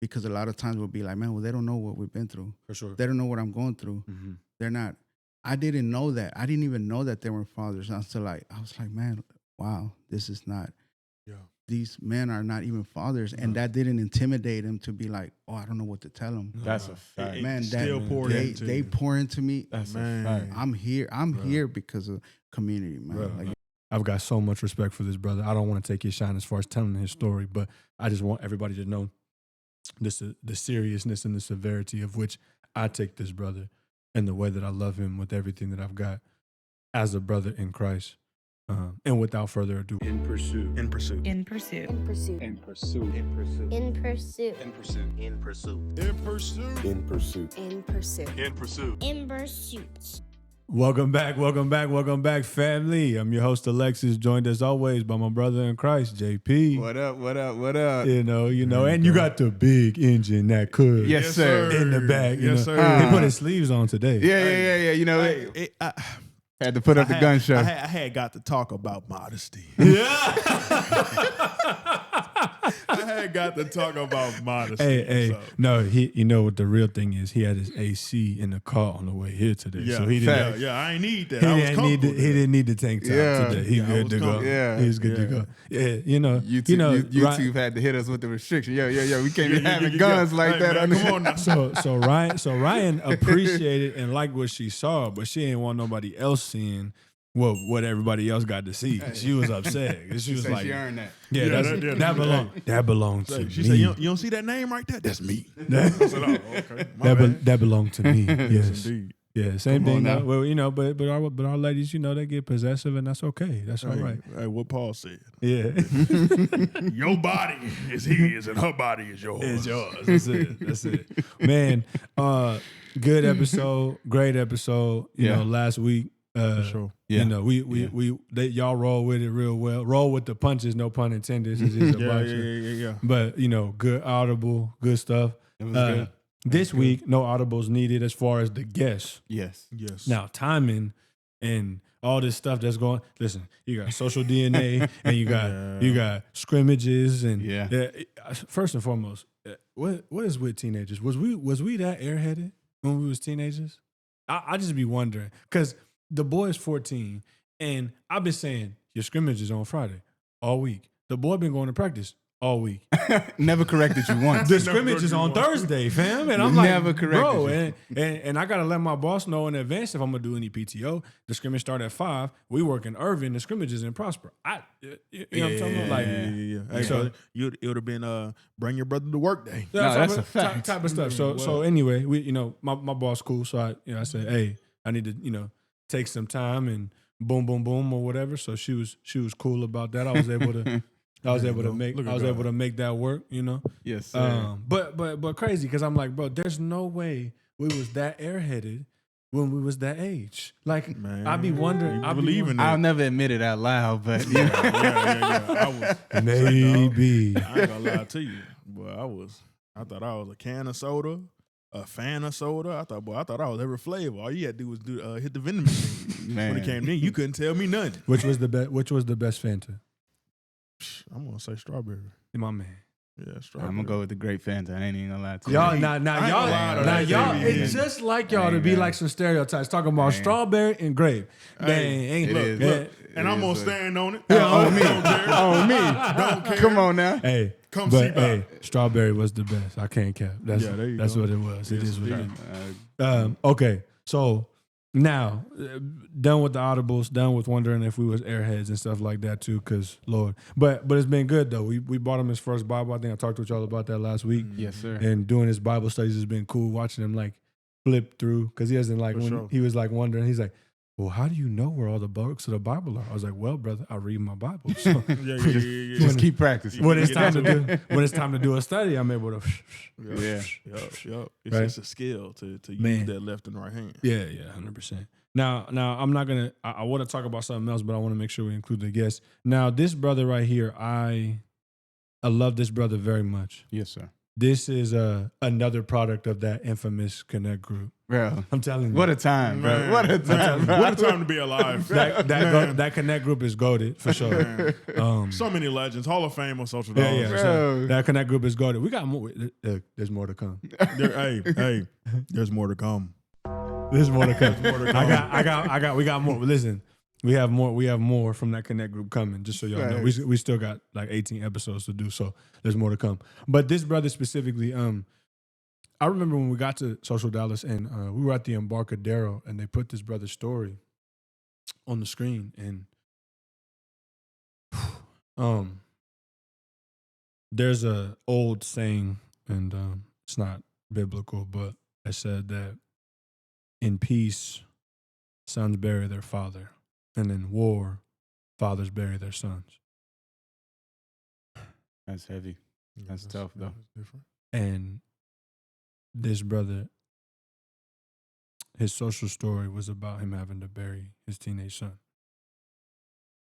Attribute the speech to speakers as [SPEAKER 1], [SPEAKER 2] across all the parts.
[SPEAKER 1] because a lot of times we'll be like, man, well, they don't know what we've been through.
[SPEAKER 2] For sure.
[SPEAKER 1] They don't know what I'm going through.
[SPEAKER 2] Mm-hmm.
[SPEAKER 1] They're not. I didn't know that. I didn't even know that they were fathers until I was like, man, wow, this is not.
[SPEAKER 2] Yeah.
[SPEAKER 1] These men are not even fathers, and that didn't intimidate them to be like, oh, I don't know what to tell them.
[SPEAKER 3] That's a fact.
[SPEAKER 1] Man,
[SPEAKER 2] still pour into
[SPEAKER 1] they
[SPEAKER 2] you.
[SPEAKER 1] pour into me.
[SPEAKER 3] That's
[SPEAKER 2] Man.
[SPEAKER 3] a fact.
[SPEAKER 1] I'm here. I'm here because of community, man.
[SPEAKER 2] Bro.
[SPEAKER 1] Like,
[SPEAKER 2] I've got so much respect for this brother. I don't want to take his shine as far as telling his story, but I just want everybody to know the seriousness and the severity of which I take this brother and the way that I love him with everything that I've got as a brother in Christ. And without further ado,
[SPEAKER 3] In pursuit.
[SPEAKER 2] in pursuit.
[SPEAKER 4] In pursuit.
[SPEAKER 5] In pursuit.
[SPEAKER 3] In pursuit. In pursuit.
[SPEAKER 5] In pursuit.
[SPEAKER 3] In pursuit.
[SPEAKER 6] In pursuit.
[SPEAKER 7] In pursuit.
[SPEAKER 6] In pursuit.
[SPEAKER 5] In pursuit.
[SPEAKER 7] In pursuit.
[SPEAKER 5] In pursuit.
[SPEAKER 2] Welcome back, family. I'm your host, Alexis, joined as always by my brother in Christ, JP.
[SPEAKER 3] What up?
[SPEAKER 2] You know, and you got the big engine that could.
[SPEAKER 3] Yes, sir.
[SPEAKER 2] In the back.
[SPEAKER 7] Yes,
[SPEAKER 2] know.
[SPEAKER 7] sir.
[SPEAKER 2] He put his sleeves on today.
[SPEAKER 3] Yeah. You know, had to put up the gun show.
[SPEAKER 7] I had got to talk about modesty.
[SPEAKER 2] Yeah.
[SPEAKER 7] I had got to talk about modesty.
[SPEAKER 2] Hey,
[SPEAKER 7] so.
[SPEAKER 2] no, you know what the real thing is? He had his AC in the car on the way here today.
[SPEAKER 7] Yeah,
[SPEAKER 2] So he didn't.
[SPEAKER 7] I ain't need that. I was
[SPEAKER 2] He
[SPEAKER 7] comfortable.
[SPEAKER 2] didn't need the tank top today. He
[SPEAKER 7] Yeah, I
[SPEAKER 2] good
[SPEAKER 7] was
[SPEAKER 2] to go.
[SPEAKER 7] comfortable.
[SPEAKER 3] Yeah.
[SPEAKER 2] He's good to go. Yeah,
[SPEAKER 3] YouTube had to hit us with the restriction. Yo, we can't be having
[SPEAKER 7] Yeah.
[SPEAKER 3] guns like
[SPEAKER 7] Hey,
[SPEAKER 3] that.
[SPEAKER 7] man, come on now.
[SPEAKER 2] So Ryan appreciated and liked what she saw, but she didn't want nobody else seeing what everybody else got to see. She was upset. She was
[SPEAKER 3] Said
[SPEAKER 2] like,
[SPEAKER 3] she earned that.
[SPEAKER 2] "Yeah, that belonged to
[SPEAKER 7] She
[SPEAKER 2] me.
[SPEAKER 7] said, you don't see that name right there? That's me. I said, oh, okay. My bad.
[SPEAKER 2] That belonged to me." Yes,
[SPEAKER 7] Indeed.
[SPEAKER 2] yeah, same
[SPEAKER 3] Come on
[SPEAKER 2] thing.
[SPEAKER 3] now.
[SPEAKER 2] Well, but our ladies, they get possessive, and that's okay. That's all right.
[SPEAKER 7] Hey, what Paul said.
[SPEAKER 2] Yeah,
[SPEAKER 7] Your body is his and her body is yours.
[SPEAKER 2] it's yours. That's it. Man, good episode, great episode. You know, last week.
[SPEAKER 7] For sure.
[SPEAKER 2] You know, y'all roll with it real well. Roll with the punches, no pun intended. This is a boxer.
[SPEAKER 7] Yeah.
[SPEAKER 2] But good audible, good stuff.
[SPEAKER 3] It was good.
[SPEAKER 2] This week, no audibles needed as far as the guests.
[SPEAKER 3] Yes.
[SPEAKER 2] Now, timing and all this stuff that's going. Listen, you got social DNA and you got scrimmages and first and foremost, what is with teenagers? Was we that airheaded when we was teenagers? I just be wondering because the boy is 14 and I've been saying your scrimmage is on Friday all week. The boy been going to practice all week.
[SPEAKER 3] Never corrected you once.
[SPEAKER 2] The scrimmage is on Thursday, fam. And I'm like,
[SPEAKER 3] Never corrected
[SPEAKER 2] bro,
[SPEAKER 3] you.
[SPEAKER 2] and I got to let my boss know in advance if I'm going to do any PTO. The scrimmage start at 5. We work in Irving. The scrimmage is in Prosper. You know what I'm talking about? Like,
[SPEAKER 7] Hey,
[SPEAKER 2] so
[SPEAKER 7] it would have been bring your brother to work day.
[SPEAKER 3] that's a fact.
[SPEAKER 2] Type of stuff. So anyway, we my boss cool. So I said, hey, I need to take some time and boom or whatever. So she was cool about that. I was able to make that work.
[SPEAKER 3] Yes, sir.
[SPEAKER 2] But crazy because I'm like, bro, there's no way we was that airheaded when we was that age. Like,
[SPEAKER 7] Man,
[SPEAKER 2] I be wondering. I
[SPEAKER 7] believe in
[SPEAKER 3] I'll
[SPEAKER 7] that.
[SPEAKER 3] never admit it out loud, but
[SPEAKER 7] Yeah.
[SPEAKER 2] Maybe.
[SPEAKER 7] I ain't gonna lie to you, but I thought I was a can of soda, a fan of soda. I thought I was every flavor. All you had to do was hit the vending machine.
[SPEAKER 3] Man.
[SPEAKER 7] When it came in, you couldn't tell me nothing.
[SPEAKER 2] Which was the best Fanta?
[SPEAKER 7] I'm gonna say strawberry.
[SPEAKER 2] My man.
[SPEAKER 7] Yeah, strawberry.
[SPEAKER 3] I'm gonna go with the grape Fanta. I ain't even gonna lie to you.
[SPEAKER 2] Y'all,
[SPEAKER 7] I ain't gonna lie to that,
[SPEAKER 2] y'all.
[SPEAKER 7] baby.
[SPEAKER 2] It's just like y'all to be
[SPEAKER 3] Man.
[SPEAKER 2] like some stereotypes talking about strawberry and grape.
[SPEAKER 7] Hey,
[SPEAKER 3] it is.
[SPEAKER 2] Look.
[SPEAKER 7] And I'm gonna stand on it.
[SPEAKER 3] On me.
[SPEAKER 7] Don't care.
[SPEAKER 3] On me.
[SPEAKER 7] Don't care.
[SPEAKER 3] Come on now.
[SPEAKER 2] Hey,
[SPEAKER 7] Come see about
[SPEAKER 2] strawberry was the best. I can't cap. That's
[SPEAKER 7] Yeah, there you
[SPEAKER 2] that's
[SPEAKER 7] go.
[SPEAKER 2] what it was. It
[SPEAKER 7] Yes,
[SPEAKER 2] is what it
[SPEAKER 7] indeed.
[SPEAKER 2] is. Okay, so now done with the audibles, done with wondering if we was airheads and stuff like that too. Cause Lord, but it's been good though. We bought him his first Bible. I think I talked with y'all about that last week.
[SPEAKER 3] Yes, sir.
[SPEAKER 2] And doing his Bible studies has been cool. Watching him like flip through because he hasn't like
[SPEAKER 7] For
[SPEAKER 2] when
[SPEAKER 7] sure.
[SPEAKER 2] he was like wondering. He's like, well, how do you know where all the books of the Bible are? I was like, well, brother, I read my Bible. So
[SPEAKER 7] Yeah.
[SPEAKER 3] Just keep practicing.
[SPEAKER 2] when it's time to do a study, I'm able to.
[SPEAKER 3] Yeah.
[SPEAKER 7] It's
[SPEAKER 2] Right?
[SPEAKER 7] just a skill to use
[SPEAKER 2] Man.
[SPEAKER 7] that left and right hand.
[SPEAKER 2] Yeah, 100%. Now I'm not gonna. I want to talk about something else, but I want to make sure we include the guests. Now, this brother right here, I love this brother very much.
[SPEAKER 3] Yes, sir.
[SPEAKER 2] This is another product of that infamous Connect group.
[SPEAKER 3] Bro,
[SPEAKER 2] I'm telling you.
[SPEAKER 3] what a time, bro.
[SPEAKER 7] Man,
[SPEAKER 3] What a time, bro.
[SPEAKER 7] What a time to be alive.
[SPEAKER 2] That Connect group is goated for sure.
[SPEAKER 7] So many legends, Hall of Fame of social
[SPEAKER 2] Yeah,
[SPEAKER 7] dollars.
[SPEAKER 2] yeah. So that Connect group is goated. We got more. There's more to come.
[SPEAKER 7] Hey, there's more to come.
[SPEAKER 2] There's more to come. We got more. Listen, we have more. We have more from that Connect group coming. Just so y'all know, we still got like 18 episodes to do. So there's more to come. But this brother specifically, I remember when we got to Social Dallas and we were at the Embarcadero and they put this brother's story on the screen and there's a old saying and it's not biblical, but it said that in peace, sons bury their father, and in war, fathers bury their sons.
[SPEAKER 3] That's heavy. That's tough, though.
[SPEAKER 7] Different.
[SPEAKER 2] And this brother, his social story was about him having to bury his teenage son.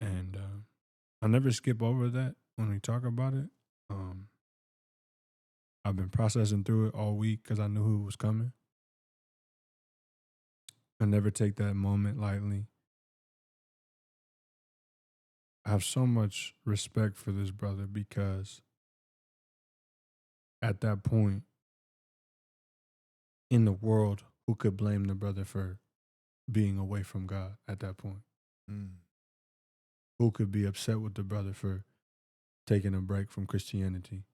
[SPEAKER 2] And I never skip over that when we talk about it. I've been processing through it all week because I knew who was coming. I never take that moment lightly. I have so much respect for this brother because at that point in the world, who could blame the brother for being away from God at that point? Who could be upset with the brother for taking a break from Christianity?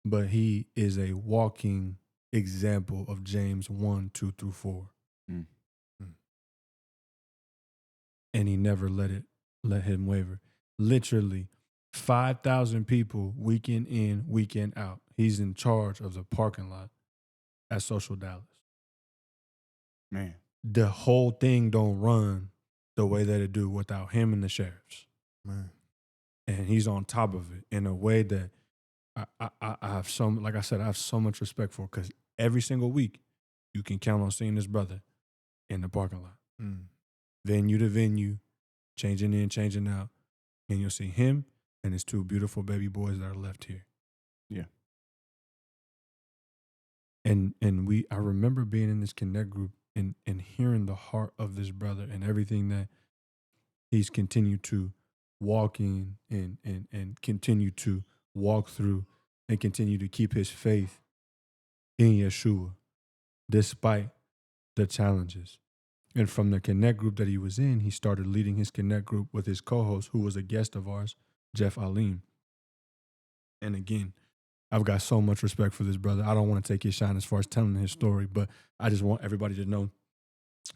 [SPEAKER 2] But he is a walking example of James 1:2-4. And he never let him waver. Literally 5,000 people weekend in, weekend out. He's in charge of the parking lot at Social Dallas.
[SPEAKER 3] Man.
[SPEAKER 2] The whole thing don't run the way that it do without him and the sheriffs.
[SPEAKER 7] Man.
[SPEAKER 2] And he's on top of it in a way that I have like I said, I have so much respect for because every single week you can count on seeing this brother in the parking lot. Venue to venue, changing in, changing out. And you'll see him and his two beautiful baby boys that are left here.
[SPEAKER 3] Yeah.
[SPEAKER 2] And I remember being in this Connect group and hearing the heart of this brother and everything that he's continued to walk in and continue to walk through and continue to keep his faith in Yeshua despite the challenges. And from the Connect group that he was in, he started leading his Connect group with his co-host, who was a guest of ours, Jeff Alim. And again, I've got so much respect for this brother. I don't want to take his shine as far as telling his story, but I just want everybody to know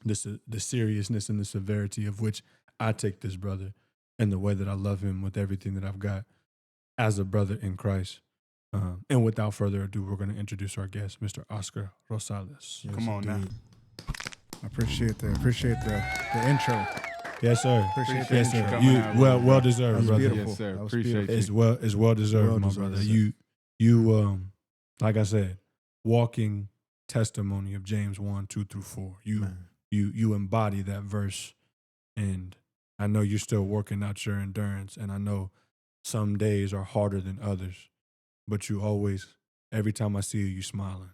[SPEAKER 2] the seriousness and the severity of which I take this brother and the way that I love him with everything that I've got as a brother in Christ. And without further ado, we're going to introduce our guest, Mr. Oscar Rosales.
[SPEAKER 3] Come on now.
[SPEAKER 1] I appreciate the intro.
[SPEAKER 2] Yes, sir.
[SPEAKER 1] Appreciate
[SPEAKER 2] yes,
[SPEAKER 1] the
[SPEAKER 2] sir.
[SPEAKER 1] intro.
[SPEAKER 2] You
[SPEAKER 3] out,
[SPEAKER 2] well
[SPEAKER 3] bro.
[SPEAKER 2] deserved,
[SPEAKER 1] That was
[SPEAKER 2] brother.
[SPEAKER 1] beautiful.
[SPEAKER 3] Yes, sir.
[SPEAKER 1] That was
[SPEAKER 3] Appreciate
[SPEAKER 1] beautiful.
[SPEAKER 2] It's well deserved,
[SPEAKER 7] Well
[SPEAKER 2] my brother.
[SPEAKER 7] deserved.
[SPEAKER 2] You like I said, walking testimony of James 1:2-4. You embody that verse, and I know you're still working out your endurance, and I know some days are harder than others, but you always, every time I see you, you smiling,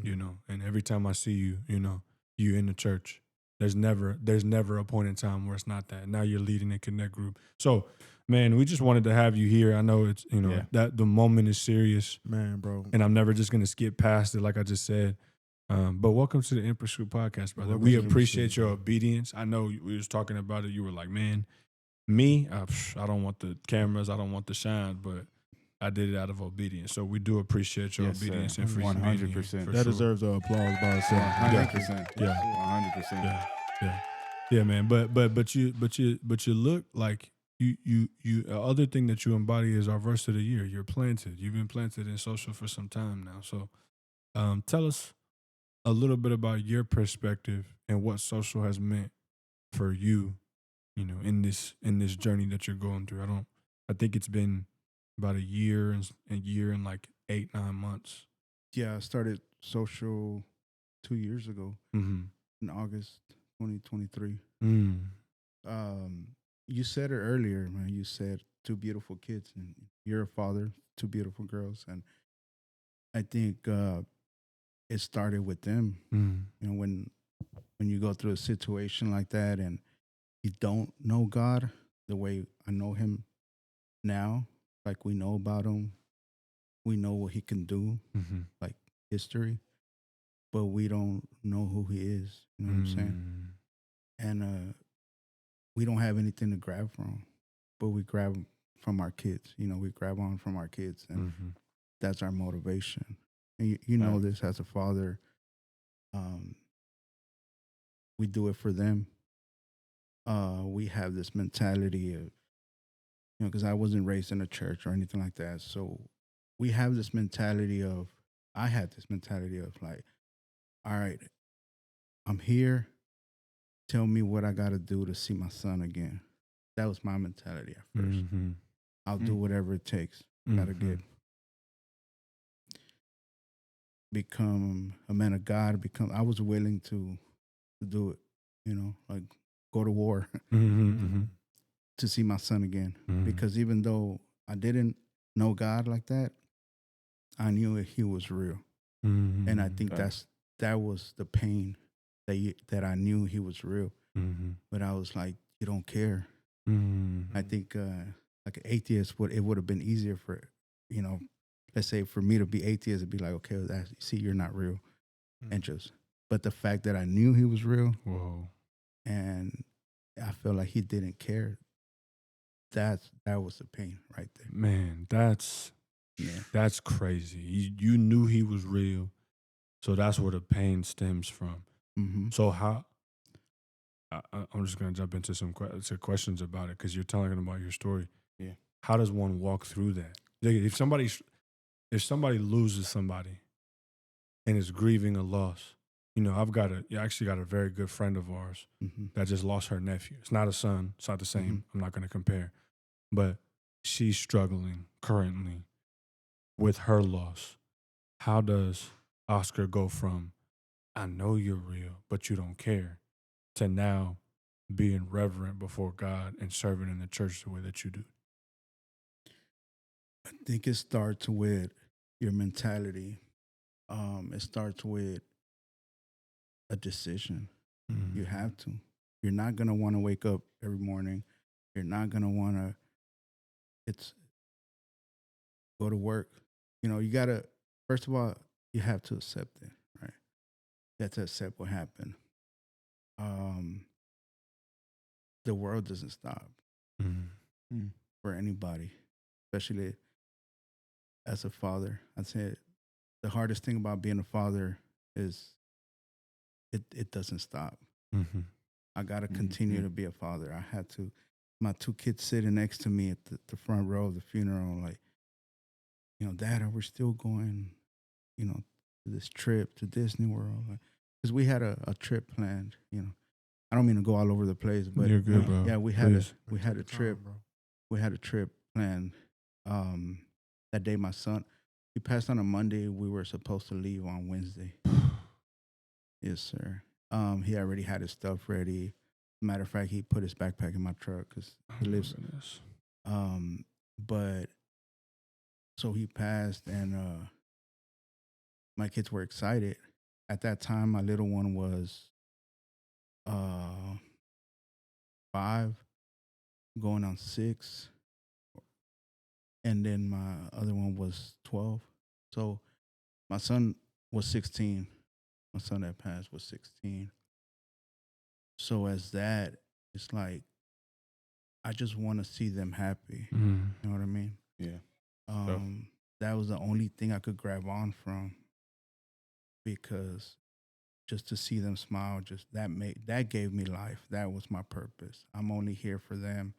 [SPEAKER 2] you know, and every time I see you, you know, you in the church. There's never a point in time where it's not that. Now you're leading a Connect group. So, man, we just wanted to have you here. I know it's, you know, that the moment is serious.
[SPEAKER 7] Man, bro.
[SPEAKER 2] And I'm never just going to skip past it like I just said. But welcome to the Empress Group podcast, brother. We appreciate your obedience. I know we was talking about it. You were like, man, me, I don't want the cameras. I don't want the shine, but I did it out of obedience. So we do appreciate your obedience and for you being here,
[SPEAKER 3] 100%.
[SPEAKER 2] for
[SPEAKER 7] That
[SPEAKER 2] sure.
[SPEAKER 7] deserves an applause by itself.
[SPEAKER 3] 100%.
[SPEAKER 2] Yeah.
[SPEAKER 3] 100%.
[SPEAKER 2] Yeah, man. But you look like you other thing that you embody is our verse of the year. You're planted. You've been planted in social for some time now. So tell us a little bit about your perspective and what social has meant for you, you know, in this journey that you're going through. I think it's been about a year and like 8-9 months.
[SPEAKER 1] Yeah, I started social 2 years ago
[SPEAKER 2] Mm-hmm.
[SPEAKER 1] in August 2023.
[SPEAKER 2] Mm.
[SPEAKER 1] You said it earlier, man. You said two beautiful kids, and you're a father, two beautiful girls, and I think it started with them.
[SPEAKER 2] Mm.
[SPEAKER 1] You know, when you go through a situation like that and you don't know God the way I know Him now, like we know about Him, we know what He can do,
[SPEAKER 2] Mm-hmm.
[SPEAKER 1] like history, but we don't know who He is. You know what I'm saying? And we don't have anything to grab from, but we grab from our kids. You know, we grab on from our kids, and
[SPEAKER 2] Mm-hmm.
[SPEAKER 1] that's our motivation. And you know this as a father. We do it for them. We have this mentality of, you know, because I wasn't raised in a church or anything like that. So we have this mentality of, I had this mentality of like, all right, I'm here. Tell me what I got to do to see my son again. That was my mentality at 1st.
[SPEAKER 2] Mm-hmm.
[SPEAKER 1] I'll do whatever it takes. Got to get, become a man of God. I was willing to do it, you know, like go to war
[SPEAKER 2] Mm-hmm.
[SPEAKER 1] to see my son again.
[SPEAKER 2] Mm-hmm.
[SPEAKER 1] Because even though I didn't know God like that, I knew He was real.
[SPEAKER 2] Mm-hmm.
[SPEAKER 1] And I think that was the pain that I knew He was real.
[SPEAKER 2] Mm-hmm.
[SPEAKER 1] But I was like, you don't care.
[SPEAKER 2] Mm-hmm.
[SPEAKER 1] I think like an atheist it would have been easier for, you know, let's say for me to be atheist, it'd be like, okay, well, see, you're not real. And just, but the fact that I knew He was real,
[SPEAKER 2] Whoa.
[SPEAKER 1] and I felt like He didn't care, that was the pain right there.
[SPEAKER 2] Man, that's crazy. You knew He was real, so that's where the pain stems from.
[SPEAKER 1] Mm-hmm.
[SPEAKER 2] So how? I'm just gonna jump into some questions about it because you're telling about your story.
[SPEAKER 3] Yeah.
[SPEAKER 2] How does one walk through that? Like, if somebody loses somebody and is grieving a loss, you know, I actually got a very good friend of ours
[SPEAKER 1] Mm-hmm.
[SPEAKER 2] that just lost her nephew. It's not a son. It's not the same.
[SPEAKER 1] Mm-hmm.
[SPEAKER 2] I'm not going to compare. But she's struggling currently with her loss. How does Oscar go from, I know you're real, but you don't care, to now being reverent before God and serving in the church the way that you do?
[SPEAKER 1] I think it starts with your mentality. It starts with a decision.
[SPEAKER 2] Mm-hmm.
[SPEAKER 1] You have to. You're not gonna want to wake up every morning. You're not gonna want to. It's go to work. You know, you gotta. First of all, you have to accept it, right? You have to accept what happened. The world doesn't stop
[SPEAKER 2] Mm-hmm.
[SPEAKER 1] for anybody, especially as a father. I'd say the hardest thing about being a father is it doesn't stop.
[SPEAKER 2] Mm-hmm.
[SPEAKER 1] I got to continue to be a father. I had to. My two kids sitting next to me at the front row of the funeral, like, you know, Dad, are we still going, you know, to this trip to Disney World? Because we had a trip planned, you know. I don't mean to go all over the place, but
[SPEAKER 2] You're good, bro.
[SPEAKER 1] yeah, we had a trip.
[SPEAKER 7] bro.
[SPEAKER 1] We had a trip planned. That day, my son, he passed on a Monday. We were supposed to leave on Wednesday. Yes, sir. He already had his stuff ready. Matter of fact, he put his backpack in my truck because he lives. But so he passed, and my kids were excited. At that time, my little one was 5, going on 6, and then my other one was 12. So my son was 16. My son that passed was 16. So as that, it's like I just want to see them happy.
[SPEAKER 2] Mm-hmm.
[SPEAKER 1] You know what I mean?
[SPEAKER 3] Yeah.
[SPEAKER 1] That was the only thing I could grab on from, because just to see them smile, just that gave me life. That was my purpose. I'm only here for them,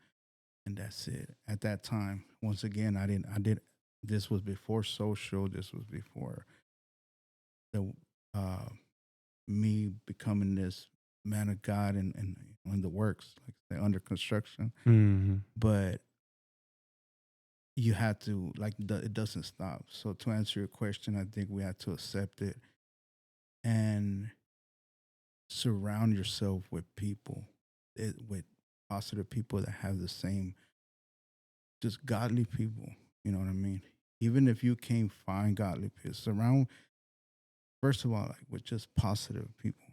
[SPEAKER 1] and that's it. At that time, once again, I did. This was before social. This was before the me becoming this man of God and in the works, like I say, under construction.
[SPEAKER 2] Mm-hmm.
[SPEAKER 1] But you have to, like, it doesn't stop. So to answer your question, I think we have to accept it and surround yourself with people, with positive people that have the same just godly people. You know what I mean? Even if you can't find godly people, surround first of all like with just positive people,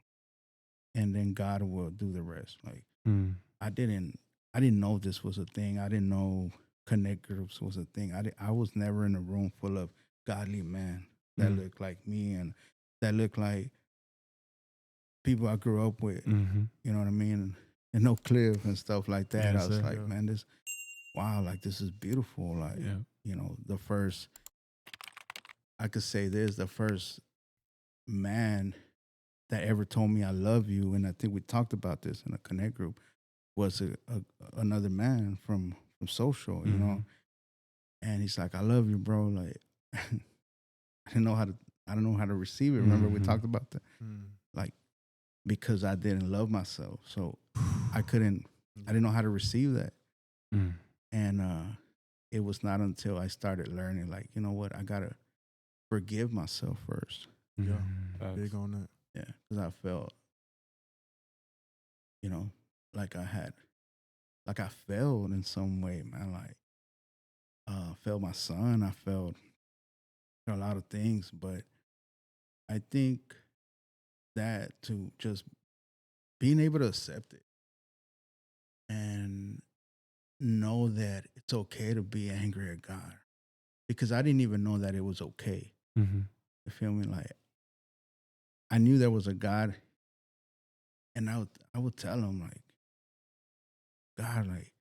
[SPEAKER 1] and then God will do the rest. Like
[SPEAKER 2] Mm.
[SPEAKER 1] I didn't know this was a thing. I didn't know connect groups was a thing. I was never in a room full of godly men that looked like me and that looked like people I grew up with.
[SPEAKER 2] Mm-hmm.
[SPEAKER 1] You know what I mean? And no Cliff and stuff like that.
[SPEAKER 2] Yes,
[SPEAKER 1] I was
[SPEAKER 2] sir.
[SPEAKER 1] like, man, wow, like this is beautiful. Like, you know, I could say this, the first man that ever told me I love you, and I think we talked about this in a connect group, was another man from social, you know, and he's like, I love you, bro. Like, I don't know how to receive it. Remember we talked about that, like, because I didn't love myself, so I didn't know how to receive that, and it was not until I started learning, like, you know what, I gotta forgive myself first.
[SPEAKER 7] Yeah, big on that.
[SPEAKER 1] Yeah, because I felt, you know, like I failed in some way, man. Like, failed my son. I failed a lot of things, but I think that to just being able to accept it and know that it's okay to be angry at God, because I didn't even know that it was okay.
[SPEAKER 2] Mm-hmm.
[SPEAKER 1] You feel me? Like, I knew there was a God, and I would tell him, like, God, like,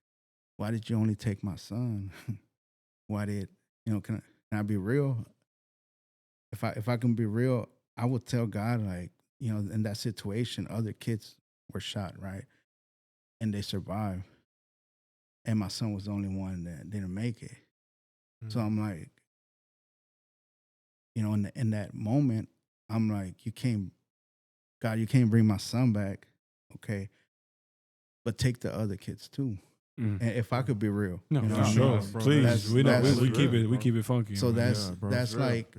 [SPEAKER 1] why did you only take my son? Why did, you know, can I be real? If I can be real, I would tell God, like, you know, in that situation, other kids were shot, right? And they survived. And my son was the only one that didn't make it. So I'm like, you know, in that moment, I'm like, God, you can't bring my son back, okay? But take the other kids too. And if I could be real,
[SPEAKER 2] no,
[SPEAKER 1] you know
[SPEAKER 2] for
[SPEAKER 1] what I
[SPEAKER 2] sure,
[SPEAKER 1] mean?
[SPEAKER 7] bro,
[SPEAKER 2] please, we keep
[SPEAKER 7] real,
[SPEAKER 2] it, we
[SPEAKER 7] bro.
[SPEAKER 2] keep it funky.
[SPEAKER 1] So
[SPEAKER 2] man.
[SPEAKER 1] that's like,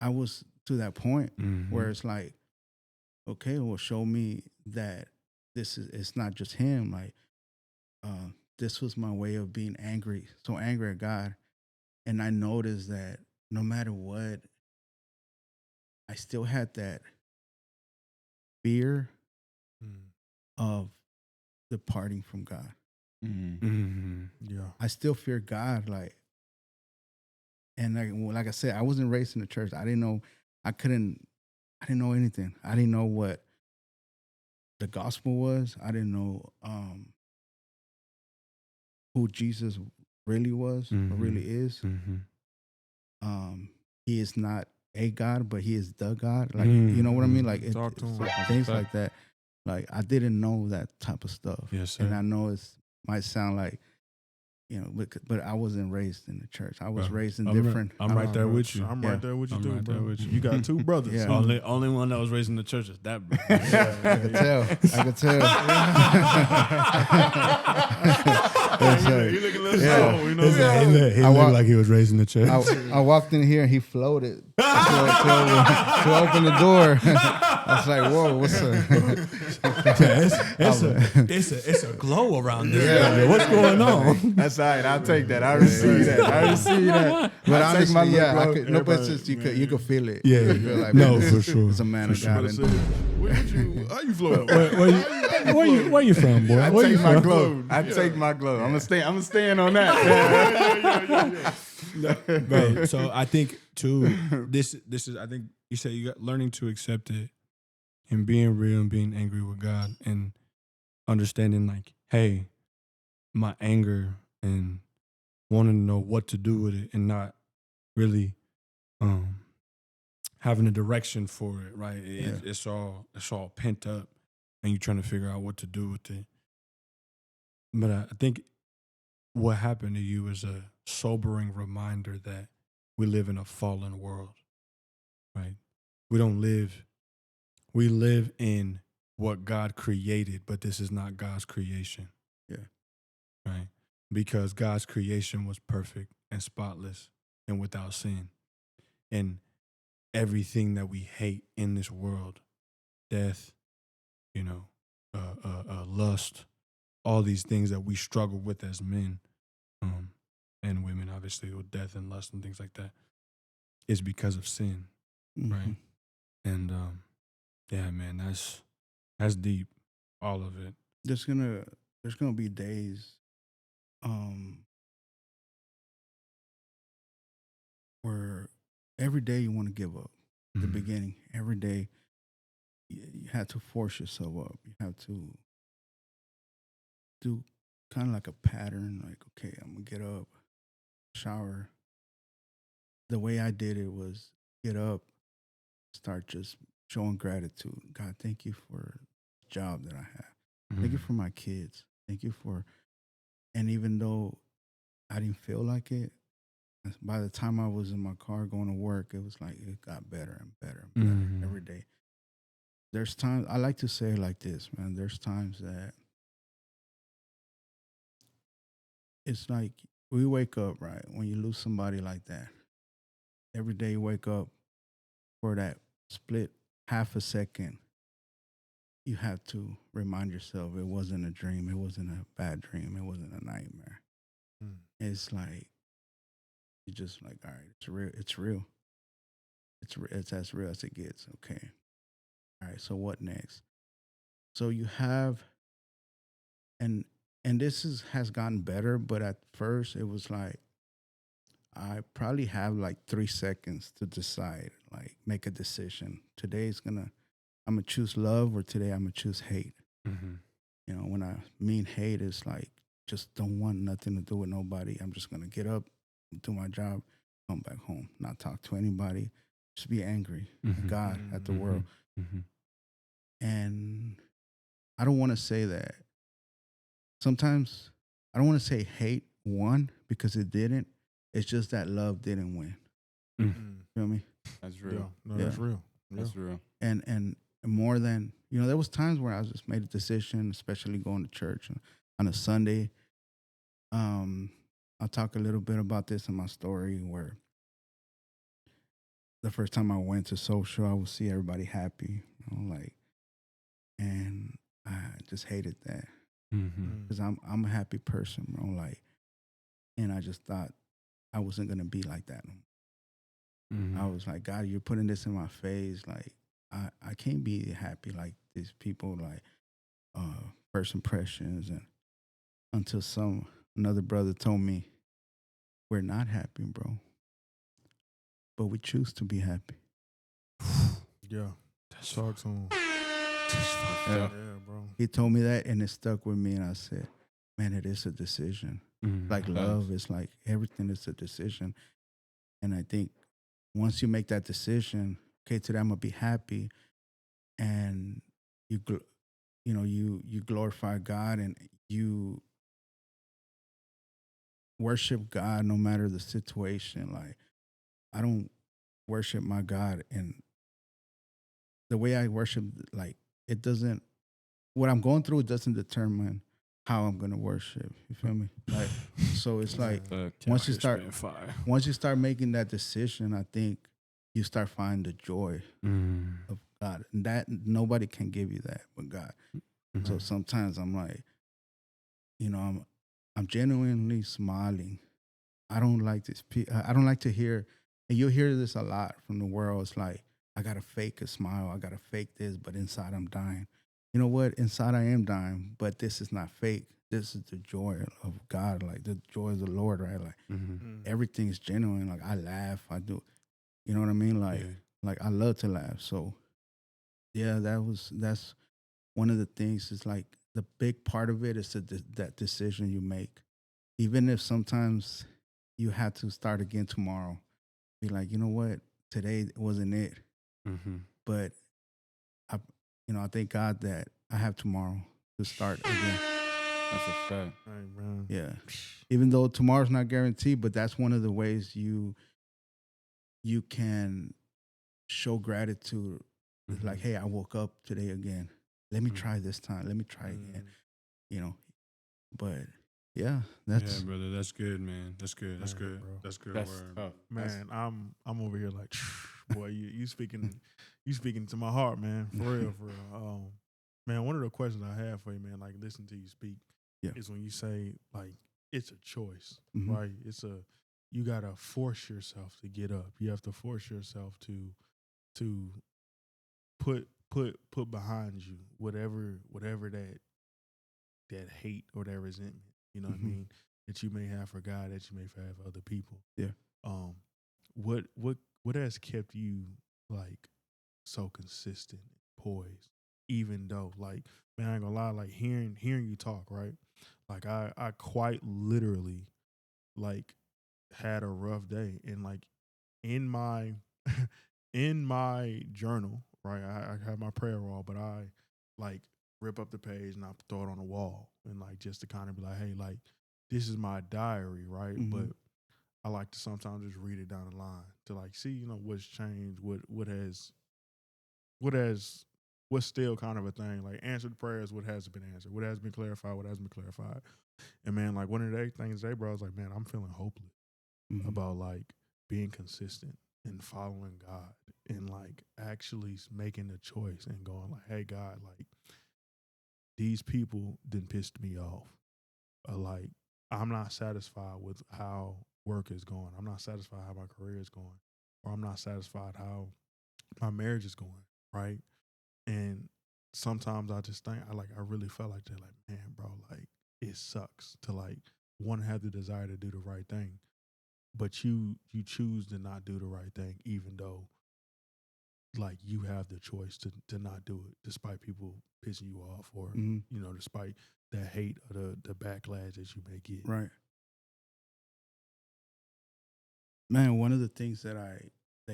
[SPEAKER 1] I was to that point where it's like, okay, well, show me that it's not just him. Like, this was my way of being angry, so angry at God. And I noticed that no matter what, I still had that fear of departing from God.
[SPEAKER 7] Yeah,
[SPEAKER 1] I still fear God, like, and like I said, I wasn't raised in the church. I didn't know, I didn't know anything. I didn't know what the gospel was. I didn't know who Jesus really was or really is. He is not a God, but he is the God. Like, you know what I mean? Like,
[SPEAKER 7] Talk to him.
[SPEAKER 1] things like that. Like, I didn't know that type of stuff.
[SPEAKER 2] Yes, sir.
[SPEAKER 1] And I know it might sound like, you know, but I wasn't raised in the church. I was raised in different.
[SPEAKER 2] I'm right there with you.
[SPEAKER 7] I'm
[SPEAKER 1] Yeah.
[SPEAKER 7] right there with you
[SPEAKER 2] I'm
[SPEAKER 7] too,
[SPEAKER 2] right
[SPEAKER 7] bro.
[SPEAKER 2] there with you.
[SPEAKER 7] You got two brothers.
[SPEAKER 1] Yeah.
[SPEAKER 2] Only one that was raised in the church is that brother.
[SPEAKER 1] I could tell. I could tell.
[SPEAKER 7] You look a little slow, you know what I'm
[SPEAKER 2] He
[SPEAKER 7] saying?
[SPEAKER 2] looked like he was raised in the church.
[SPEAKER 1] I walked in here and he floated to open the door. I was like, "Whoa, what's
[SPEAKER 2] It's a glow around there. What's going on?
[SPEAKER 3] That's all right. I'll take that. I receive that. I receive that.
[SPEAKER 1] But
[SPEAKER 3] I take my
[SPEAKER 1] honestly, yeah,
[SPEAKER 3] look,
[SPEAKER 1] I could. No, but it's
[SPEAKER 3] everybody-
[SPEAKER 1] just you could feel it.
[SPEAKER 2] Yeah,
[SPEAKER 1] You feel like,
[SPEAKER 2] no,
[SPEAKER 1] man,
[SPEAKER 2] for sure.
[SPEAKER 1] It's a man of God.
[SPEAKER 7] Brother said, how you float?
[SPEAKER 2] Where you from, boy?
[SPEAKER 3] I
[SPEAKER 2] Where you
[SPEAKER 3] take my
[SPEAKER 2] from?
[SPEAKER 3] glove. I take my glove. I'm gonna stand on that.
[SPEAKER 2] Right. So I think too, this is, I think you said you got learning to accept it and being real and being angry with God and understanding like, hey, my anger and wanting to know what to do with it and not really having a direction for it, right? It's all pent up and you're trying to figure out what to do with it. But I think what happened to you is a sobering reminder that we live in a fallen world, right? We live in what God created, but this is not God's creation.
[SPEAKER 1] Yeah.
[SPEAKER 2] Right? Because God's creation was perfect and spotless and without sin. And everything that we hate in this world, death, lust, all these things that we struggle with as men, and women, obviously, with death and lust and things like that, is because of sin,
[SPEAKER 1] Mhm.
[SPEAKER 2] right? And yeah, man, that's deep, all of it.
[SPEAKER 1] There's gonna be days um where every day you want to give up. The
[SPEAKER 2] Mhm.
[SPEAKER 1] beginning, every day you have to force yourself up. You have to do kind of like a pattern. Like, okay, I'm gonna get up, shower. The way I did it was get up, start just showing gratitude. God, thank you for the job that I have. Thank you
[SPEAKER 2] Mhm.
[SPEAKER 1] for my kids. Thank you for, and even though I didn't feel like it, by the time I was in my car going to work, it was like it got better and better and better
[SPEAKER 2] Mhm.
[SPEAKER 1] every day. There's times I like to say it like this, man. There's times that it's like we wake up, right? When you lose somebody like that, every day you wake up for that split half a second, you have to remind yourself it wasn't a dream, it wasn't a bad dream, it wasn't a nightmare.
[SPEAKER 7] Mm.
[SPEAKER 1] It's like you just like, all right, it's real, it's real. It's as real as it gets. Okay. All right, so what next? So you have and this has gotten better, but at first it was like I probably have like 3 seconds to decide, like make a decision. I'm gonna choose love, or today I'm gonna choose hate.
[SPEAKER 2] Mhm.
[SPEAKER 1] You know, when I mean hate, it's like just don't want nothing to do with nobody. I'm just gonna get up, do my job, come back home, not talk to anybody, just be angry at
[SPEAKER 2] Mhm.
[SPEAKER 1] God, at the world.
[SPEAKER 2] Mhm.
[SPEAKER 1] And I don't want to say that. Sometimes I don't want to say hate won because it didn't. It's just that love didn't win.
[SPEAKER 2] Mhm.
[SPEAKER 7] Mm.
[SPEAKER 1] Feel me?
[SPEAKER 3] That's
[SPEAKER 7] Yeah,
[SPEAKER 3] real.
[SPEAKER 7] no,
[SPEAKER 1] Yeah.
[SPEAKER 7] that's real. Yeah.
[SPEAKER 3] That's real.
[SPEAKER 1] And more than there was times where I just made a decision, especially going to church on a Sunday. I'll talk a little bit about this in my story where the first time I went to social, I would see everybody happy, like, and I just hated that
[SPEAKER 2] Mhm.
[SPEAKER 1] because I'm a happy person, like, and I just thought I wasn't gonna be like that. I
[SPEAKER 2] Mhm.
[SPEAKER 1] was like, God, you're putting this in my face, like I can't be happy like these people, like first impressions, and until another brother told me we're not happy, bro, but we choose to be happy.
[SPEAKER 7] Yeah. Talk to him.
[SPEAKER 1] Yeah.
[SPEAKER 7] Yeah, bro.
[SPEAKER 1] He told me that, and it stuck with me. And I said, "Man, it is a decision. Like
[SPEAKER 2] Mhm.
[SPEAKER 1] love, it's like everything is a decision." And I think once you make that decision, okay, today I'm gonna be happy, and you glorify God and you worship God no matter the situation. Like I don't worship my God, and the way I worship, like it doesn't. What I'm going through doesn't determine how I'm gonna worship. You feel me? Like so, it's like
[SPEAKER 3] Fact.
[SPEAKER 1] once you
[SPEAKER 2] Out here
[SPEAKER 1] start
[SPEAKER 2] spitting fire.
[SPEAKER 1] once you start making that decision, I think you start finding the joy
[SPEAKER 2] Mm.
[SPEAKER 1] of God, and that nobody can give you that but God. So
[SPEAKER 2] Mhm.
[SPEAKER 1] sometimes I'm like, I'm genuinely smiling. I don't like this. I don't like to hear, and you'll hear this a lot from the world. It's like I gotta fake a smile. I gotta fake this, but inside I'm dying. You know what? Inside I am dying, but this is not fake. This is the joy of God, like the joy of the Lord, right? Like
[SPEAKER 2] Mhm.
[SPEAKER 7] Mm.
[SPEAKER 1] everything is genuine. Like I laugh, I do. You know what I mean? Like,
[SPEAKER 2] Yeah.
[SPEAKER 1] like I love to laugh. So yeah, that's one of the things. Is like the big part of it is that decision you make, even if sometimes you have to start again tomorrow. Be like, you know what, today wasn't it,
[SPEAKER 2] Mhm.
[SPEAKER 1] but I, I thank God that I have tomorrow to start again.
[SPEAKER 3] That's a fact.
[SPEAKER 7] Hey, man.
[SPEAKER 1] Yeah, even though tomorrow's not guaranteed, but that's one of the ways you can show gratitude. It's like,
[SPEAKER 2] Mhm.
[SPEAKER 1] hey, I woke up today again. Let me
[SPEAKER 2] Mhm.
[SPEAKER 1] try this time. Let me try again.
[SPEAKER 7] Mm.
[SPEAKER 1] You know, but yeah,
[SPEAKER 2] Yeah,
[SPEAKER 1] that's
[SPEAKER 2] brother, that's good, man. That's good. That's
[SPEAKER 7] Dang,
[SPEAKER 2] good.
[SPEAKER 7] bro.
[SPEAKER 2] That's good
[SPEAKER 3] That's
[SPEAKER 2] word.
[SPEAKER 3] tough.
[SPEAKER 7] Man, I'm over here like, boy, you speaking to my heart, man. For real, for real. Man, one of the questions I have for you, man, like listening to you speak,
[SPEAKER 1] Yeah.
[SPEAKER 7] is when you say like it's a choice,
[SPEAKER 1] Mhm.
[SPEAKER 7] right? You gotta force yourself to get up. You have to force yourself to put behind you whatever that hate or that resentment, you know what I
[SPEAKER 1] Mhm.
[SPEAKER 7] mean, that you may have for God, that you may have other people.
[SPEAKER 1] Yeah.
[SPEAKER 7] Um, what has kept you like so consistent, poised, even though like, man, I ain't gonna lie, like hearing you talk, right? Like I quite literally like had a rough day, and like in my in my journal, right? I have my prayer wall, but I like rip up the page and I throw it on the wall, and like just to kind of be like, hey, like this is my diary, right? But
[SPEAKER 1] Mhm.
[SPEAKER 7] I like to sometimes just read it down the line to like see, what's changed, what has what's still kind of a thing. Like answered prayers, what has been answered, what has been clarified, what hasn't been clarified. And man, like one of the things today, bro, I was like, man, I'm feeling hopeless
[SPEAKER 1] Mhm.
[SPEAKER 7] about like being consistent and following God and like actually making the choice and going like, hey God, like these people didn't piss me off. Like I'm not satisfied with how work is going. I'm not satisfied how my career is going, or I'm not satisfied how my marriage is going, right? And sometimes I just think I really felt like that, like, man, bro, like it sucks to like want to have the desire to do the right thing, but you choose to not do the right thing, even though like you have the choice to not do it, despite people pissing you off, or
[SPEAKER 1] Mhm.
[SPEAKER 7] despite the hate or the backlash that you may get.
[SPEAKER 1] Right. Man, one of the things that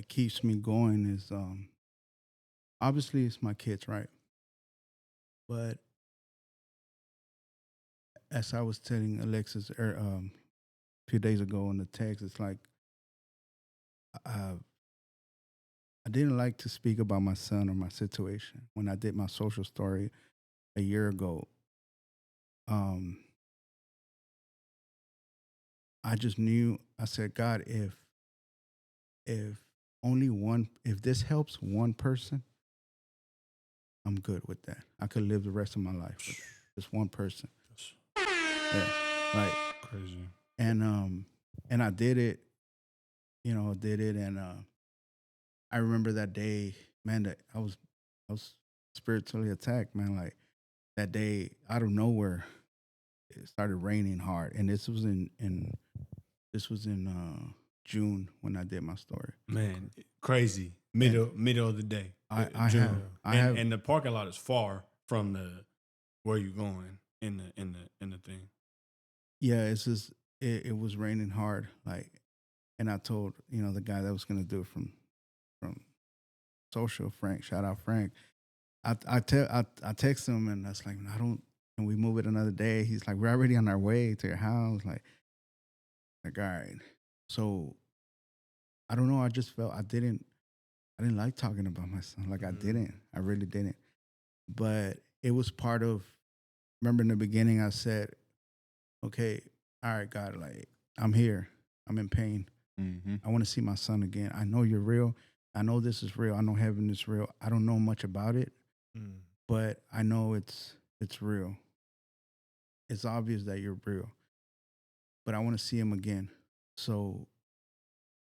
[SPEAKER 1] keeps me going is obviously it's my kids, right? But as I was telling Alexis a few days ago in the text, it's like I I didn't like to speak about my son or my situation when I did my social story a year ago. Um, I just knew. I said, God, if if this helps one person, I'm good with that. I could live the rest of my life with that. Just one person. Yeah. Like,
[SPEAKER 2] Crazy.
[SPEAKER 1] and and I did it, did it. And I remember that day, man, that I was spiritually attacked, man. Like that day out of nowhere, it started raining hard. And this was in June when I did my story.
[SPEAKER 2] Man, crazy.
[SPEAKER 1] And
[SPEAKER 2] Middle of the day,
[SPEAKER 1] I I have
[SPEAKER 2] June,
[SPEAKER 1] I
[SPEAKER 2] and
[SPEAKER 1] have
[SPEAKER 2] the parking lot is far from the where you going in the thing.
[SPEAKER 1] yeah, it's just it was raining hard, like, and I told, the guy that was gonna do it from social, Frank, shout out Frank. I text him and I was like, I don't, can we move it another day? He's like, we're already on our way to your house. Like, all right. So I don't know. I just felt I didn't like talking about my son. Like I really didn't. But it was part of, remember in the beginning, I said, okay, all right, God, like I'm here. I'm in pain.
[SPEAKER 3] Mm-hmm.
[SPEAKER 1] I want to see my son again. I know you're real. I know this is real. I know heaven is real. I don't know much about it,
[SPEAKER 7] Mm.
[SPEAKER 1] but I know it's real. It's obvious that you're real. But I want to see him again. So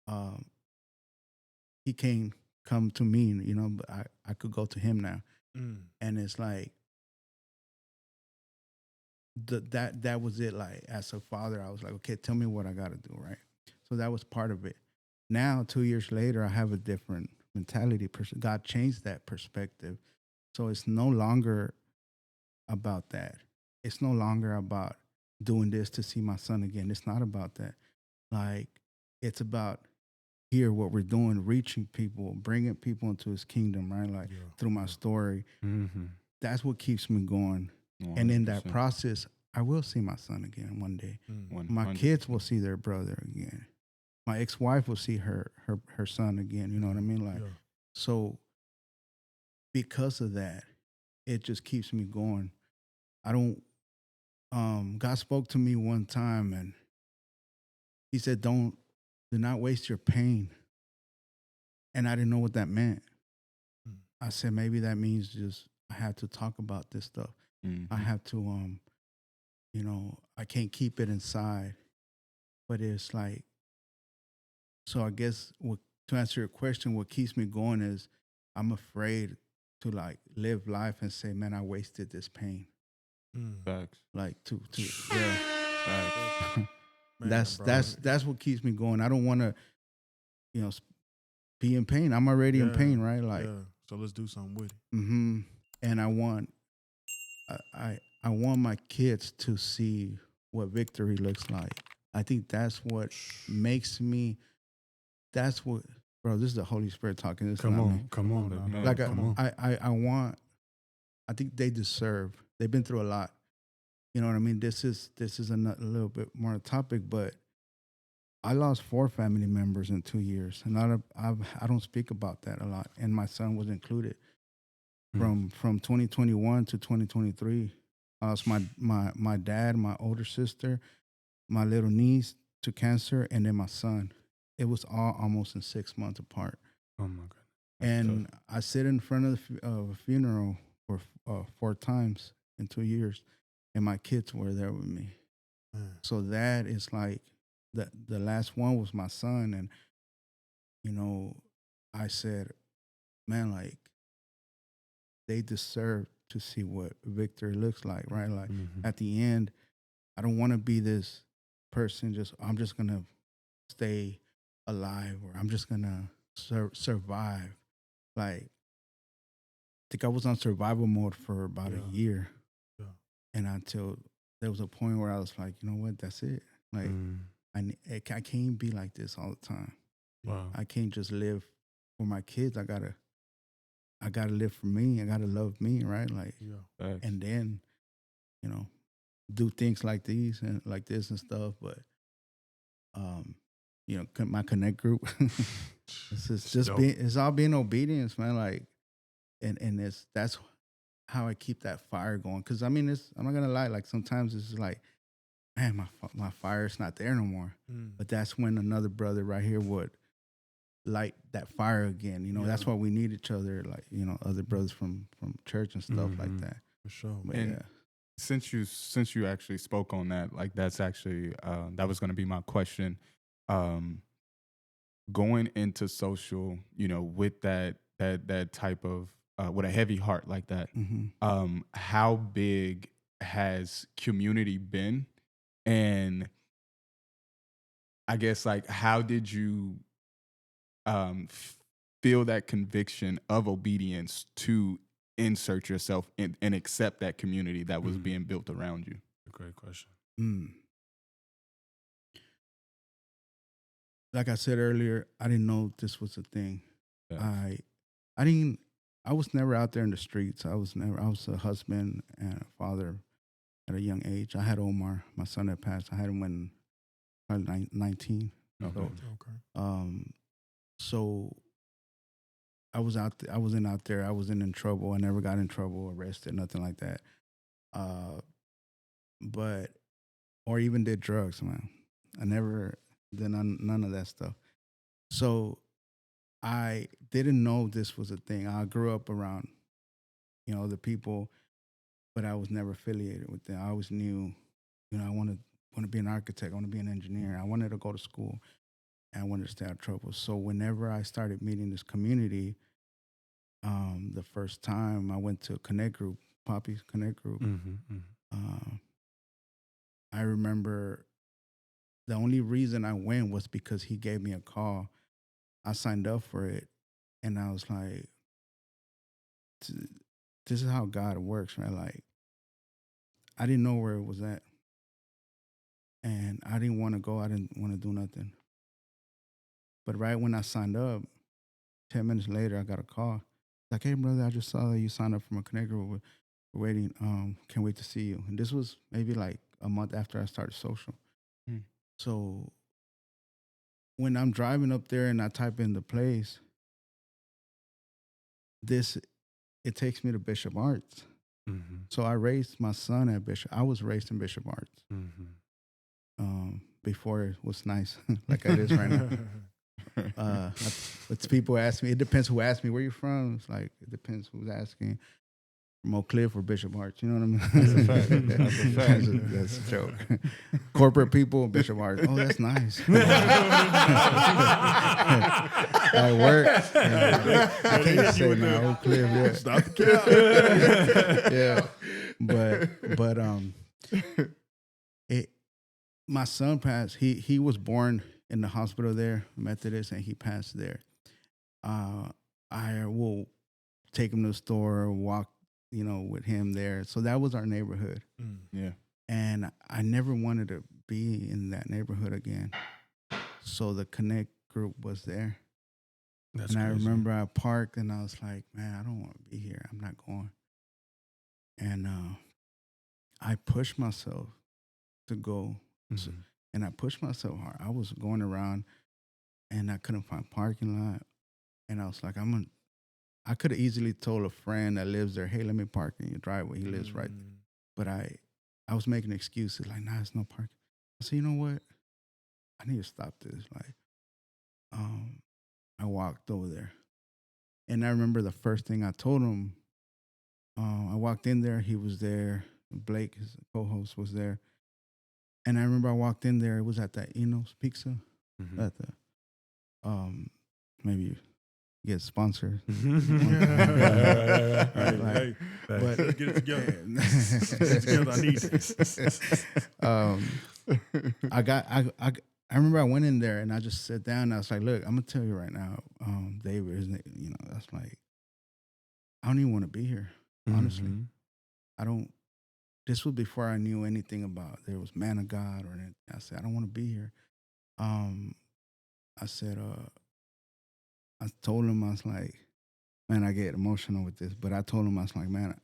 [SPEAKER 1] um, he can't come to me, but I could go to him now.
[SPEAKER 7] Mm.
[SPEAKER 1] And it's like that was it. Like as a father, I was like, okay, tell me what I got to do, right? So that was part of it. Now, 2 years later, I have a different mentality. God changed that perspective. So it's no longer about that. It's no longer about doing this to see my son again. It's not about that. Like, it's about here what we're doing, reaching people, bringing people into his kingdom, right? Like
[SPEAKER 7] Yeah.
[SPEAKER 1] through my story.
[SPEAKER 2] Mm-hmm.
[SPEAKER 1] That's what keeps me going. And in that process, I will see my son again one day.
[SPEAKER 7] Mm.
[SPEAKER 1] My kids will see their brother again. My ex-wife will see her son again. You know what I mean? Like,
[SPEAKER 7] Yeah.
[SPEAKER 1] so because of that, it just keeps me going. I don't. God spoke to me one time, and He said, "Do not waste your pain." And I didn't know what that meant.
[SPEAKER 7] Mm.
[SPEAKER 1] I said, maybe that means just I have to talk about this stuff.
[SPEAKER 3] Mm-hmm.
[SPEAKER 1] I have to you know, I can't keep it inside. But it's like, so I guess to answer your question, what keeps me going is I'm afraid to like live life and say, man, I wasted this pain.
[SPEAKER 3] Facts.
[SPEAKER 1] Like to yeah.
[SPEAKER 3] Facts.
[SPEAKER 7] Man,
[SPEAKER 1] That's what keeps me going. I don't want to, you know, be in pain. I'm already in pain, right? Like,
[SPEAKER 7] yeah. So let's do something with it.
[SPEAKER 1] mm-hmm. And I want my kids to see what victory looks like. I think that's what makes me. That's what, bro. This is the Holy Spirit talking. This is
[SPEAKER 2] Come
[SPEAKER 1] not
[SPEAKER 2] on,
[SPEAKER 1] me.
[SPEAKER 2] come on, baby.
[SPEAKER 3] Man,
[SPEAKER 1] Like
[SPEAKER 3] come on.
[SPEAKER 1] I want. I think they deserve. They've been through a lot. You know what I mean? This is a little bit more topic, but I lost 4 family members in 2 years, and I don't speak about that a lot. And my son was included. From 2021 to 2023, I lost my dad, my older sister, my little niece to cancer, and then my son. It was all almost in 6 months apart.
[SPEAKER 2] Oh my god!
[SPEAKER 1] And I sit in front of a funeral for 4 times in 2 years, and my kids were there with me. So that is like the last one was my son, and you know, I said, man, like they deserve to see what victory looks like, right? Like at the end, I don't want to be this person. I'm just gonna stay alive, or I'm just gonna survive. Like, I think I was on survival mode for about a year, and until there was a point where I was like, you know what, that's it. Like, I can't be like this all the time.
[SPEAKER 2] Wow.
[SPEAKER 1] I can't just live for my kids. I gotta live for me. I gotta love me, right? Like,
[SPEAKER 3] Facts.
[SPEAKER 1] and then, you know, do things like these and like this and stuff. But, you know, my connect group, it's all being obedience, man. Like, and that's how I keep that fire going. Cause I mean, I'm not gonna lie. Like sometimes it's just like, man, my fire's not there no more. But that's when another brother right here would light that fire again. You know, that's why we need each other. Like, you know, other brothers from church and stuff like that.
[SPEAKER 7] For sure.
[SPEAKER 1] But
[SPEAKER 3] And
[SPEAKER 1] yeah.
[SPEAKER 3] since you actually spoke on that, like that's actually that was going to be my question. Going into social, you know, with that type of with a heavy heart like that, how big has community been? And I guess like how did you feel that conviction of obedience to insert yourself and accept that community that was being built around you?
[SPEAKER 2] Great question.
[SPEAKER 1] Like I said earlier, I didn't know this was a thing.
[SPEAKER 3] Yeah.
[SPEAKER 1] I was never out there in the streets. I was a husband and a father at a young age. I had Omar, my son that passed. I had him when I was 19.
[SPEAKER 3] Okay.
[SPEAKER 1] So I was out there. I wasn't out there. I wasn't in trouble. I never got in trouble, arrested, nothing like that. But or even did drugs, man. I never did none of that stuff. So I didn't know this was a thing. I grew up around, you know, the people, but I was never affiliated with them. I always knew, you know, I want to be an architect. I want to be an engineer. I wanted to go to school, and I wanted to stay out of trouble. So whenever I started meeting this community, the first time I went to Connect Group, Poppy's Connect Group, I remember the only reason I went was because he gave me a call. I signed up for it, and I was like, this is how God works, right? Like, I didn't know where it was at, and I didn't want to go. I didn't want to do nothing. But right when I signed up, 10 minutes later, I got a call. Like, hey, brother, I just saw that you signed up for my Connect Group. We're waiting. Can't wait to see you. And this was maybe like a month after I started social. So when I'm driving up there and I type in the place, it takes me to Bishop Arts. So I raised my son at Bishop. I was raised in Bishop Arts before it was nice like it is right now. But people ask me, it depends who asks me, where you from? It's like, it depends who's asking. from Oak Cliff or Bishop Arts. You know what I mean?
[SPEAKER 3] That's a fact. That's a fact.
[SPEAKER 1] That's a joke. Corporate people, Bishop Arts. Oh, that's nice. At work, I can't say now Oak Cliff. Yeah.
[SPEAKER 7] Stop the cap.
[SPEAKER 1] Yeah, but it. My son passed. He was born in the hospital there, Methodist, and he passed there. I will take him to the store, walk, with him there. So that was our neighborhood.
[SPEAKER 3] Yeah.
[SPEAKER 1] And I never wanted to be in that neighborhood again. So the Connect group was there.
[SPEAKER 2] That's
[SPEAKER 1] and
[SPEAKER 2] crazy.
[SPEAKER 1] I remember I parked and I was like, man, I don't want to be here. I'm not going. And I pushed myself to go. So, and I pushed myself hard. I was going around and I couldn't find parking lot. And I was like, I could have easily told a friend that lives there, hey, let me park in your driveway. He lives right there. But I was making excuses like, nah, it's no parking. I said, you know what? I need to stop this. Like, I walked over there. And I remember the first thing I told him, I walked in there, he was there. Blake, his co-host, was there. And I remember I walked in there, it was at that Eno's Pizza. At the, maybe get sponsored.
[SPEAKER 7] Hey,
[SPEAKER 1] but
[SPEAKER 7] let's get it together. Let's get it together. I need this.
[SPEAKER 1] I remember I went in there and I just sat down and I was like, look, I'm gonna tell you right now, David, isn't it? That's like, I don't even want to be here. Honestly, I don't. This was before I knew anything about there was man of God or anything. I said, I don't want to be here. I said, I told him, I was like, man, I get emotional with this, but I told him, I was like, man,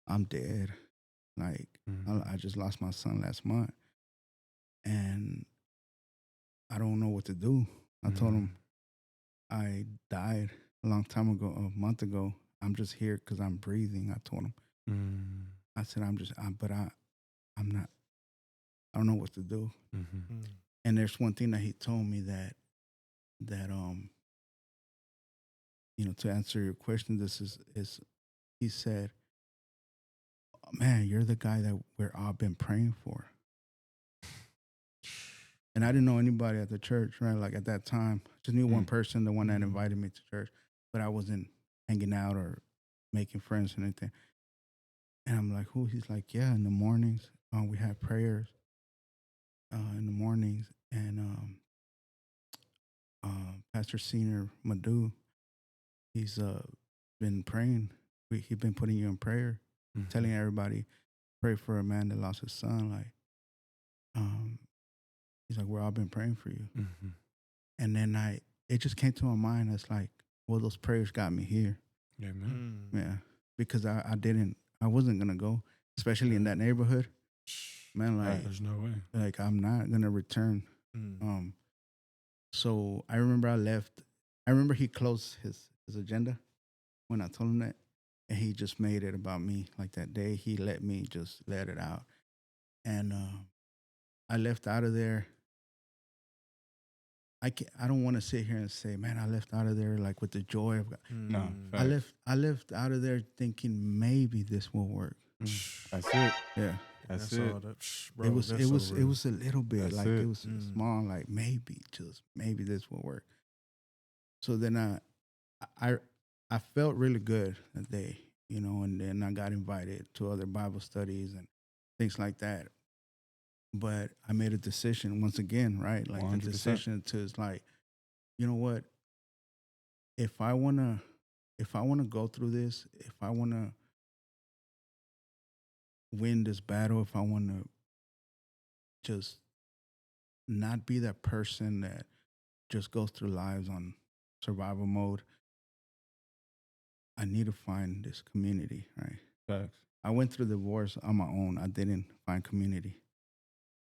[SPEAKER 1] I'm dead. Like, I just lost my son last month and I don't know what to do. I told him I died a long time ago, a month ago. I'm just here because I'm breathing. I told him. I said, I'm not, I don't know what to do. And there's one thing that he told me that to answer your question, this is he said, man, you're the guy that we're all been praying for. And I didn't know anybody at the church, right? Like at that time, just knew one person, the one that invited me to church, but I wasn't hanging out or making friends or anything. And I'm like, who? He's like, yeah, in the mornings, we have prayers in the mornings. And Pastor Senior Madhu, he's been praying. He's been putting you in prayer, telling everybody, pray for a man that lost his son. Like, he's like, we're all been praying for you. And then it just came to my mind. It's like, well, those prayers got me here.
[SPEAKER 2] Amen.
[SPEAKER 1] Yeah, because I wasn't gonna go, especially in that neighborhood. Man, like,
[SPEAKER 2] there's no way.
[SPEAKER 1] Like, I'm not gonna return. So I remember I left. I remember he closed his agenda when I told him that, and he just made it about me. Like that day, he let me just let it out, and I left out of there. I don't want to sit here and say, man, I left out of there like with the joy of God.
[SPEAKER 3] No,
[SPEAKER 1] I left out of there thinking maybe this will work.
[SPEAKER 3] That's it.
[SPEAKER 1] Yeah.
[SPEAKER 3] That's it.
[SPEAKER 7] All that, bro,
[SPEAKER 1] It was
[SPEAKER 7] that's
[SPEAKER 1] it
[SPEAKER 7] so
[SPEAKER 1] was
[SPEAKER 7] real.
[SPEAKER 1] it was a little bit
[SPEAKER 3] That's
[SPEAKER 1] like
[SPEAKER 3] it.
[SPEAKER 1] it was small, like maybe this will work. So then I felt really good that day, and then I got invited to other Bible studies and things like that. But I made a decision once again, right? Like
[SPEAKER 3] 100%.
[SPEAKER 1] the decision to like, you know what? If I wanna go through this, if I wanna win this battle, if I wanna just not be that person that just goes through lives on survival mode, I need to find this community, right?
[SPEAKER 3] Facts.
[SPEAKER 1] I went through divorce on my own. I didn't find community.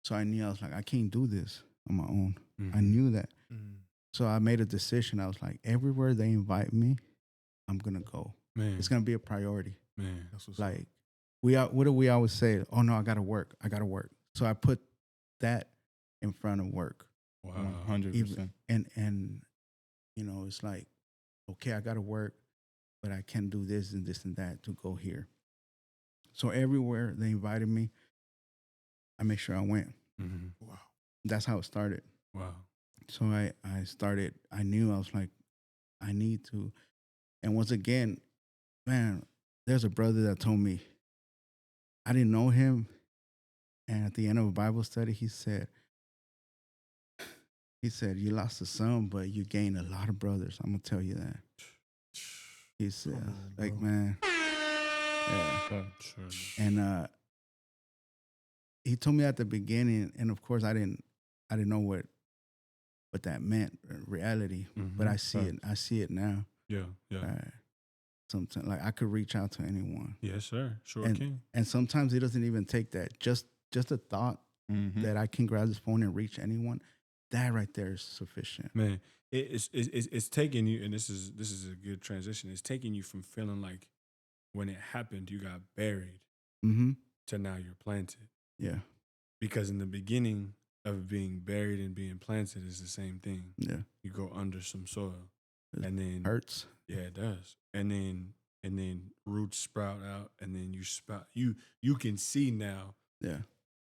[SPEAKER 1] So I knew, I was like, I can't do this on my own. I knew that. So I made a decision. I was like, everywhere they invite me, I'm going to go.
[SPEAKER 2] Man.
[SPEAKER 1] It's going to be a priority.
[SPEAKER 2] Man.
[SPEAKER 7] That's what's
[SPEAKER 1] Like, what do we always say? Oh, no, I got to work. I got to work. So I put that in front of work.
[SPEAKER 2] Wow.
[SPEAKER 3] 100%.
[SPEAKER 1] And it's like, okay, I got to work, but I can do this and this and that to go here. So everywhere they invited me, I make sure I went.
[SPEAKER 7] Wow.
[SPEAKER 1] That's how it started.
[SPEAKER 2] Wow.
[SPEAKER 1] So I started, I knew I was like, I need to. And once again, man, there's a brother that told me, I didn't know him. And at the end of a Bible study, he said, you lost a son, but you gained a lot of brothers. I'm going to tell you that. He said,
[SPEAKER 7] Come on,
[SPEAKER 1] like,
[SPEAKER 7] bro.
[SPEAKER 1] man. Yeah.
[SPEAKER 2] Sure.
[SPEAKER 1] And he told me at the beginning, and of course I didn't know what that meant in reality, but I see it. I see it now.
[SPEAKER 2] Yeah.
[SPEAKER 1] Sometimes, like, I could reach out to anyone.
[SPEAKER 2] Yes, sir. Sure
[SPEAKER 1] and,
[SPEAKER 2] can.
[SPEAKER 1] And sometimes it doesn't even take that. Just a thought that I can grab this phone and reach anyone. That right there is sufficient.
[SPEAKER 2] Man, it's taking you, and this is a good transition. It's taking you from feeling like when it happened, you got buried, to now you're planted.
[SPEAKER 1] Yeah.
[SPEAKER 2] Because in the beginning of being buried and being planted is the same thing.
[SPEAKER 1] Yeah.
[SPEAKER 2] You go under some soil, and then
[SPEAKER 1] hurts.
[SPEAKER 2] Yeah, it does. And then roots sprout out, and then you sprout. You can see now.
[SPEAKER 1] Yeah.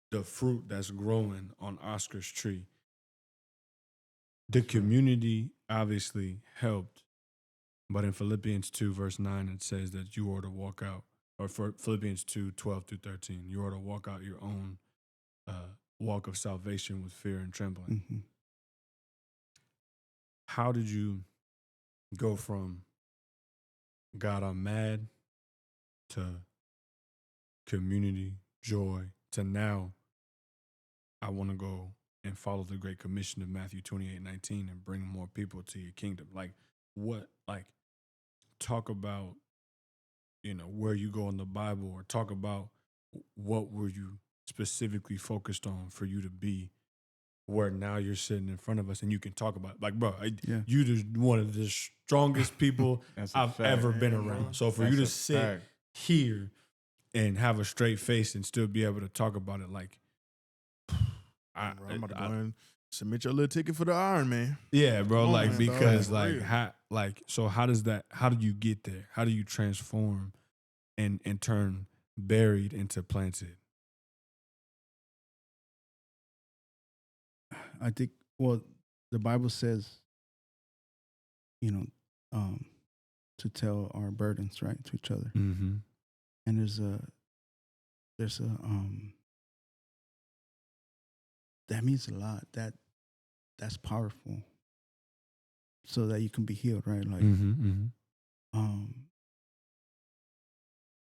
[SPEAKER 2] The fruit that's growing on Oscar's tree. The community obviously helped, but in Philippians 2, verse 9, it says that you are to walk out, or for Philippians 2, 12 through 13, you are to walk out your own walk of salvation with fear and trembling. How did you go from God, I'm mad, to community, joy, to now I want to go and follow the Great Commission of Matthew 28:19 and bring more people to your kingdom? Like, what, like, talk about, where you go in the Bible, or talk about what were you specifically focused on for you to be where now you're sitting in front of us and you can talk about, like, bro, you just one of the strongest people I've ever been around. So for you to sit here and have a straight face and still be able to talk about it, like,
[SPEAKER 7] I'm about to go and submit your little ticket for the Iron Man.
[SPEAKER 2] Yeah, bro.
[SPEAKER 7] On,
[SPEAKER 2] Like,
[SPEAKER 7] man,
[SPEAKER 2] because
[SPEAKER 7] dog.
[SPEAKER 2] so how do you get there? How do you transform and turn buried into planted?
[SPEAKER 1] I think, well, the Bible says, to tell our burdens, right, to each other.
[SPEAKER 2] Mm-hmm.
[SPEAKER 1] And there's that means a lot. That's powerful. So that you can be healed, right? Like,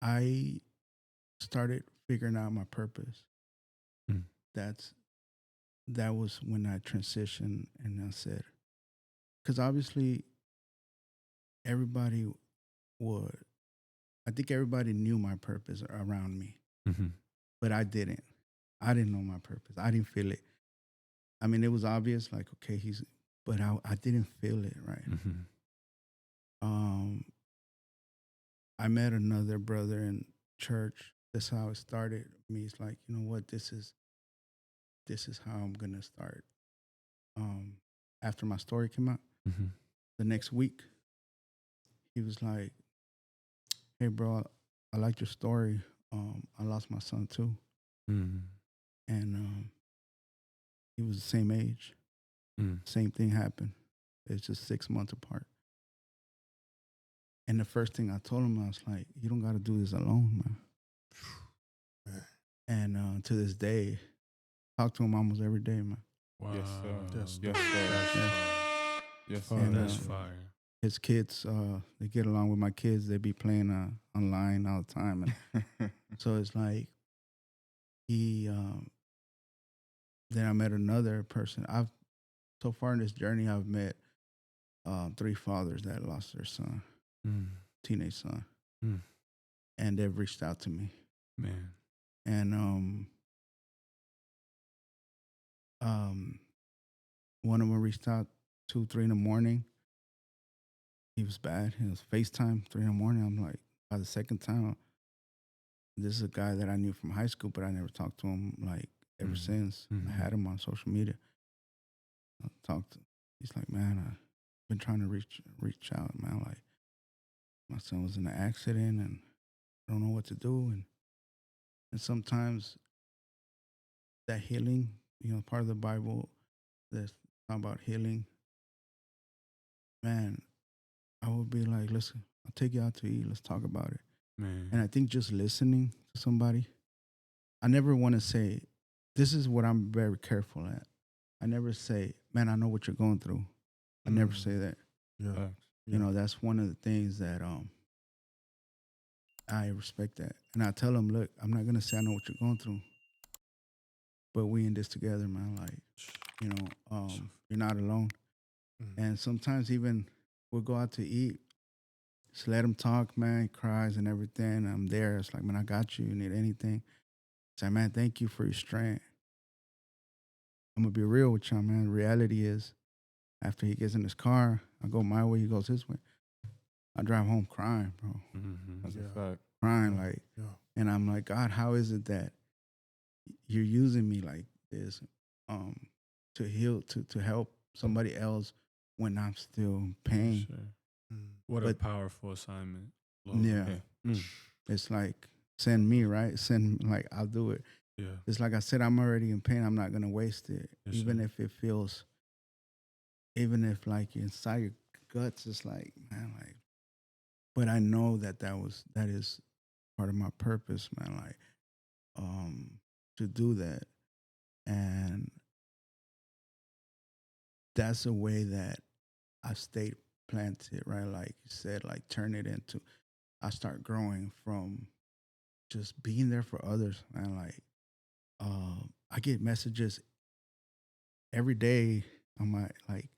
[SPEAKER 1] I started figuring out my purpose.
[SPEAKER 2] Mm.
[SPEAKER 1] That was when I transitioned, and I said, because obviously everybody I think everybody knew my purpose around me, but I didn't. I didn't know my purpose. I didn't feel it. I mean, it was obvious, like, okay, but I didn't feel it, right? I met another brother in church. That's how it started. Me, it's like, you know what, this is how I'm gonna start. After my story came out, the next week, he was like, "Hey, bro, I liked your story. I lost my son too, and he was the same age. Same thing happened. It's just 6 months apart." And the first thing I told him, I was like, "You don't got to do this alone, man." And to this day, talk to him almost every day, man.
[SPEAKER 2] Wow.
[SPEAKER 3] Yes, sir.
[SPEAKER 7] That's
[SPEAKER 3] Yes,
[SPEAKER 7] dope.
[SPEAKER 3] sir. Yes,
[SPEAKER 2] Oh,
[SPEAKER 3] sir.
[SPEAKER 2] that's fire.
[SPEAKER 1] His kids, they get along with my kids. They be playing online all the time. And so it's like then I met another person. So far in this journey, I've met 3 fathers that lost their son, teenage son. And they've reached out to me.
[SPEAKER 2] Man.
[SPEAKER 1] And one of them reached out 2, 3 in the morning. He was bad. It was FaceTime, 3 in the morning. I'm like, by the second time, this is a guy that I knew from high school, but I never talked to him, like, ever since. I had him on social media. I talked to him. He's like, "Man, I've been trying to reach out, man. Like, my son was in an accident and I don't know what to do." And And sometimes that healing, part of the Bible that's talking about healing, man, I would be like, listen, I'll take you out to eat. Let's talk about it.
[SPEAKER 2] Man.
[SPEAKER 1] And I think just listening to somebody, I never want to say, this is what I'm very careful at. I never say, man, I know what you're going through. I never say that.
[SPEAKER 7] Yeah.
[SPEAKER 1] That's one of the things that I respect that. And I tell them, look, I'm not going to say I know what you're going through, but we in this together, man. Like, you're not alone. And sometimes even we'll go out to eat, just let him talk, man. He cries and everything. I'm there. It's like, man, I got you. You need anything? Say, man, thank you for your strength. I'm going to be real with y'all, man. Reality is, after he gets in his car, I go my way, he goes his way. I drive home crying, bro.
[SPEAKER 3] That's a fact.
[SPEAKER 1] Crying, like, and I'm like, God, how is it that you're using me like this to heal, to help somebody else when I'm still in pain?
[SPEAKER 2] Sure. What a powerful assignment. Lord.
[SPEAKER 1] Yeah. It's like, send me, right? Like, I'll do it.
[SPEAKER 2] Yeah.
[SPEAKER 1] It's like I said, I'm already in pain. I'm not going to waste it.
[SPEAKER 2] Yes,
[SPEAKER 1] even
[SPEAKER 2] sir.
[SPEAKER 1] if it feels, even if like inside your guts, it's like, man, like, but I know that is part of my purpose, man, like, to do that. And that's a way that I stayed planted, right? Like you said, like turn it into, I start growing from just being there for others, man. Like, I get messages every day on my, like,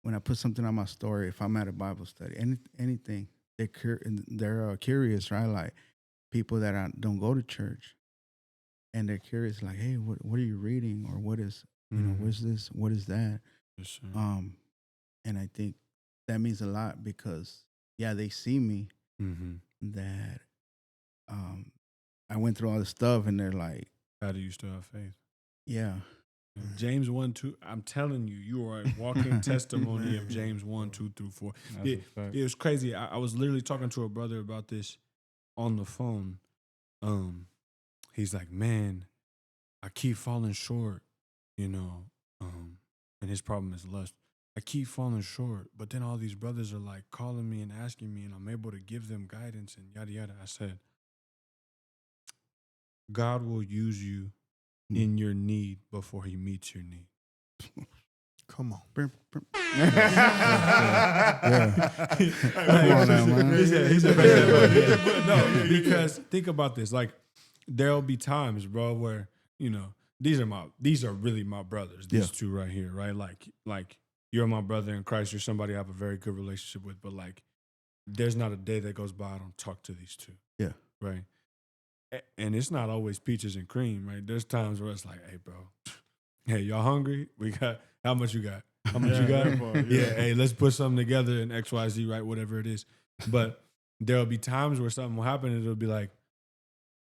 [SPEAKER 1] when I put something on my story, if I'm at a Bible study, anything, they're curious, right? Like people that don't go to church, and they're curious, like, hey, what are you reading, or what is, what's this, what is that?
[SPEAKER 2] Yes, sir.
[SPEAKER 1] And I think that means a lot because, yeah, they see me that I went through all this stuff, and they're like,
[SPEAKER 2] how do you still have faith?
[SPEAKER 1] Yeah.
[SPEAKER 2] James 1-2. I'm telling you, you are a walking testimony of James 1-2-4. It was crazy. I was literally talking to a brother about this on the phone. He's like, man, I keep falling short, and his problem is lust. I keep falling short, but then all these brothers are like calling me and asking me, and I'm able to give them guidance and yada yada. I said, God will use you in your need before he meets your need.
[SPEAKER 7] Come on.
[SPEAKER 2] No, because think about this. Like, there'll be times, bro, where, these are really my brothers, these two right here, right? Like you're my brother in Christ, you're somebody I have a very good relationship with, but like there's not a day that goes by I don't talk to these two.
[SPEAKER 1] Yeah.
[SPEAKER 2] Right. And it's not always peaches and cream, right? There's times where it's like, hey, bro, hey, y'all hungry? We got, how much you got? How much you got? Yeah, hey, let's put something together in XYZ, right? Whatever it is. But there'll be times where something will happen and it'll be like,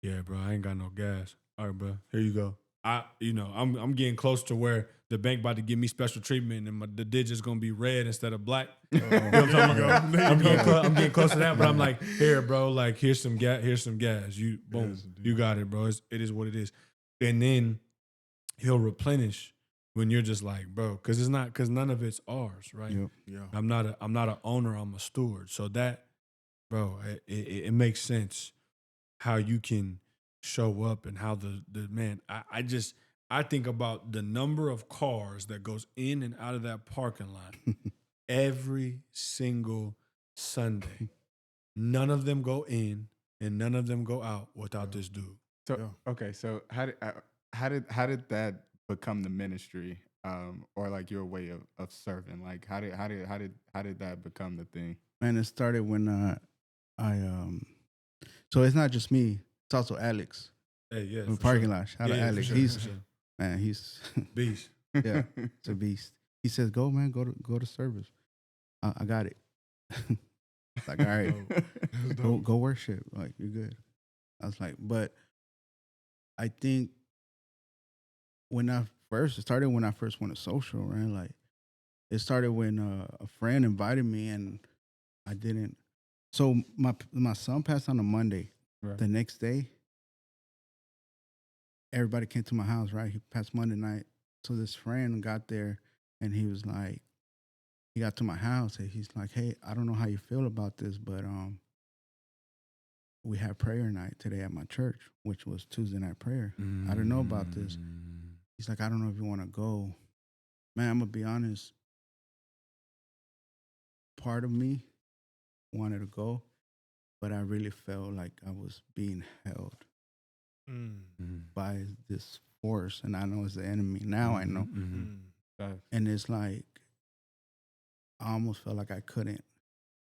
[SPEAKER 2] yeah, bro, I ain't got no gas. All right, bro, here you go. I'm getting close to where the bank about to give me special treatment and the digit's gonna be red instead of black. You know what I'm talking about? I'm getting close to that, but I'm like, here, bro, like here's some gas. Here's some gas. You boom,
[SPEAKER 7] Yes,
[SPEAKER 2] you got it, bro. It is what it is. And then he'll replenish when you're just like, bro, because none of it's ours, right?
[SPEAKER 1] Yep.
[SPEAKER 7] Yeah.
[SPEAKER 2] I'm not an owner. I'm a steward. So that, bro, it makes sense how you can show up and how the man. I think about the number of cars that goes in and out of that parking lot every single Sunday. None of them go in and none of them go out without this dude.
[SPEAKER 3] So okay, so how did that become the ministry, or like your way of serving? Like how did that become the thing?
[SPEAKER 1] Man, it started when so it's not just me, it's also Alex.
[SPEAKER 2] Hey, yeah,
[SPEAKER 1] in the parking lot. Shout out Alex. He's man, he's
[SPEAKER 2] beast.
[SPEAKER 1] Yeah, it's a beast. He says, "Go, man, go to service." I got it. Like, all right, go worship. Like, you're good. I was like, but I think it started when I first went to social, right? Like, it started when a friend invited me and I didn't. So my son passed on a Monday. Right. The next day, everybody came to my house, right? He passed Monday night. So this friend got there and he was like, he got to my house and he's like, hey, I don't know how you feel about this, but we had prayer night today at my church, which was Tuesday night prayer. I didn't know about this. He's like, I don't know if you want to go. Man, I'm going to be honest. Part of me wanted to go, but I really felt like I was being held by this force. And I know it's the enemy. Now I know. And it's like, I almost felt like I couldn't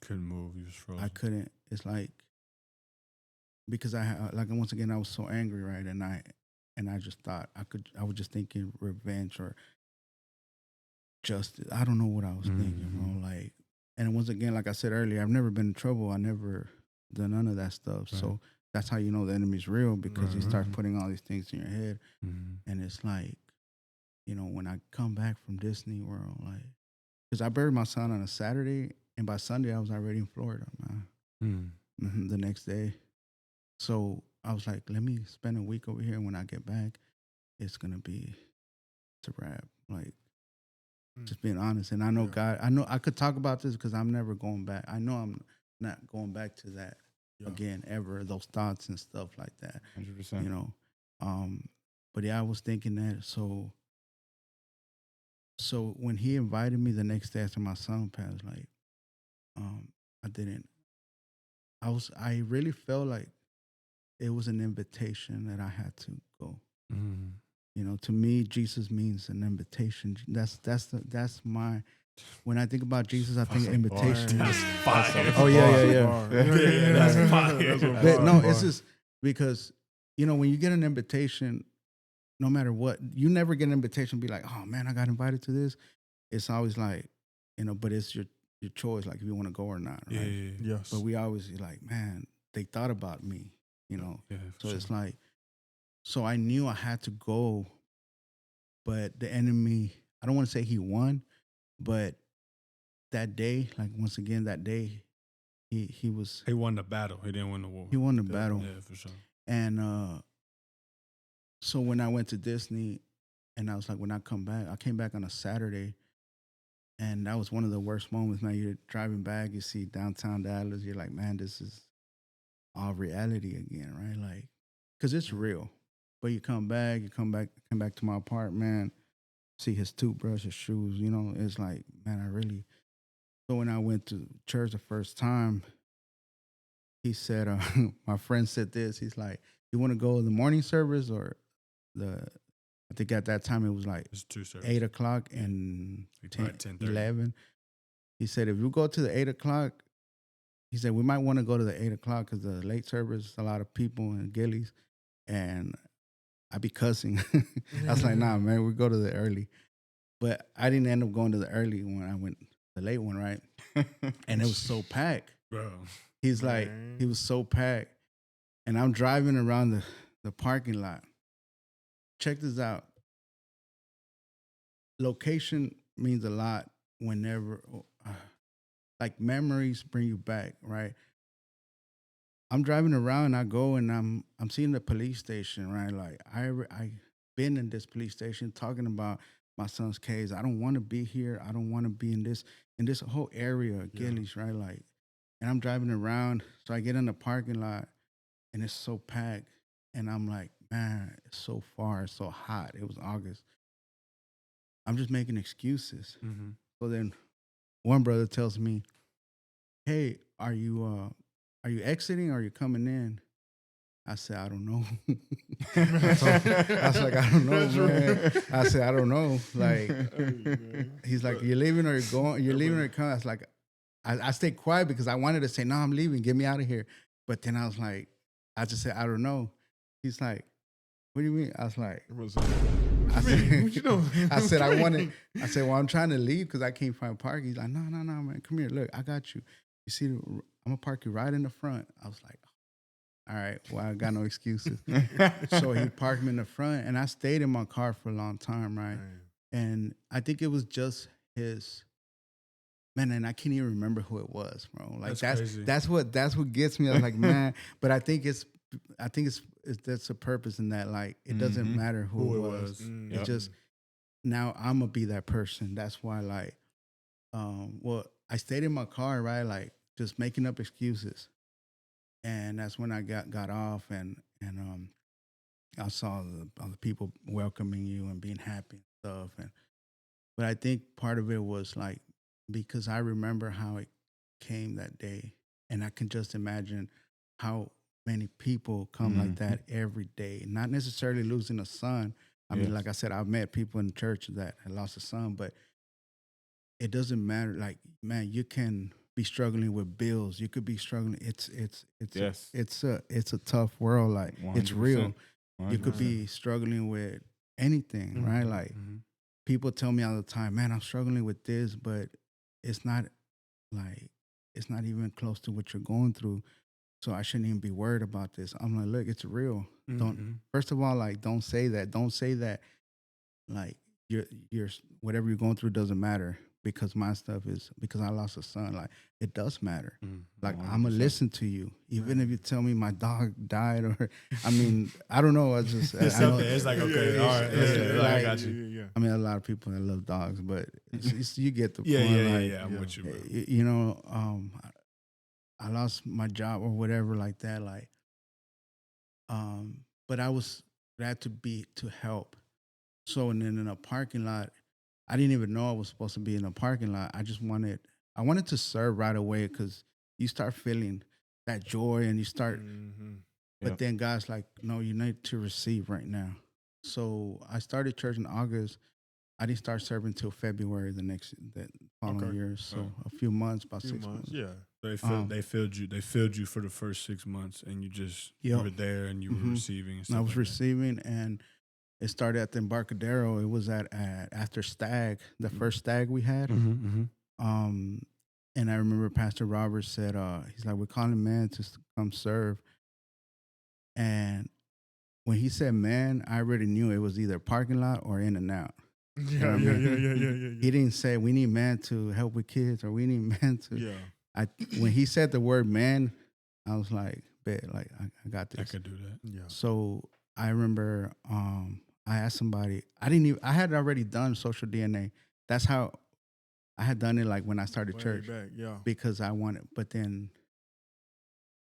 [SPEAKER 2] move. You was frozen.
[SPEAKER 1] I couldn't. It's like, because once again, I was so angry, right? And I just thought I was just thinking revenge or justice. I don't know what I was thinking, bro. Like, and once again, like I said earlier, I've never been in trouble. I never done none of that stuff. Right. So that's how you know the enemy's real, because he starts putting all these things in your head. And it's like, you know, when I come back from Disney World, like, because I buried my son on a Saturday, and by Sunday I was already in Florida, man. The next day. So I was like, let me spend a week over here. When I get back, it's going to be a wrap. Like, just being honest. And I know God, I know I could talk about this because I'm never going back. I know I'm not going back to that again, ever, those thoughts and stuff like that.
[SPEAKER 3] 100%.
[SPEAKER 1] You know? But yeah, I was thinking that. So when he invited me the next day after my son passed, like, I really felt like it was an invitation that I had to go. You know, to me, Jesus means an invitation. That's my. When I think about Jesus, I think invitation.
[SPEAKER 2] That's fire.
[SPEAKER 1] Oh yeah.
[SPEAKER 2] That's fire.
[SPEAKER 1] But no, it's just because, you know, when you get an invitation, no matter what, you never get an invitation and be like, oh man, I got invited to this. It's always like, you know, but it's your choice, like if you want to go or not, right?
[SPEAKER 7] Yeah. Yes.
[SPEAKER 1] But we always like, man, they thought about me, you know.
[SPEAKER 2] Yeah,
[SPEAKER 1] so it's like, so I knew I had to go, but the enemy, I don't want to say he won, but that day, like once again, that day, he
[SPEAKER 2] won the battle. He didn't win the war.
[SPEAKER 1] He won the battle.
[SPEAKER 2] Yeah, for sure.
[SPEAKER 1] And so when I went to Disney, and I was like, when I came back on a Saturday. And that was one of the worst moments, man. You're driving back, you see downtown Dallas, you're like, man, this is all reality again, right? Like, because it's real. But you come back to my apartment, see his toothbrush, his shoes, you know, it's like, man, So when I went to church the first time, he said, my friend said this, he's like, you want to go to the morning service or I think at that time it was like 8 o'clock and 10, 11. He said, if you go to the 8 o'clock, he said, we might want to go to the 8 o'clock because the late service, a lot of people in Gillies. And I be cussing. I was like, nah, man, we go to the early. But I didn't end up going to the early one. I went the late one, right? And it was so packed.
[SPEAKER 2] Bro.
[SPEAKER 1] He's like, he was so packed. And I'm driving around the parking lot. Check this out. Location means a lot whenever, like memories bring you back, right? I'm driving around, I go and I'm seeing the police station, right? Like I been in this police station talking about my son's case. I don't want to be here. I don't want to be in this whole area of Gillies, right? Like, and I'm driving around, so I get in the parking lot and it's so packed. And I'm like, man, it's so far, it's so hot. It was August. I'm just making excuses. So then one brother tells me, hey, are you exiting or are you coming in? I said, I don't know. I was like, I don't know, man. I said, I don't know. Like, he's like, you're leaving or you're going? You're leaving or you're coming? I was like, I stayed quiet because I wanted to say, no, I'm leaving. Get me out of here. But then I was like, I just said, I don't know. He's like, what do you mean? I was like, I said, I said, well, I'm trying to leave because I can't find parking. He's like, no, man, come here. Look, I got you. You see, I'm going to park you right in the front. I was like, all right, well, I got no excuses. So he parked me in the front, and I stayed in my car for a long time, right? And I think it was just his, man, and I can't even remember who it was, bro. Like, that's what gets me. I was like, man, but I think it's I think it's that's a purpose in that. Like it doesn't
[SPEAKER 3] Mhm.
[SPEAKER 1] matter who it was.
[SPEAKER 7] Mm.
[SPEAKER 1] It
[SPEAKER 3] Yep.
[SPEAKER 1] just now I'm gonna be that person. That's why like well I stayed in my car, right? Like just making up excuses. And that's when I got off and I saw all the people welcoming you and being happy and stuff. And but I think part of it was like because I remember how it came that day, and I can just imagine how many people come like that every day. Not necessarily losing a son. I mean,
[SPEAKER 3] Yes.
[SPEAKER 1] like I said, I've met people in the church that had lost a son, but it doesn't matter. Like, man, you can be struggling with bills. You could be struggling.
[SPEAKER 3] Yes.
[SPEAKER 1] It's a tough world. Like it's
[SPEAKER 3] 100%.
[SPEAKER 1] real. You could
[SPEAKER 3] 100%.
[SPEAKER 1] be struggling with anything, right? Like people tell me all the time, man, I'm struggling with this, but it's not like it's not even close to what you're going through. So I shouldn't even be worried about this. I'm like, look, it's real. Don't first of all, like, don't say that. Don't say that like you're whatever you're going through doesn't matter because my stuff is because I lost a son. Like it does matter. Like I'm gonna
[SPEAKER 3] 100%.
[SPEAKER 1] listen to you, even if you tell me my dog died or I mean I don't know. I just
[SPEAKER 2] It's
[SPEAKER 1] I know,
[SPEAKER 2] something. It's like okay, all right,
[SPEAKER 1] yeah,
[SPEAKER 2] I
[SPEAKER 1] like,
[SPEAKER 2] got you.
[SPEAKER 1] I mean, a lot of people that love dogs, but you get the
[SPEAKER 2] Yeah,
[SPEAKER 1] point.
[SPEAKER 2] yeah,
[SPEAKER 1] Like,
[SPEAKER 2] yeah. I'm with you, bro.
[SPEAKER 1] you know, I lost my job or whatever like that. Like, but I was glad to help. So, and then in a parking lot, I didn't even know I was supposed to be in a parking lot. I wanted to serve right away because you start feeling that joy and you start, but
[SPEAKER 3] Yep.
[SPEAKER 1] then God's like, no, you need to receive right now. So I started church in August. I didn't start serving till February that following year. So a few months, about
[SPEAKER 7] Few
[SPEAKER 1] 6 months.
[SPEAKER 7] Yeah.
[SPEAKER 2] They filled you. They filled you for the first 6 months, and you
[SPEAKER 1] Yep.
[SPEAKER 2] were there, and you were receiving. And
[SPEAKER 1] And I
[SPEAKER 2] stuff
[SPEAKER 1] was
[SPEAKER 2] like that.
[SPEAKER 1] receiving, and it started at the Embarcadero. It was at after Stag, the first Stag we had. Um, and I remember Pastor Robert said, he's like, we're calling man to come serve. And when he said man, I already knew it was either parking lot or in and out.
[SPEAKER 7] Yeah, yeah.
[SPEAKER 1] He didn't say we need man to help with kids or we need man to.
[SPEAKER 7] Yeah.
[SPEAKER 1] When he said the word man, I was like, bet, like I got this.
[SPEAKER 2] I could do that.
[SPEAKER 7] Yeah.
[SPEAKER 1] So I remember I asked somebody. I had already done social DNA. That's how I had done it. Like when I started
[SPEAKER 7] Way
[SPEAKER 1] church,
[SPEAKER 7] back, yeah.
[SPEAKER 1] because I wanted. But then,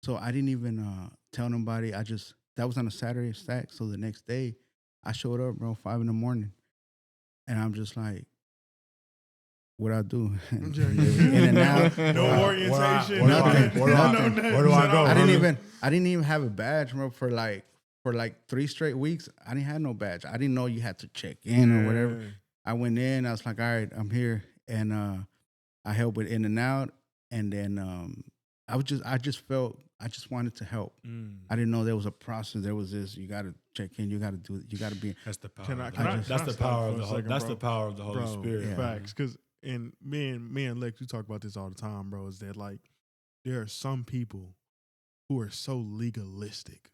[SPEAKER 1] so I didn't even tell nobody. That was on a Saturday stack. So the next day, I showed up, bro, 5 a.m, and I'm just like, what I do? In and out.
[SPEAKER 7] No orientation.
[SPEAKER 1] Nothing.
[SPEAKER 2] Where do I go?
[SPEAKER 1] I didn't even have a badge, bro, for like 3 straight weeks. I didn't have no badge. I didn't know you had to check in or whatever. I went in, I was like, all right, I'm here. And I helped with in and out. And then I just wanted to help. I didn't know there was a process. There was this, you gotta check in, you gotta do it, you gotta be.
[SPEAKER 2] That's the power.
[SPEAKER 7] That's the power
[SPEAKER 2] of the Holy Spirit.
[SPEAKER 1] Yeah.
[SPEAKER 7] Facts. Because and me and Lex, we talk about this all the time, bro. Is that like there are some people who are so legalistic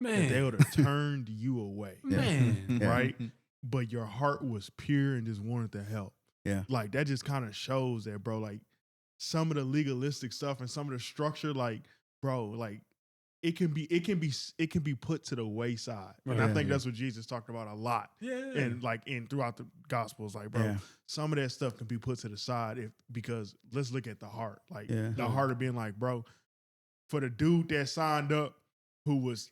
[SPEAKER 7] that they would have turned you away,
[SPEAKER 2] Man.
[SPEAKER 7] right? But your heart was pure and just wanted to help.
[SPEAKER 1] Yeah.
[SPEAKER 7] Like that just kind of shows that, bro. Like some of the legalistic stuff and some of the structure, like, bro, like it can be put to the wayside. And I think that's what Jesus talked about a lot.
[SPEAKER 2] Yeah.
[SPEAKER 7] And like throughout the gospels, like, bro, some of that stuff can be put to the side because let's look at the heart. Like the heart of being like, bro, for the dude that signed up who was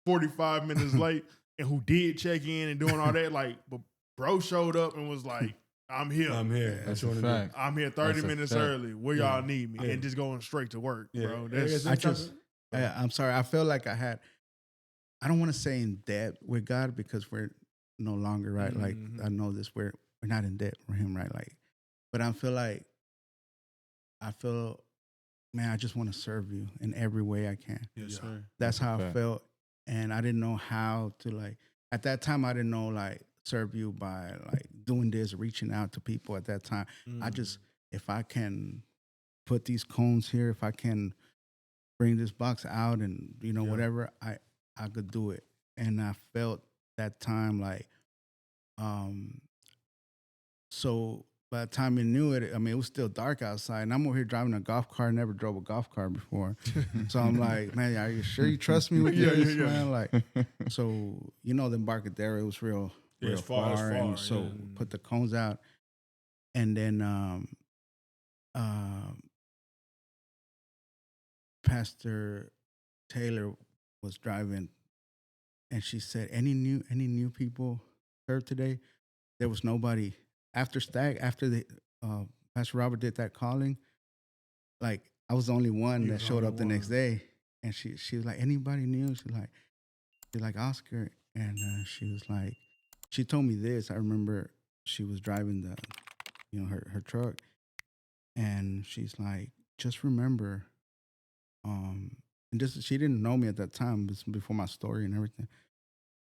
[SPEAKER 7] 45 minutes late and who did check in and doing all that, like, but bro showed up and was like, I'm here.
[SPEAKER 2] I'm here.
[SPEAKER 3] That's a fact.
[SPEAKER 7] I'm here 30
[SPEAKER 3] That's a
[SPEAKER 7] minutes
[SPEAKER 3] fact.
[SPEAKER 7] early. Where y'all need me?
[SPEAKER 2] Yeah.
[SPEAKER 7] And just going straight to work, bro.
[SPEAKER 1] I'm sorry. I feel like I don't want to say in debt with God because we're no longer, right? Like I know this, we're not in debt for him, right? Like, but I feel, man, I just want to serve you in every way I can.
[SPEAKER 2] Yes, sir.
[SPEAKER 1] That's how I
[SPEAKER 3] fact.
[SPEAKER 1] felt. And I didn't know how to, like, at that time, I didn't know, like, serve you by, like, doing this, reaching out to people at that time. I just, if I can put these cones here, if I can bring this box out and, whatever, I could do it. And I felt that time, like, so by the time he knew it, I mean, it was still dark outside, and I'm over here driving a golf cart. Never drove a golf cart before, so I'm like, man, are you sure you trust me with this, man? Like, so the Embarcadero, it was real
[SPEAKER 2] it's far,
[SPEAKER 1] and so put the cones out, and then Pastor Taylor was driving, and she said, any new people served today? There was nobody. After the Pastor Robert did that calling, like I was the only one that showed up the next day, and she was like, anybody new? She's like Oscar, and she was like, she told me this. I remember she was driving her truck, and she's like, just remember, and she didn't know me at that time. This was before my story and everything.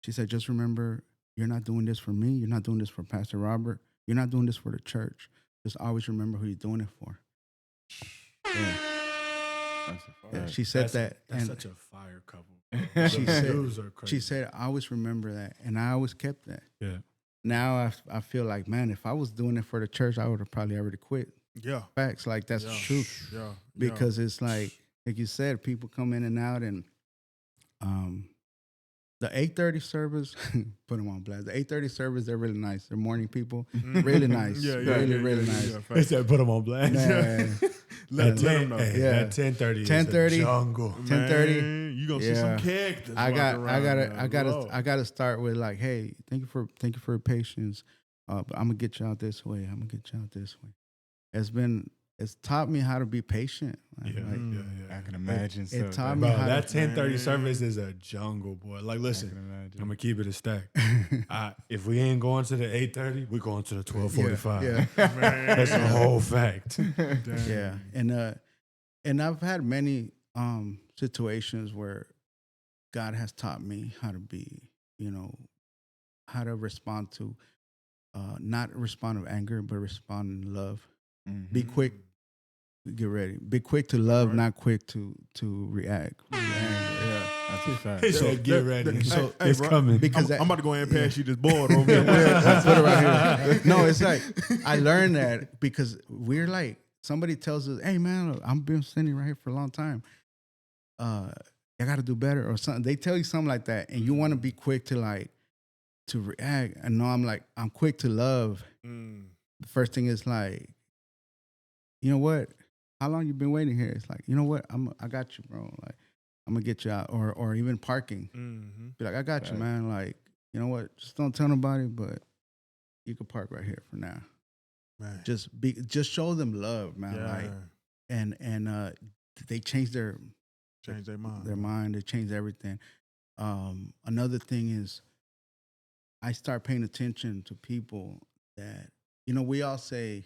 [SPEAKER 1] She said, just remember, you're not doing this for me. You're not doing this for Pastor Robert. You're not doing this for the church. Just always remember who you're doing it for. Yeah. She said that.
[SPEAKER 2] That's such a fire couple.
[SPEAKER 1] She said, I always remember that. And I always kept that.
[SPEAKER 2] Yeah.
[SPEAKER 1] Now I feel like, man, if I was doing it for the church, I would have probably already quit.
[SPEAKER 7] Yeah.
[SPEAKER 1] Facts. Like, that's the truth.
[SPEAKER 7] Yeah.
[SPEAKER 1] Because it's like you said, people come in and out, and the 8:30 service, put them on blast. The 8:30 service, they're really nice. They're morning people, really nice. Really nice.
[SPEAKER 2] They said put them on blast.
[SPEAKER 7] Let them know.
[SPEAKER 2] At 10:30,
[SPEAKER 1] 10:30,
[SPEAKER 2] jungle.
[SPEAKER 1] 10:30.
[SPEAKER 7] You gonna see some characters.
[SPEAKER 1] I gotta start with like, hey, thank you for your patience. But I'm gonna get you out this way. It's taught me how to be patient.
[SPEAKER 3] I can imagine.
[SPEAKER 1] It taught me how
[SPEAKER 2] that 10:30 service is a jungle, boy. Like, listen, I'm gonna keep it a stack. If we ain't going to the 8:30, we're going to the 12:45.
[SPEAKER 1] Yeah.
[SPEAKER 2] That's a whole fact.
[SPEAKER 1] Yeah, and I've had many situations where God has taught me how to be, how to respond to, not respond with anger, but respond in love. Mm-hmm. Be quick. Get ready. Be quick to love, not quick to react.
[SPEAKER 3] Yeah, that's a fact.
[SPEAKER 2] He said, "Get ready."
[SPEAKER 7] So
[SPEAKER 2] it's
[SPEAKER 7] bro,
[SPEAKER 2] coming.
[SPEAKER 7] Because I'm about to go ahead and pass you this board over here.
[SPEAKER 1] Let's put it right here. No, it's like I learned that because we're like, somebody tells us, "Hey, man, I've been standing right here for a long time. I got to do better," or something. They tell you something like that, and you want to be quick to react. And no, I'm quick to love. The first thing is like, you know what? How long you been waiting here? It's like, you know what? I got you, bro. Like, I'm gonna get you out, or even parking. Mm-hmm. Be like, I got you, man. Like, you know what? Just don't tell nobody, but you can park right here for now. Man. Just show them love, man. Yeah. Like, and they change their mind. They change everything. Another thing is, I start paying attention to people that, we all say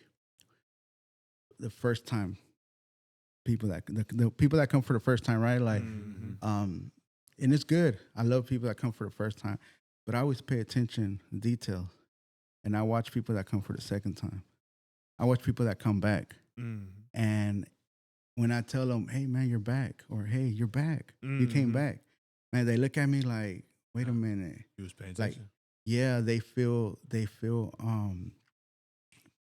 [SPEAKER 1] the first time. The people that come for the first time, right? Like, and it's good. I love people that come for the first time, but I always pay attention to details, and I watch people that come for the second time. I watch people that come back, and when I tell them, "Hey, man, you're back," or "Hey, you're back. You came back," man, they look at me like, "Wait a minute."
[SPEAKER 2] You was paying attention.
[SPEAKER 1] Like, yeah, they feel.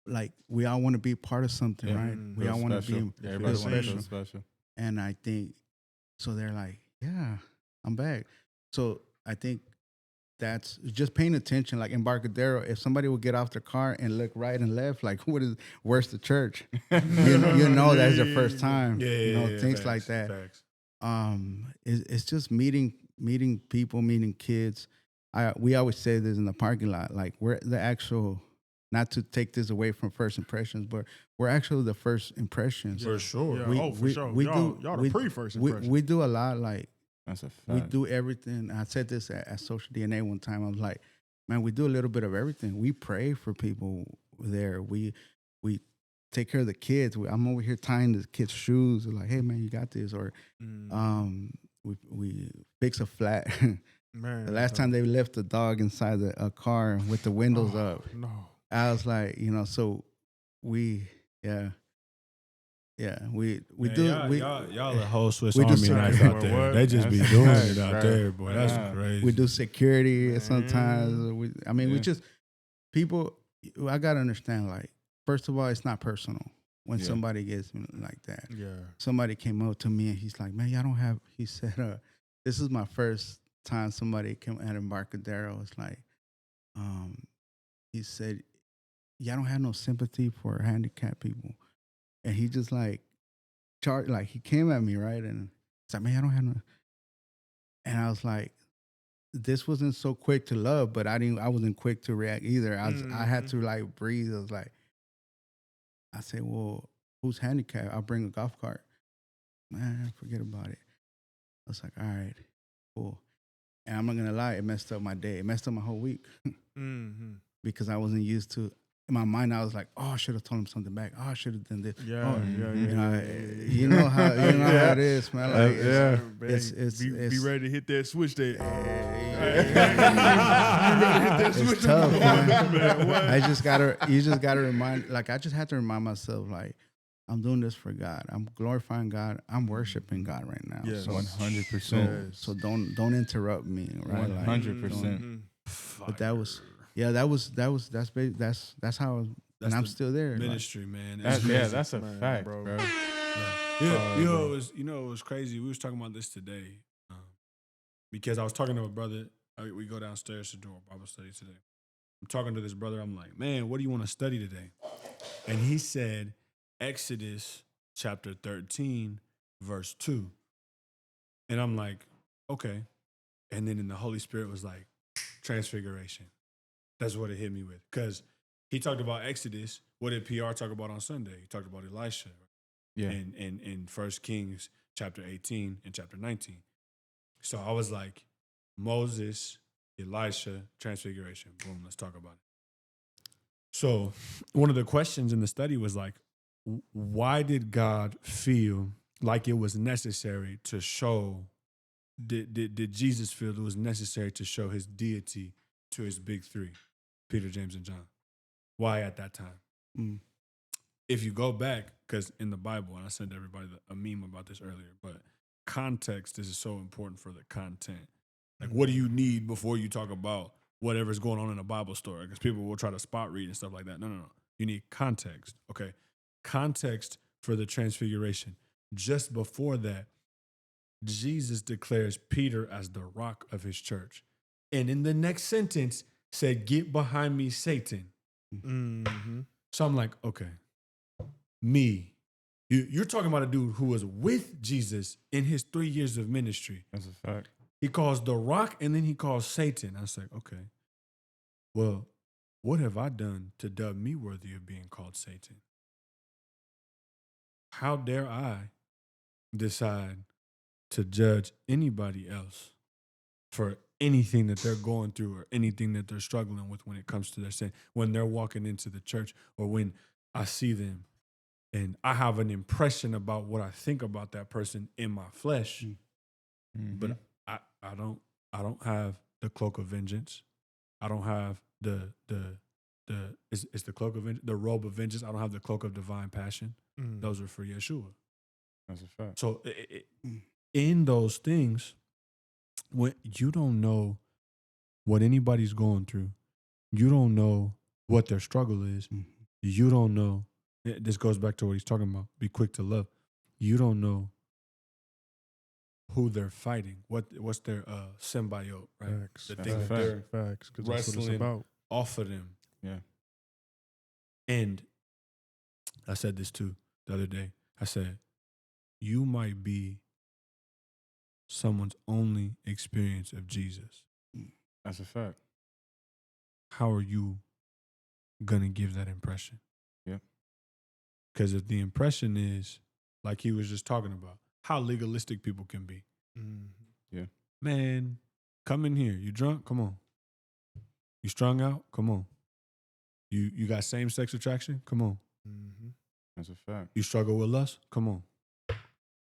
[SPEAKER 1] Like we all want to be part of something, right? We all want to be special. And I think, so they're like, yeah, I'm back. So I think that's just paying attention. Like in Embarcadero, if somebody would get off their car and look right and left, like where's the church? you know that's their first time. Things facts, like that. Facts. It's just meeting people, meeting kids. We always say this in the parking lot, like we're the actual. Not to take this away from first impressions, but we're actually the first impressions.
[SPEAKER 2] For sure.
[SPEAKER 7] Yeah, for sure. Y'all the pre-first impressions.
[SPEAKER 1] We do a lot. Like,
[SPEAKER 3] that's a fact.
[SPEAKER 1] We do everything. I said this at Social DNA one time. I was like, man, we do a little bit of everything. We pray for people there. We take care of the kids. I'm over here tying the kids' shoes. We're like, hey, man, you got this. Or we fix a flat. Man, the last time they left the dog inside a car with the windows up.
[SPEAKER 7] No.
[SPEAKER 1] I was like, so we do.
[SPEAKER 2] Y'all a whole Swiss Army knife out there. They just be doing it out there, boy. That's crazy.
[SPEAKER 1] We do security sometimes. We just people. I gotta understand, like, first of all, it's not personal when
[SPEAKER 3] Yeah.
[SPEAKER 1] somebody gets me like that.
[SPEAKER 7] Yeah.
[SPEAKER 1] Somebody came up to me and he's like, man, y'all don't have, he said, this is my first time somebody came at Embarcadero. It's like, he said, y'all don't have no sympathy for handicapped people. And he just like, like he came at me, right? And he's like, man, I don't have no. And I was like, this wasn't so quick to love, but I wasn't quick to react either. I had to like breathe. I was like, I said, well, who's handicapped? I'll bring a golf cart. Man, forget about it. I was like, all right, cool. And I'm not gonna lie, it messed up my day. It messed up my whole week because I wasn't used to. In my mind, I was like, "Oh, I should have told him something back. Oh, I should have done this."
[SPEAKER 7] Yeah,
[SPEAKER 1] You know how it is, man. Like,
[SPEAKER 7] be ready to hit that switch there.
[SPEAKER 1] It's tough, man. You just gotta remind. Like, I just had to remind myself, like, I'm doing this for God. I'm glorifying God. I'm worshiping God right now.
[SPEAKER 7] Yes.
[SPEAKER 1] So
[SPEAKER 3] 100%.
[SPEAKER 1] So don't interrupt me, right?
[SPEAKER 3] 100%.
[SPEAKER 1] But that's how. And I'm still there.
[SPEAKER 2] Ministry, man.
[SPEAKER 3] That's a
[SPEAKER 7] Man,
[SPEAKER 3] fact,
[SPEAKER 7] bro.
[SPEAKER 3] bro.
[SPEAKER 2] Yeah. You know, it was crazy. We was talking about this today because I was talking to a brother. We go downstairs to do a Bible study today. I'm talking to this brother. I'm like, man, what do you want to study today? And he said, Exodus chapter 13, verse 2. And I'm like, okay. And then the Holy Spirit was like, transfiguration. That's what it hit me with. Because he talked about Exodus. What did PR talk about on Sunday? He talked about Elisha.
[SPEAKER 3] Yeah.
[SPEAKER 2] In 1 Kings chapter 18 and chapter 19. So I was like, Moses, Elisha, transfiguration. Boom, let's talk about it. So one of the questions in the study was like, why did God feel like it was necessary to show, did Jesus feel it was necessary to show his deity to his big three, Peter, James, and John? Why at that time? If you go back, because in the Bible, and I sent everybody a meme about this earlier, but context is so important for the content. Like, what do you need before you talk about whatever's going on in a Bible story? Because people will try to spot read and stuff like that. No. You need context, okay? Context for the transfiguration. Just before that, Jesus declares Peter as the rock of his church. And in the next sentence said, get behind me, Satan. So I'm like, okay, me. You're talking about a dude who was with Jesus in his 3 years of ministry.
[SPEAKER 3] That's a fact.
[SPEAKER 2] He calls the rock and then he calls Satan. I was like, okay, well, what have I done to dub me worthy of being called Satan? How dare I decide to judge anybody else for anything that they're going through or anything that they're struggling with when it comes to their sin, when they're walking into the church or when I see them and I have an impression about what I think about that person in my flesh, but I don't have the cloak of vengeance. I don't have it's the cloak of the robe of vengeance. I don't have the cloak of divine passion. Those are for Yeshua.
[SPEAKER 3] That's a fact.
[SPEAKER 2] So in those things, when you don't know what anybody's going through, you don't know what their struggle is. You don't know. This goes back to what he's talking about. Be quick to love. You don't know who they're fighting. What's their symbiote, right?
[SPEAKER 7] Facts.
[SPEAKER 2] The thing that they're
[SPEAKER 7] Facts. Because that's what it's
[SPEAKER 2] wrestling
[SPEAKER 7] about.
[SPEAKER 2] off of them.
[SPEAKER 3] Yeah.
[SPEAKER 2] And I said this too the other day. I said, you might be someone's only experience of Jesus.
[SPEAKER 3] That's a fact.
[SPEAKER 2] How are you going to give that impression?
[SPEAKER 3] Yeah.
[SPEAKER 2] Because if the impression is, like he was just talking about, how legalistic people can be.
[SPEAKER 3] Yeah.
[SPEAKER 2] Man, come in here. You drunk? Come on. You strung out? Come on. You got same-sex attraction? Come on.
[SPEAKER 3] That's a fact.
[SPEAKER 2] You struggle with lust? Come on.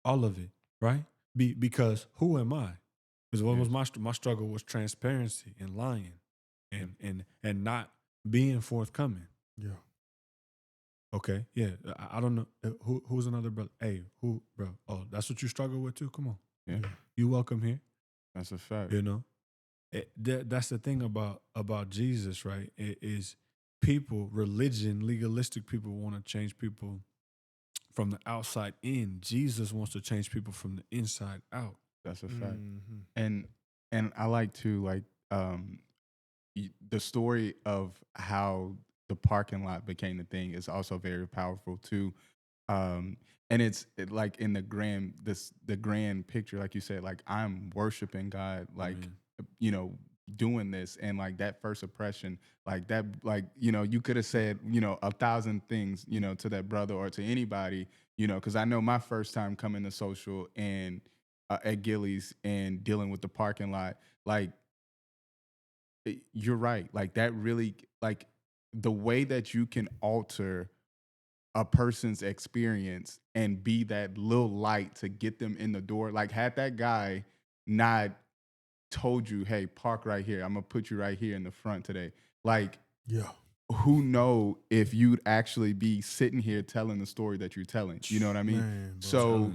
[SPEAKER 2] All of it, right? Because who am I? Because what was my struggle was transparency and lying and not being forthcoming.
[SPEAKER 7] Yeah.
[SPEAKER 2] Okay, yeah. I don't know. Who's another brother? Hey, who, bro? Oh, that's what you struggle with too? Come on.
[SPEAKER 3] Yeah.
[SPEAKER 2] You welcome here.
[SPEAKER 3] That's a fact.
[SPEAKER 2] You know? That's the thing about Jesus, right? It is people, religion, legalistic people want to change people from the outside in. Jesus wants to change people from the inside out.
[SPEAKER 3] That's a fact. And I like to like the story of how the parking lot became the thing is also very powerful too. And like in the grand picture, like you said, like I'm worshiping God, like you know, doing this, and like that first impression, like that, like you could have said 1,000 things, to that brother or to anybody, because I know my first time coming to social and at Gillies and dealing with the parking lot, like you're right, like that really, like the way that you can alter a person's experience and be that little light to get them in the door. Like had that guy not told you, hey, park right here, I'm gonna put you right here in the front today, like who know if you'd actually be sitting here telling the story that you're telling, you know what I mean?
[SPEAKER 7] Man, bro.
[SPEAKER 3] So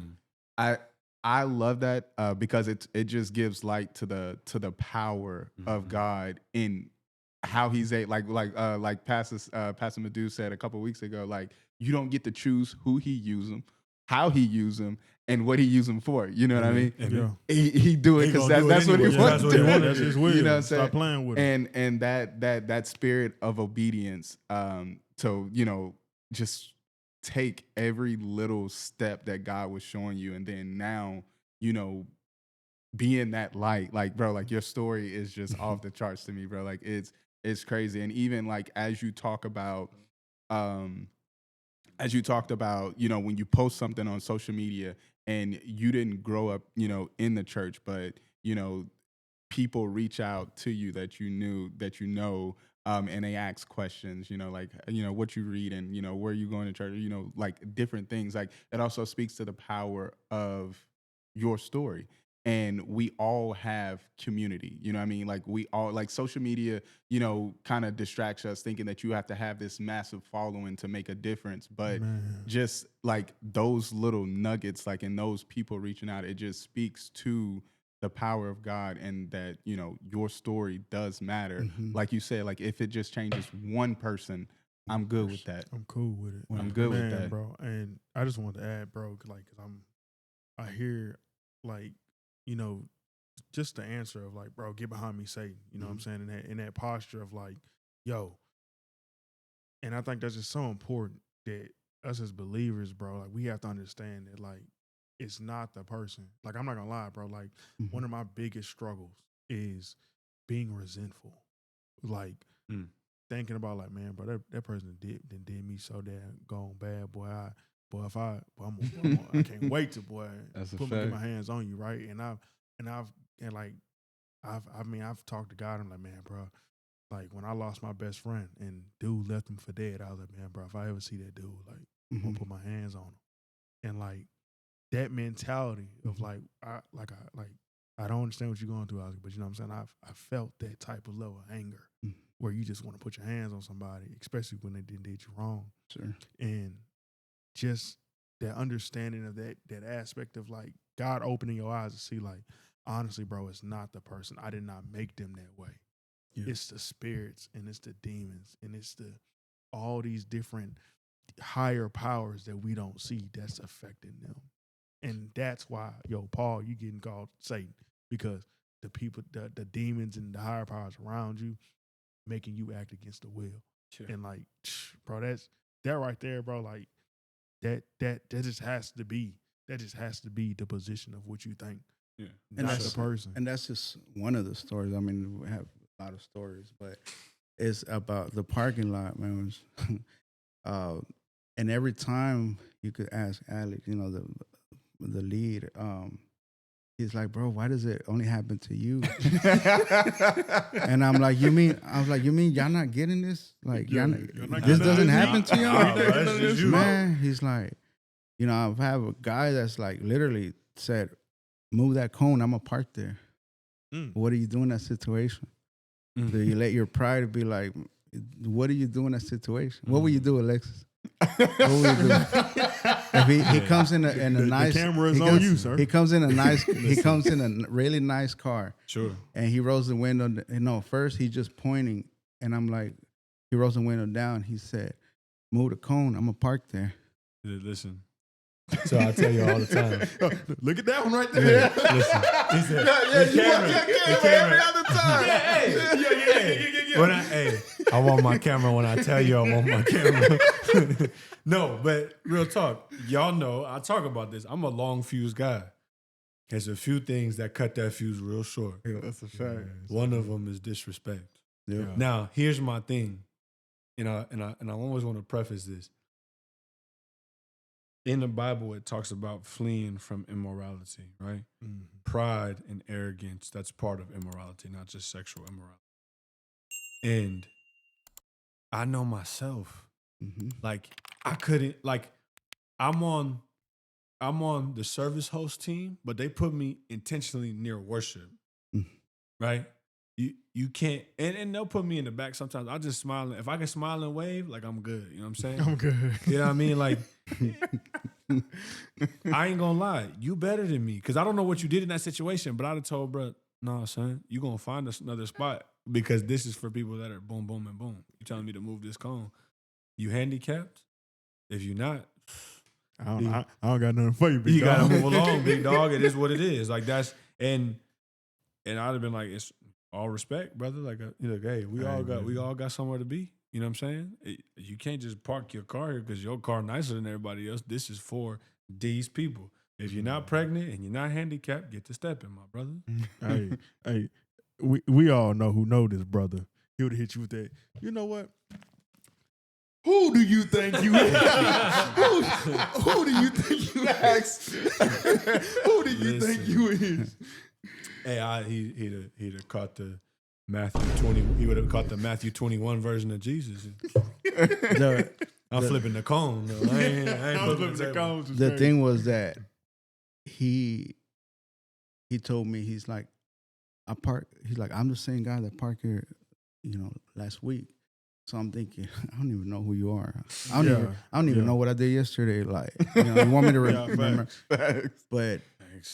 [SPEAKER 3] I love that because it just gives light to the power of God in how he's like Pastor Madu said a couple of weeks ago, like you don't get to choose who he use them, how he use them, and what he use them for. You know what I mean?
[SPEAKER 7] Yeah.
[SPEAKER 3] He do it because that's what he
[SPEAKER 7] Yeah,
[SPEAKER 3] wants
[SPEAKER 7] that's
[SPEAKER 3] to
[SPEAKER 7] what he
[SPEAKER 3] do.
[SPEAKER 7] That's his will.
[SPEAKER 3] You know what I'm saying?
[SPEAKER 7] Stop playing with him.
[SPEAKER 3] And that spirit of obedience, to just take every little step that God was showing you, and then now being that light, like bro, like your story is just off the charts to me, bro. Like it's crazy. And even like as you talked about when you post something on social media and you didn't grow up in the church, but people reach out to you that and they ask questions, like what you read and where you going to church, like different things. Like it also speaks to the power of your story. And we all have community, you know what I mean? Like we all, like social media, kind of distracts us thinking that you have to have this massive following to make a difference. But just like those little nuggets, like in those people reaching out, it just speaks to the power of God and that, your story does matter. Like you said, like if it just changes one person, I'm good with that.
[SPEAKER 7] I'm cool with it.
[SPEAKER 3] I'm good with that.
[SPEAKER 7] Bro. And I just wanted to add, bro, like, cause I hear like, just the answer of like, bro, get behind me, Satan. You know what I'm saying? In that posture of like, yo. And I think that's just so important that us as believers, bro, like we have to understand that like it's not the person. Like I'm not gonna lie, bro. Like one of my biggest struggles is being resentful. Like thinking about like, man, bro, that person did me so damn gone bad, boy. I can't wait to put my hands on you, right? I've talked to God. I'm like, man, bro, like when I lost my best friend and dude left him for dead, I was like, man, bro, if I ever see that dude, like I'm gonna put my hands on him. And like that mentality of like I don't understand what you're going through, Alex, but you know what I'm saying? I felt that type of level of anger where you just want to put your hands on somebody, especially when they did you wrong.
[SPEAKER 1] Sure.
[SPEAKER 7] And just that understanding of that aspect of like God opening your eyes to see like, honestly, bro, it's not the person. I did not make them that way. Yeah. It's the spirits and it's the demons and it's all these different higher powers that we don't see that's affecting them. And that's why, Paul, you getting called Satan because the people, the demons and the higher powers around you making you act against the will. Sure. And like, bro, that right there, bro, like that just has to be the position of what you think.
[SPEAKER 2] Yeah.
[SPEAKER 7] And that's the person.
[SPEAKER 1] And that's just one of the stories. I mean, we have a lot of stories, but it's about the parking lot, man. And every time you could ask Alex, the lead, he's like, bro, why does it only happen to you? And I'm like, you mean y'all not getting this? Like, this doesn't happen to y'all? Man, he's like, I've had a guy that's like literally said, move that cone, I'm gonna park there. What do you do in that situation? Do you let your pride be like, what do you do in that situation? What will you do, Alexis? What will you do? If he comes in a nice,
[SPEAKER 7] the camera is on you, sir.
[SPEAKER 1] He comes in a really nice car.
[SPEAKER 2] Sure.
[SPEAKER 1] And he rolls the window. First he's just pointing, and I'm like, he rolls the window down. He said, "Move the cone. I'm gonna park there."
[SPEAKER 2] Listen. So I tell you all the time.
[SPEAKER 7] Look at that one right there.
[SPEAKER 2] Listen. He said,
[SPEAKER 7] the camera every other time.
[SPEAKER 2] I want my camera when I tell you I want my camera. No, but real talk. Y'all know I talk about this. I'm a long fuse guy. There's a few things that cut that fuse real short.
[SPEAKER 3] That's a fact.
[SPEAKER 2] One of them is disrespect.
[SPEAKER 7] Yeah.
[SPEAKER 2] Now, here's my thing. And I always want to preface this. In the Bible, it talks about fleeing from immorality, right?
[SPEAKER 7] Mm-hmm.
[SPEAKER 2] Pride and arrogance, that's part of immorality, not just sexual immorality. And I know myself, like I couldn't, like I'm on the service host team, but they put me intentionally near worship, right? You can't, and they'll put me in the back sometimes. I just smile. If I can smile and wave, like I'm good. You know what I'm saying?
[SPEAKER 7] I'm good.
[SPEAKER 2] You know what I mean? Like, I ain't gonna lie. You better than me. Because I don't know what you did in that situation, but I'd have told, bro, nah, son, you gonna find us another spot because this is for people that are boom, boom, and boom. You telling me to move this cone. You handicapped? If you're not,
[SPEAKER 7] I don't got nothing for you, big
[SPEAKER 2] you
[SPEAKER 7] dog.
[SPEAKER 2] gotta move along, big dog. It is what it is. Like that's, and I'd have been like, it's all respect, brother. Like, hey, we all got somewhere to be. You know what I'm saying? You can't just park your car here because your car nicer than everybody else. This is for these people. If you're not pregnant and you're not handicapped, get to stepping, my brother.
[SPEAKER 7] hey, we all know who know this brother. He would have hit you with that. You know what? Who do you think you is? who do you think you is? Who do you think you is?
[SPEAKER 2] Hey, he'd have caught the Matthew 20. He would have caught the Matthew 21 version of Jesus. I'm flipping the cone. No, I ain't flipping the cone.
[SPEAKER 1] The thing was that he told me, he's like, I'm the same guy that parked here, last week. So I'm thinking, I don't even know who you are. I don't even know what I did yesterday. Like, you want me to remember?
[SPEAKER 3] Facts.
[SPEAKER 1] But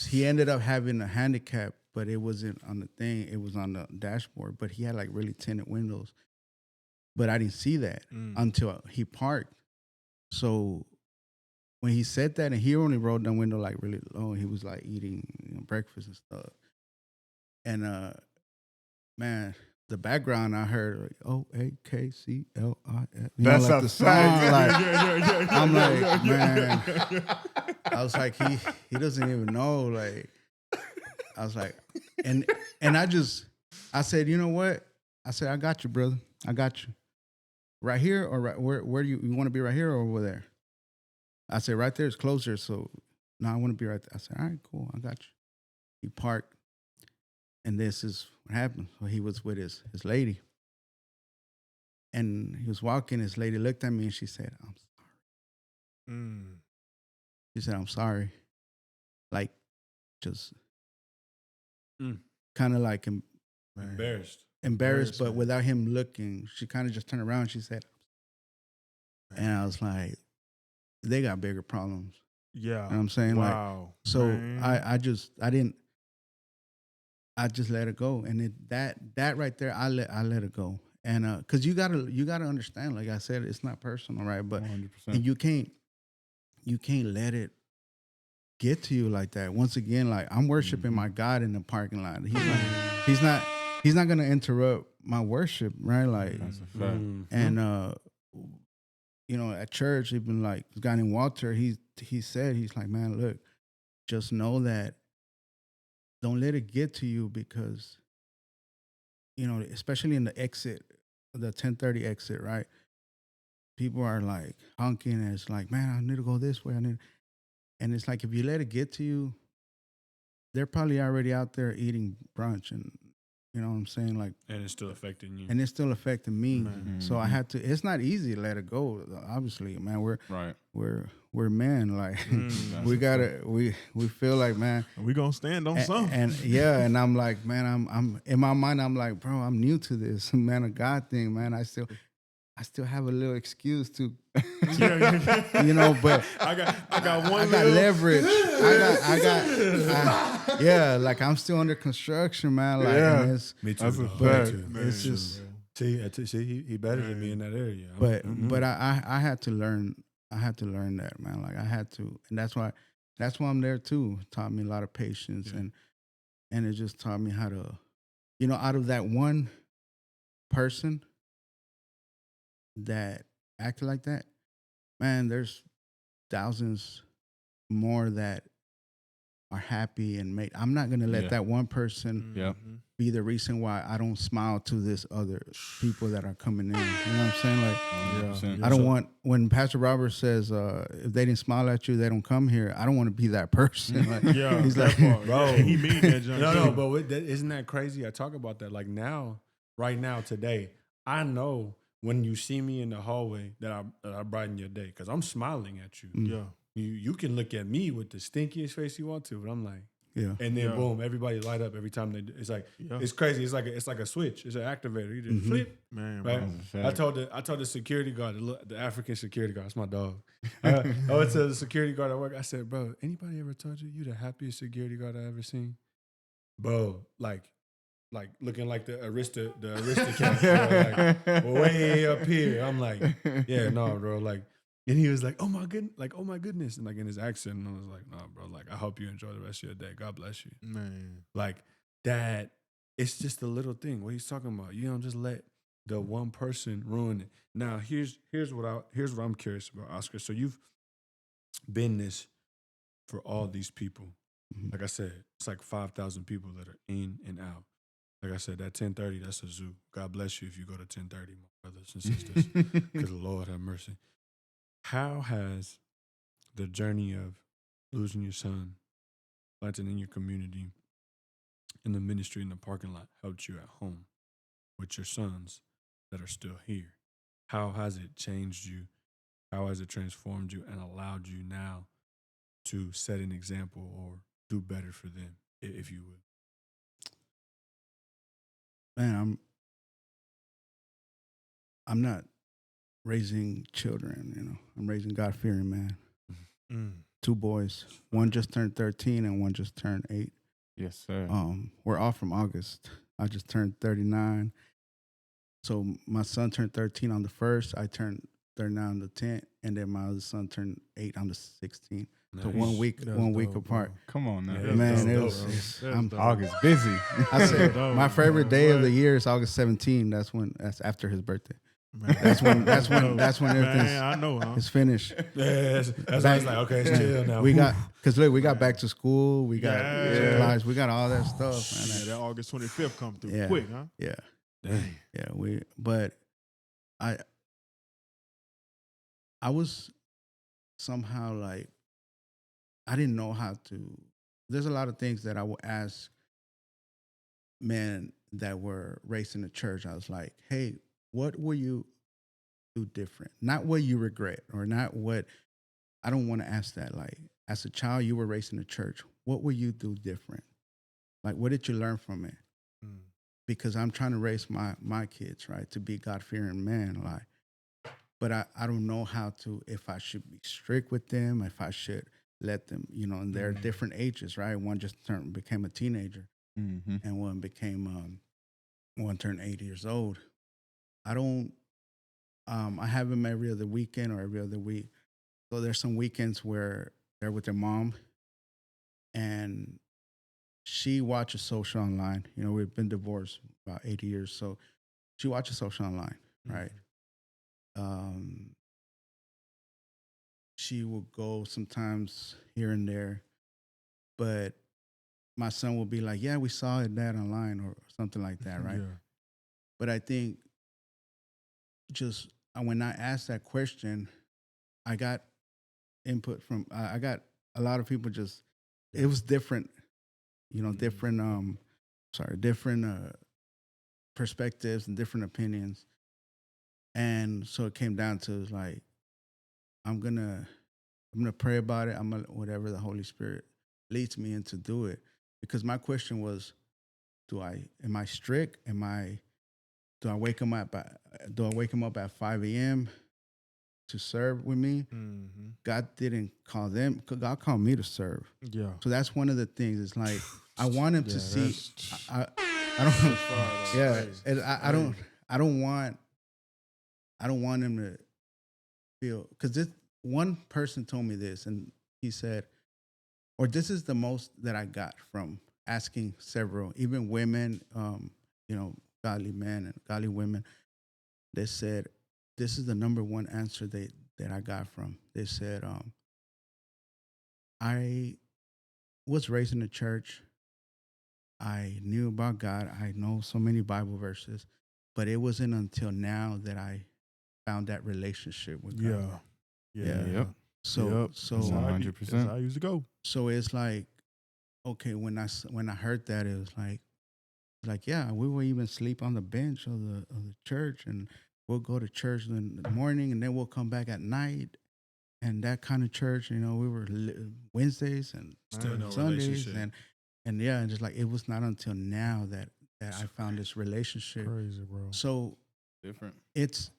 [SPEAKER 1] he ended up having a handicap, but it wasn't on the thing. It was on the dashboard. But he had like really tinted windows. But I didn't see that until he parked. So when he said that, and he only rolled down window like really low, and he was like eating breakfast and stuff. And man, the background I heard like OAKCLI.
[SPEAKER 3] That's
[SPEAKER 1] like
[SPEAKER 3] a
[SPEAKER 1] the song.
[SPEAKER 3] fact.
[SPEAKER 1] I'm like, man. I was like, he doesn't even know. Like, I was like, and I said, you know what? I said, I got you, brother. I got you. Right here or right where do you want to be, right here or over there? I said, right there is closer. So no, I want to be right there. I said, all right, cool. I got you. He parked. And this is what happened. So he was with his lady. And he was walking. His lady looked at me and she said, I'm sorry. She said, I'm sorry. Like, just kind of like embarrassed, but without him looking. She kind of just turned around and she said, and I was like, they got bigger problems.
[SPEAKER 7] Yeah.
[SPEAKER 1] You know what I'm saying?
[SPEAKER 7] Wow.
[SPEAKER 1] Like, so I just let it go. And that right there, I let it go. And cause you gotta understand, like I said, it's not personal, right? But
[SPEAKER 3] 100%.
[SPEAKER 1] and you can't let it get to you like that. Once again, like I'm worshiping my God in the parking lot. He's not gonna interrupt my worship, right? Like,
[SPEAKER 3] That's a fact.
[SPEAKER 1] and at church, even like this guy named Walter, he said, he's like, man, look, just know that don't let it get to you because, especially in the exit, the 10:30 exit, right? People are like honking and it's like, man, I need to go this way. And it's like, if you let it get to you, they're probably already out there eating brunch and, you know what I'm saying? Like,
[SPEAKER 2] and it's still affecting you.
[SPEAKER 1] And it's still affecting me.
[SPEAKER 3] Mm-hmm.
[SPEAKER 1] So I had to, it's not easy to let it go. Obviously, man, we're men. Like we feel like, man,
[SPEAKER 7] we gonna stand on something.
[SPEAKER 1] And I'm like, man, I'm in my mind, I'm like, bro, I'm new to this man of God thing, man. I still have a little excuse to, but
[SPEAKER 7] I got one.
[SPEAKER 1] I got leverage. Like I'm still under construction, man. Like, and it's,
[SPEAKER 2] me too.
[SPEAKER 3] That's a
[SPEAKER 1] but
[SPEAKER 3] fact.
[SPEAKER 1] it's just
[SPEAKER 2] See, he better than me in that area.
[SPEAKER 1] But I had to learn. I had to learn that, man. Like I had to, and that's why I'm there too. It taught me a lot of patience, and it just taught me how to, out of that one person that acted like that, man, there's thousands more that are happy and made. I'm not gonna let that one person be the reason why I don't smile to this other people that are coming in. You know what I'm saying? Like, I don't want, when Pastor Robert says, if they didn't smile at you, they don't come here. I don't want to be that person. Like, he's like,
[SPEAKER 7] bro, he mean that junk.
[SPEAKER 2] No, but isn't that crazy? I talk about that. Like right now, today, I know when you see me in the hallway that I brighten your day because I'm smiling at you.
[SPEAKER 7] Yeah.
[SPEAKER 2] You can look at me with the stinkiest face you want to, but I'm like, and then boom, everybody light up every time they do. It's like it's crazy. It's like a switch. It's an activator. You just flip,
[SPEAKER 7] man.
[SPEAKER 2] Right? I told the security guard, the African security guard. That's my dog. I went to the security guard at work. I said, bro, anybody ever told you the happiest security guard I ever seen? Bro, like looking like the aristocrat, bro, like way up here. I'm like, yeah, no, bro, like. And he was like, oh my goodness. And like in his accent, and I was like, no, bro, like, I hope you enjoy the rest of your day. God bless you.
[SPEAKER 7] Man.
[SPEAKER 2] Like that, it's just a little thing. What he's talking about. You don't just let the one person ruin it. Now, here's what I'm curious about, Oscar. So you've been this for all these people. Like I said, it's like 5,000 people that are in and out. Like I said, that 10:30, that's a zoo. God bless you if you go to 10:30, my brothers and sisters. Because the Lord have mercy. How has the journey of losing your son, planting in your community, in the ministry, in the parking lot, helped you at home with your sons that are still here? How has it changed you? How has it transformed you and allowed you now to set an example or do better for them, if you would?
[SPEAKER 1] Man, I'm not raising children, I'm raising God-fearing man. 2 boys. One just turned 13 and one just turned 8.
[SPEAKER 3] Yes, sir.
[SPEAKER 1] We're all from August. I just turned 39. So my son turned 13 on the 1st. I turned 39 on the 10th. And then my other son turned 8 on the 16th. Nice. So 1 week,
[SPEAKER 7] That's
[SPEAKER 1] 1 week
[SPEAKER 7] dope,
[SPEAKER 1] apart.
[SPEAKER 7] bro.
[SPEAKER 3] Come on now.
[SPEAKER 7] Yeah,
[SPEAKER 1] Man,
[SPEAKER 7] dope,
[SPEAKER 1] I'm
[SPEAKER 3] August busy.
[SPEAKER 1] I said my favorite day of the year is August 17. That's after his birthday.
[SPEAKER 7] Man.
[SPEAKER 1] That's when everything's
[SPEAKER 7] I know, huh?
[SPEAKER 1] it's finished.
[SPEAKER 2] Yeah, that's why it's like, okay, it's chill now.
[SPEAKER 1] We got back to school. We got supplies. We got all that stuff.
[SPEAKER 7] Man, that August 25th come through
[SPEAKER 1] Yeah.
[SPEAKER 7] quick, huh?
[SPEAKER 1] Yeah,
[SPEAKER 2] Dang.
[SPEAKER 1] yeah. But I was somehow like, I didn't know how to. There's a lot of things that I would ask men that were raised in the church. I was like, hey, what will you do different? Not what you regret, or not what. I don't want to ask that. Like, as a child, you were raised in the church. What will you do different? Like, what did you learn from it? Because I'm trying to raise my kids, right, to be God-fearing men. Like, but I don't know how to, if I should be strict with them, if I should let them, and they're different ages, right? One just became a teenager, and one turned 8 years old. I have them every other weekend or every other week. So there's some weekends where they're with their mom, and she watches social online. We've been divorced about 8 years, so she watches social online, right? She will go sometimes here and there, but my son will be like, yeah, we saw it, Dad, online, or something like that, right?
[SPEAKER 7] Yeah.
[SPEAKER 1] But I think just when I asked that question, I got input from, I got a lot of people it was different, different perspectives and different opinions. And so it came down to like, I'm gonna pray about it. Whatever the Holy Spirit leads me in to do it. Because my question was, am I strict? Do I wake him up at 5 a.m. to serve with me? God didn't call them. God called me to serve.
[SPEAKER 7] Yeah.
[SPEAKER 1] So that's one of the things. It's like, I want him to see. I don't.
[SPEAKER 7] Crazy.
[SPEAKER 1] I don't. I don't want him to feel, because this one person told me this, and he said, or this is the most that I got from asking several, even women, godly men and godly women. They said, this is the number one answer that I got from. They said, I was raised in the church. I knew about God. I know so many Bible verses, but it wasn't until now that I found that relationship with God.
[SPEAKER 7] Yeah.
[SPEAKER 3] Yep.
[SPEAKER 1] So
[SPEAKER 7] That's how I
[SPEAKER 3] 100%.
[SPEAKER 7] that's how I used to go.
[SPEAKER 1] so it's like, okay, when I heard that, it was like, yeah, we would even sleep on the bench of the church, and we'll go to church in the morning, and then we'll come back at night, and that kind of church, we were Wednesdays and
[SPEAKER 2] Still no
[SPEAKER 1] Sundays,
[SPEAKER 2] relationship.
[SPEAKER 1] and yeah, and just like, it was not until now that I found this relationship.
[SPEAKER 7] Crazy, bro.
[SPEAKER 1] So
[SPEAKER 3] Different.
[SPEAKER 1] it's,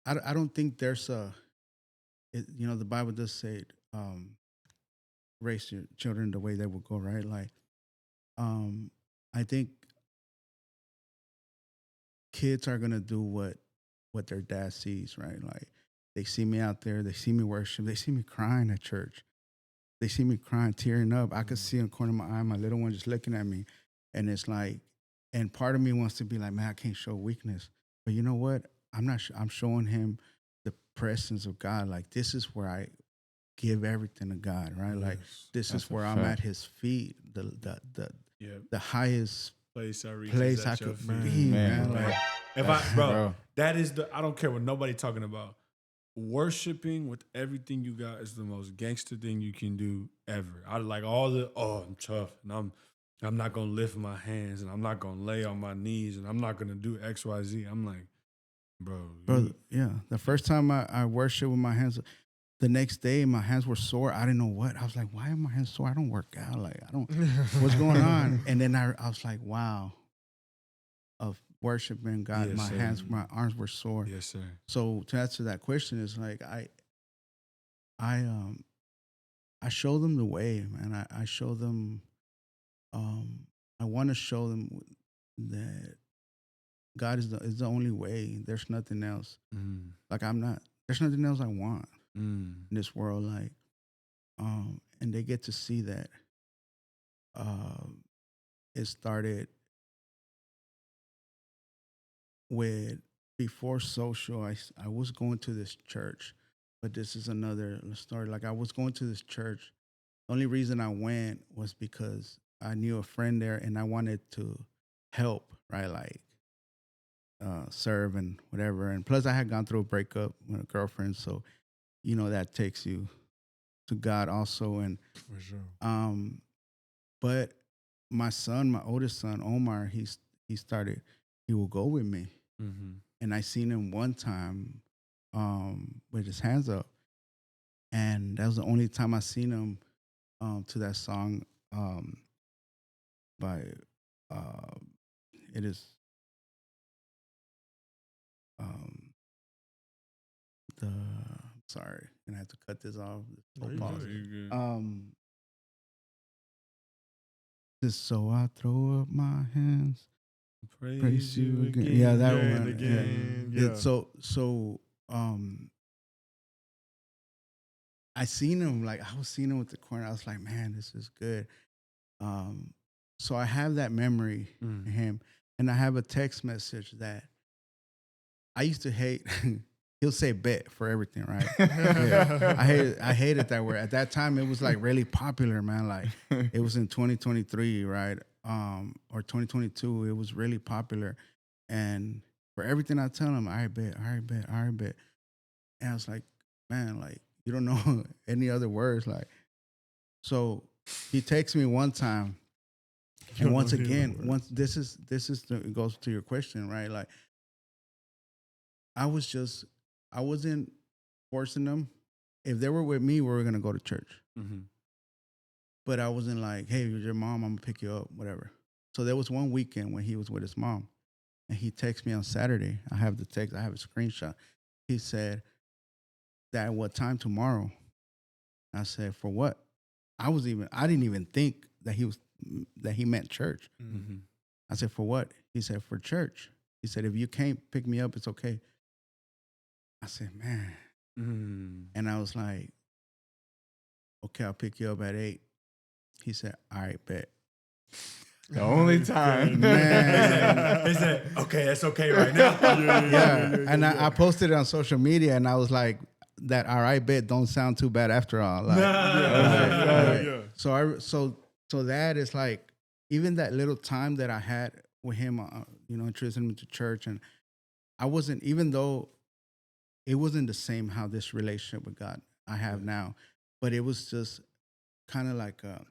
[SPEAKER 1] I don't think there's the Bible does say, raise your children the way they will go, right? Like, I think kids are gonna do what their dad sees, right? Like, they see me out there, they see me worship, they see me crying at church, they see me crying, tearing up. I could see in the corner of my eye my little one just looking at me, and it's like, and part of me wants to be like, man, I can't show weakness, but you know what? I'm not. I'm showing him the presence of God. Like, this is where I give everything to God, right? Like, this
[SPEAKER 3] That's
[SPEAKER 1] is
[SPEAKER 3] a
[SPEAKER 1] where I'm at
[SPEAKER 3] fact.
[SPEAKER 1] His feet,
[SPEAKER 2] Yeah.
[SPEAKER 1] the highest
[SPEAKER 2] Place I reach
[SPEAKER 1] place
[SPEAKER 2] is
[SPEAKER 1] I
[SPEAKER 2] at your
[SPEAKER 1] could
[SPEAKER 2] feet.
[SPEAKER 1] be, man.
[SPEAKER 3] Man.
[SPEAKER 1] Like,
[SPEAKER 2] If I, bro,
[SPEAKER 3] Bro.
[SPEAKER 2] that is I don't care what nobody talking about. Worshiping with everything you got is the most gangster thing you can do ever. I like all I'm tough, and I'm not gonna lift my hands, and I'm not gonna lay on my knees, and I'm not gonna do X, Y, Z. I'm like, bro,
[SPEAKER 1] yeah. The first time I worshiped with my hands, the next day my hands were sore. I didn't know what. I was like, why are my hands sore? I don't work out. Like, I don't. What's going on? And then I was like, wow. Of worshiping God,
[SPEAKER 2] Yes, sir.
[SPEAKER 1] my arms were sore.
[SPEAKER 2] yes, sir.
[SPEAKER 1] So to answer that question is like, I I show them the way, man. I show them. I want to show them that God is the only way. There's nothing else.
[SPEAKER 2] Mm,
[SPEAKER 1] Like, I'm not. There's nothing else I want
[SPEAKER 2] mm,
[SPEAKER 1] in this world. Like, and they get to see that. It started with, before social. I was going to this church, but this is another story. Like, I was going to this church. The only reason I went was because I knew a friend there, and I wanted to help, right? Like, serve and whatever. And plus, I had gone through a breakup with a girlfriend, so that takes you to God also. And
[SPEAKER 7] For sure.
[SPEAKER 1] but my son, my oldest son, Omar, he will go with me,
[SPEAKER 2] mm-hmm.
[SPEAKER 1] and I seen him one time, with his hands up, and that was the only time I seen him, to that song, by it is, um, the sorry, and I have to cut this off.
[SPEAKER 7] No, you
[SPEAKER 1] Pause.
[SPEAKER 7] good.
[SPEAKER 2] You good.
[SPEAKER 1] Just so I throw up my hands, praise you again.
[SPEAKER 2] again.
[SPEAKER 1] Yeah, that
[SPEAKER 7] Again,
[SPEAKER 1] one.
[SPEAKER 7] again,
[SPEAKER 1] Yeah.
[SPEAKER 7] yeah.
[SPEAKER 1] So I seen him, like, I was seeing him with the corner. I was like, man, this is good. So I have that memory of him, and I have a text message that I used to hate. He'll say "bet" for everything, right? Yeah. I hated that word. At that time, it was like really popular, man. Like, it was in 2023, right? Or 2022. It was really popular, and for everything I tell him, I bet. And I was like, man, like, you don't know any other words, like. So he texts me one time, and once again, this is it goes to your question, right? Like, I wasn't forcing them. If they were with me, we were gonna go to church.
[SPEAKER 2] Mm-hmm.
[SPEAKER 1] But I wasn't like, hey, your mom, I'm gonna pick you up, whatever. So there was one weekend when he was with his mom, and he texted me on Saturday. I have the text, I have a screenshot. He said, "Dad, what time tomorrow?" I said, "For what?" I didn't even think that he meant church.
[SPEAKER 2] Mm-hmm.
[SPEAKER 1] I said, "For what?" He said, "For church." He said, if you can't pick me up, it's okay. I said, man. And I was like, okay, I'll pick you up at 8. He said, all right, bet.
[SPEAKER 3] The only time.
[SPEAKER 1] Man.
[SPEAKER 2] He said, okay, that's okay right now.
[SPEAKER 1] And I posted it on social media, and I was like, that all right bet don't sound too bad after all. Like, So that is like, even that little time that I had with him, introducing him to church, and I wasn't, even though it wasn't the same how this relationship with God I have now, but it was just kind of like a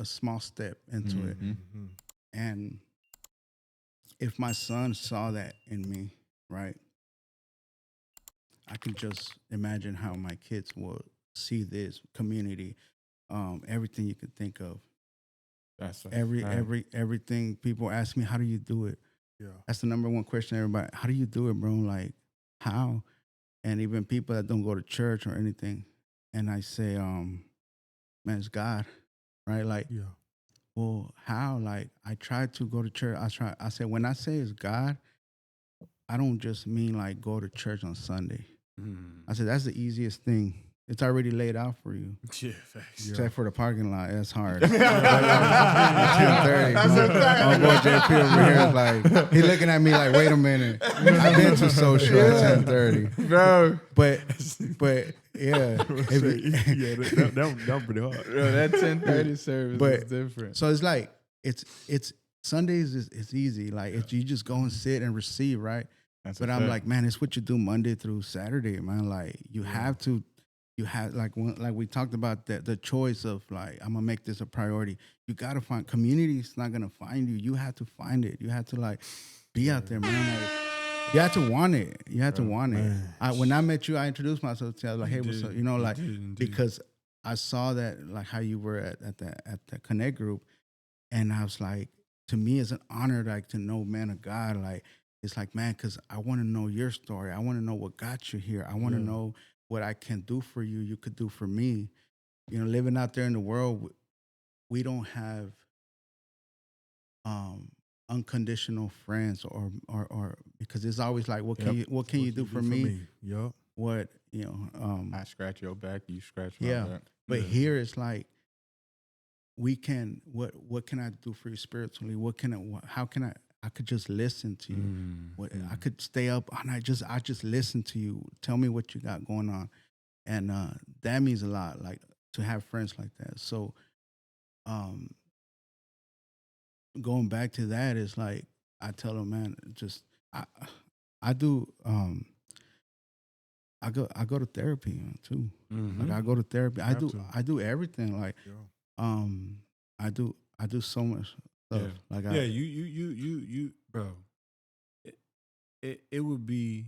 [SPEAKER 1] small step into it. And if my son saw that in me, right, I can just imagine how my kids will see this community, everything you could think of.
[SPEAKER 3] That's
[SPEAKER 1] Everything. People ask me, how do you do it?
[SPEAKER 7] Yeah.
[SPEAKER 1] That's the number one question, everybody. How do you do it, bro? Like, how? And even people that don't go to church or anything. And I say, man, it's God, right? Like, well, how? Like, I tried to go to church. I said, when I say it's God, I don't just mean like go to church on Sunday. I said, that's the easiest thing. It's already laid out for you.
[SPEAKER 2] Yeah, facts.
[SPEAKER 1] Except for the parking lot. That's hard. 10:30. My boy JP over here is like, he looking at me like, wait a minute. I've been to social at 10:30.
[SPEAKER 3] Bro.
[SPEAKER 1] But yeah.
[SPEAKER 7] That was pretty hard.
[SPEAKER 3] Bro, that 10:30 service is different.
[SPEAKER 1] So it's like, it's Sundays it's easy. Like, you just go and sit and receive, right? But I'm like, man, it's what you do Monday through Saturday, man. Like, you have like we talked about the choice of like, I'm gonna make this a priority. You gotta find community. It's not gonna find you. You have to find it. You have to like be out there, man. Like, you have to want it. You have to want it. When I met you, I introduced myself to you. I was like, hey, what's up? Because I saw that, like, how you were at the Connect group, and I was like, to me, it's an honor, like, to know man of God. Like, it's like, man, because I want to know your story. I want to know what got you here. I want to know what I can do for you, you could do for me. Living out there in the world, we don't have unconditional friends, or because it's always like, what can you do for me?
[SPEAKER 7] Yep.
[SPEAKER 1] What
[SPEAKER 3] I scratch your back, you scratch my back.
[SPEAKER 1] But here it's like, we can. What can I do for you spiritually? How can I could just listen to you. I could stay up all night. I just listen to you. Tell me what you got going on, and that means a lot. Like, to have friends like that. So, going back to that is like, I tell them, man, just I do. I go to therapy too. Like, I go to therapy. I do everything. Like, I do so much stuff. Like,
[SPEAKER 2] you, bro. It would be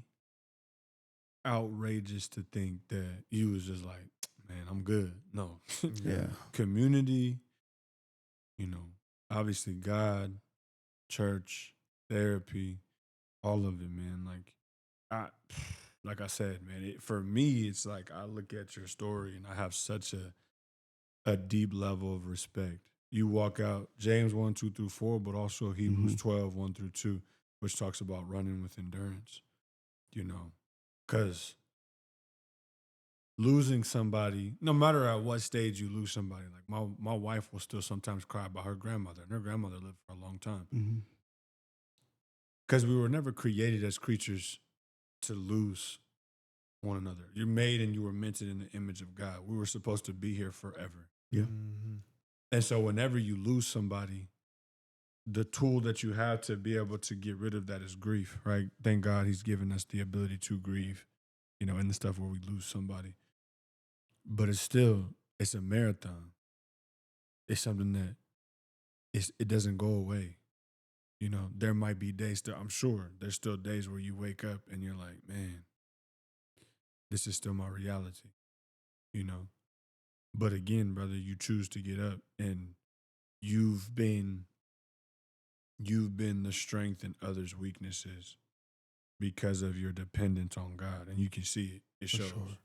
[SPEAKER 2] outrageous to think that you was just like, man, I'm good. No, community. Obviously God, church, therapy, all of it, man. Like I said, man. For me, it's like, I look at your story and I have such a deep level of respect. You walk out James 1:2-4, but also Hebrews 12 1-2, which talks about running with endurance. Because losing somebody, no matter at what stage you lose somebody, like my wife will still sometimes cry about her grandmother, and her grandmother lived for a long time. Because we were never created as creatures to lose one another. You're made and you were minted in the image of God. We were supposed to be here forever.
[SPEAKER 1] Yeah.
[SPEAKER 2] And so whenever you lose somebody, the tool that you have to be able to get rid of that is grief, right? Thank God he's given us the ability to grieve, in the stuff where we lose somebody. But it's a marathon. It's something that it doesn't go away. There might be days I'm sure there's still days where you wake up and you're like, man, this is still my reality, But again, brother, you choose to get up, and you've been the strength in others' weaknesses because of your dependence on God, and you can see it. It shows.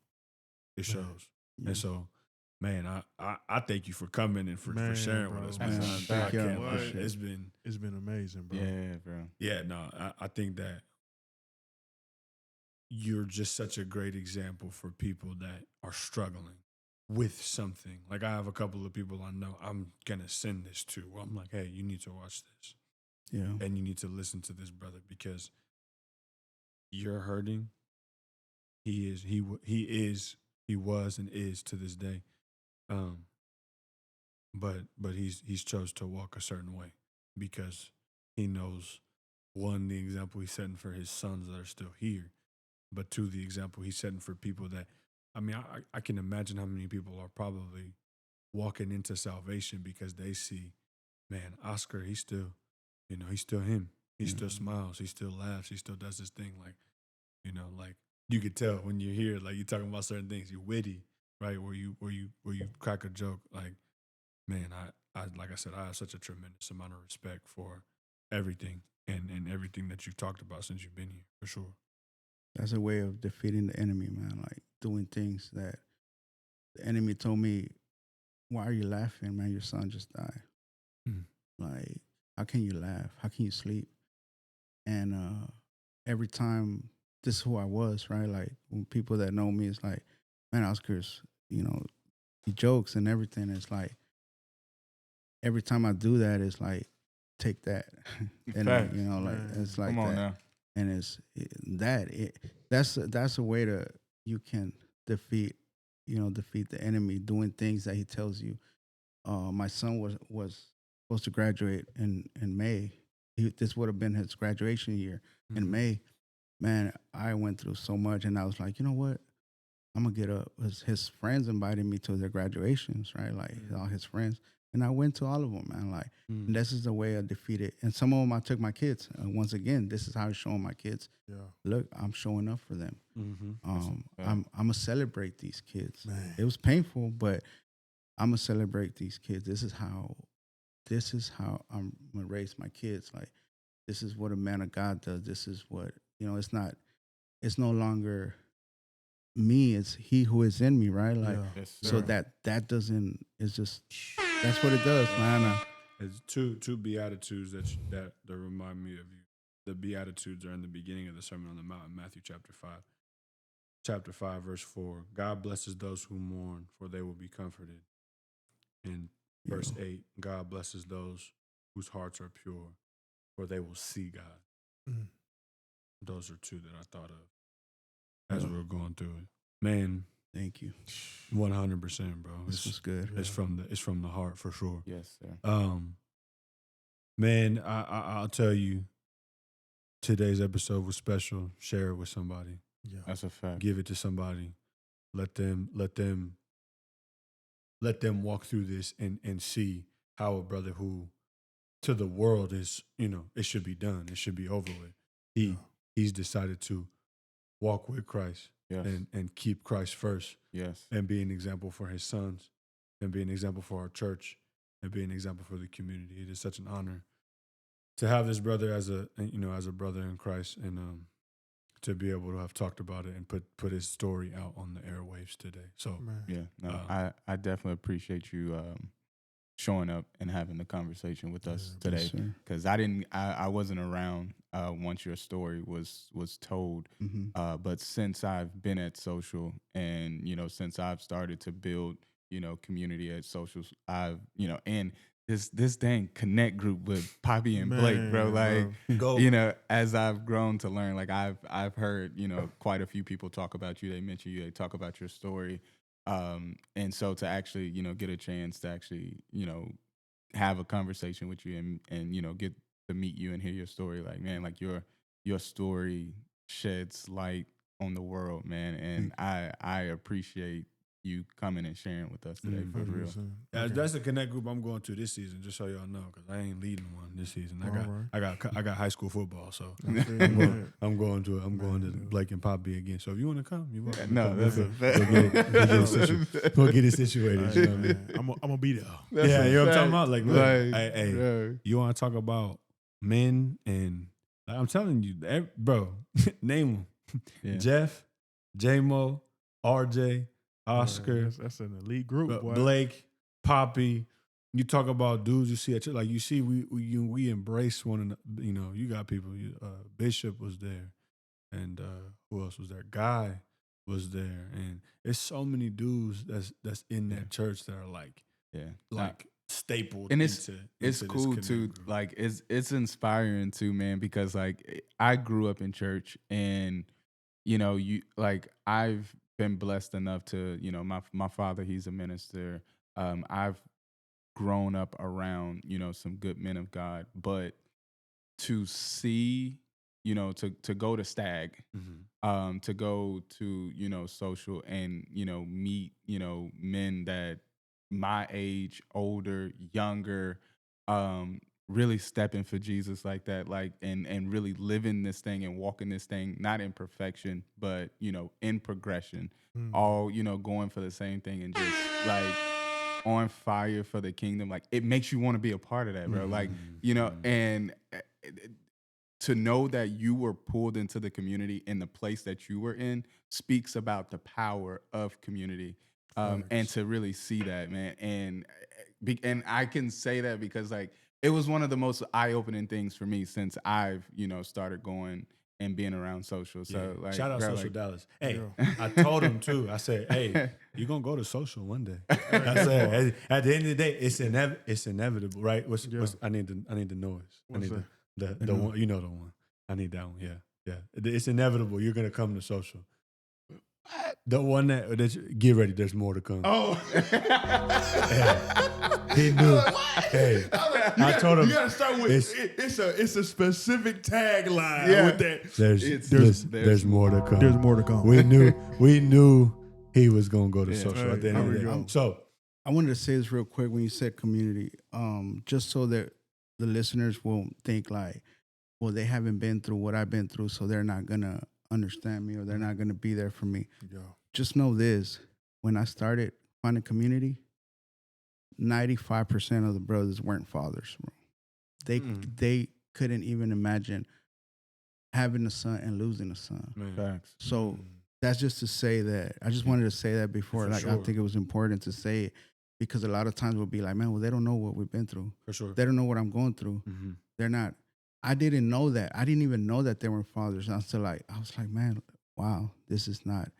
[SPEAKER 2] It shows. Yeah. And so man, I thank you for coming and for sharing
[SPEAKER 7] bro.
[SPEAKER 2] with us,
[SPEAKER 1] Man,
[SPEAKER 2] man.
[SPEAKER 1] thank you. I appreciate it.
[SPEAKER 2] It's been
[SPEAKER 7] amazing, bro.
[SPEAKER 3] Yeah, bro.
[SPEAKER 2] yeah, no, I think that you're just such a great example for people that are struggling with something. Like I have a couple of people I know I'm gonna send this to. Where I'm like, hey, you need to watch this.
[SPEAKER 1] Yeah.
[SPEAKER 2] And you need to listen to this brother because you're hurting. He was and is to this day. But he's chose to walk a certain way because he knows, one, the example he's setting for his sons that are still here, but two, the example he's setting for people that, I mean, I can imagine how many people are probably walking into salvation because they see, man, Oscar, he's still, he's still him. He still smiles. He still laughs. He still does his thing. Like, like you could tell when you're here, like you're talking about certain things. You're witty, right? Where you crack a joke. Like, man, I like I said, I have such a tremendous amount of respect for everything and everything that you've talked about since you've been here, for sure.
[SPEAKER 1] That's a way of defeating the enemy, man. Like doing things that the enemy told me, why are you laughing, man? Your son just died. Like, how can you laugh? How can you sleep? And every time, this is who I was, right? Like, when people that know me, it's like, man, Oscar's, he jokes and everything. It's like, every time I do that, it's like, take that. And, like, it's like
[SPEAKER 3] Come on
[SPEAKER 1] that.
[SPEAKER 3] now.
[SPEAKER 1] And that's a way to, you can defeat the enemy, doing things that he tells you. My son was supposed to graduate in May. This would have been his graduation year in May. Man, I went through so much, and I was like, you know what? I'm gonna get up. His friends invited me to their graduations, right? Like all his friends, and I went to all of them, man. Like, and this is the way I defeat it. And some of them I took my kids. Once again, this is how I'm showing my kids. Yeah, look, I'm showing up for them. I'm gonna celebrate these kids. Man. It was painful, but I'm gonna celebrate these kids. This is how I'm gonna raise my kids. Like, this is what a man of God does. This is what, it's no longer me, it's he who is in me, right? Like, so that doesn't, it's just, that's what it does, man.
[SPEAKER 2] It's two beatitudes that remind me of you. The beatitudes are in the beginning of the Sermon on the Mount in Matthew chapter 5. Chapter 5, verse 4. God blesses those who mourn, for they will be comforted. In verse 8, God blesses those whose hearts are pure, for they will see God. Those are two that I thought of as we were going through it. Man,
[SPEAKER 1] thank you.
[SPEAKER 2] 100%, bro.
[SPEAKER 1] This was good.
[SPEAKER 2] It's from the heart for sure.
[SPEAKER 3] Yes, sir.
[SPEAKER 2] Man, I'll tell you, today's episode was special. Share it with somebody.
[SPEAKER 3] Yeah, that's a fact.
[SPEAKER 2] Give it to somebody. Let them walk through this and see how a brother who to the world is, it should be done. It should be over with. He's decided to walk with Christ. Yes. And keep Christ first. Yes. And be an example for his sons, and be an example for our church, and be an example for the community. It is such an honor to have this brother as a brother in Christ, and to be able to have talked about it and put his story out on the airwaves today. So
[SPEAKER 3] I definitely appreciate you showing up and having the conversation with us today, because I wasn't around once your story was told, but since I've been at Social, and since I've started to build community at Socials, I've and this dang connect group with Poppy and Blake, bro, like as I've grown to learn, like I've heard quite a few people talk about you. They mention you, they talk about your story. And so to actually, get a chance to actually, have a conversation with you and get to meet you and hear your story, like, man, like your story sheds light on the world, man. And I appreciate you coming and sharing with us today, for real.
[SPEAKER 2] That's the connect group I'm going to this season, just so y'all know, because I ain't leading one this season. I got high school football, so I'm going to Blake and Poppy again. So if you want to come, you're welcome.
[SPEAKER 3] No, that's
[SPEAKER 2] we'll get it situated. You know what I mean?
[SPEAKER 7] I'm gonna be there.
[SPEAKER 2] Yeah, you know what I'm talking about? Like, look, hey, you want to talk about men, and I'm telling you, bro, name them. Yeah. Jeff, J-Mo, RJ, Oscar,
[SPEAKER 7] That's an elite group, boy.
[SPEAKER 2] Blake, Poppy. You talk about dudes you see at church, like you see we embrace one another. You know, you got people. Bishop was there, and who else was there? Guy was there, and it's so many dudes that's in that church that are like stapled
[SPEAKER 3] and
[SPEAKER 2] into
[SPEAKER 3] it's
[SPEAKER 2] this
[SPEAKER 3] cool
[SPEAKER 2] connect
[SPEAKER 3] too.
[SPEAKER 2] group.
[SPEAKER 3] Like it's inspiring too, man, because like I grew up in church, and you know, I've been blessed enough to, you know, my father, he's a minister. I've grown up around, you know, some good men of God, but to see, you know, to go to Stag, to go to, you know, social, and, you know, meet, you know, men that my age, older, younger, really stepping for Jesus like that, like, and really living this thing and walking this thing, not in perfection, but, you know, in progression, all, you know, going for the same thing and just like on fire for the kingdom. Like, it makes you want to be a part of that, bro. Like, you know, and to know that you were pulled into the community in the place that you were in speaks about the power of community. And to really see that, man. And I can say that because like it was one of the most eye-opening things for me since I've, you know, started going and being around social. So like,
[SPEAKER 2] shout out
[SPEAKER 3] bro,
[SPEAKER 2] Social
[SPEAKER 3] like,
[SPEAKER 2] Dallas. Hey, I told him too. I said, hey, you're gonna go to social one day. I said, at the end of the day, it's inevitable, right? What's I need the noise.
[SPEAKER 7] What's
[SPEAKER 2] I need
[SPEAKER 7] that?
[SPEAKER 2] the one, you know, the one. I need that one. Yeah. It's inevitable. You're gonna come to social. The one that get ready. There's more to come.
[SPEAKER 7] Oh,
[SPEAKER 2] He knew. Hey, I told him
[SPEAKER 7] you gotta start with it's a specific tagline with that.
[SPEAKER 2] There's more to come.
[SPEAKER 7] There's more to come.
[SPEAKER 2] We knew he was gonna go to social at the end of the day. So
[SPEAKER 1] I wanted to say this real quick when you said community, just so that the listeners won't think like, well, they haven't been through what I've been through, so they're not gonna understand me or they're not gonna be there for me.
[SPEAKER 7] Yeah.
[SPEAKER 1] Just know this: when I started finding community, 95% of the brothers weren't fathers, bro. They couldn't even imagine having a son and losing a son.
[SPEAKER 3] facts.
[SPEAKER 1] So that's just to say that. I just wanted to say that before.
[SPEAKER 2] For
[SPEAKER 1] Like,
[SPEAKER 2] sure.
[SPEAKER 1] I think it was important to say it because a lot of times we'll be like, man, well, they don't know what we've been through.
[SPEAKER 2] for sure.
[SPEAKER 1] They don't know what I'm going through. They're not. I didn't know that. I didn't even know that they were fathers. Until like, I was like, man, wow, this is not.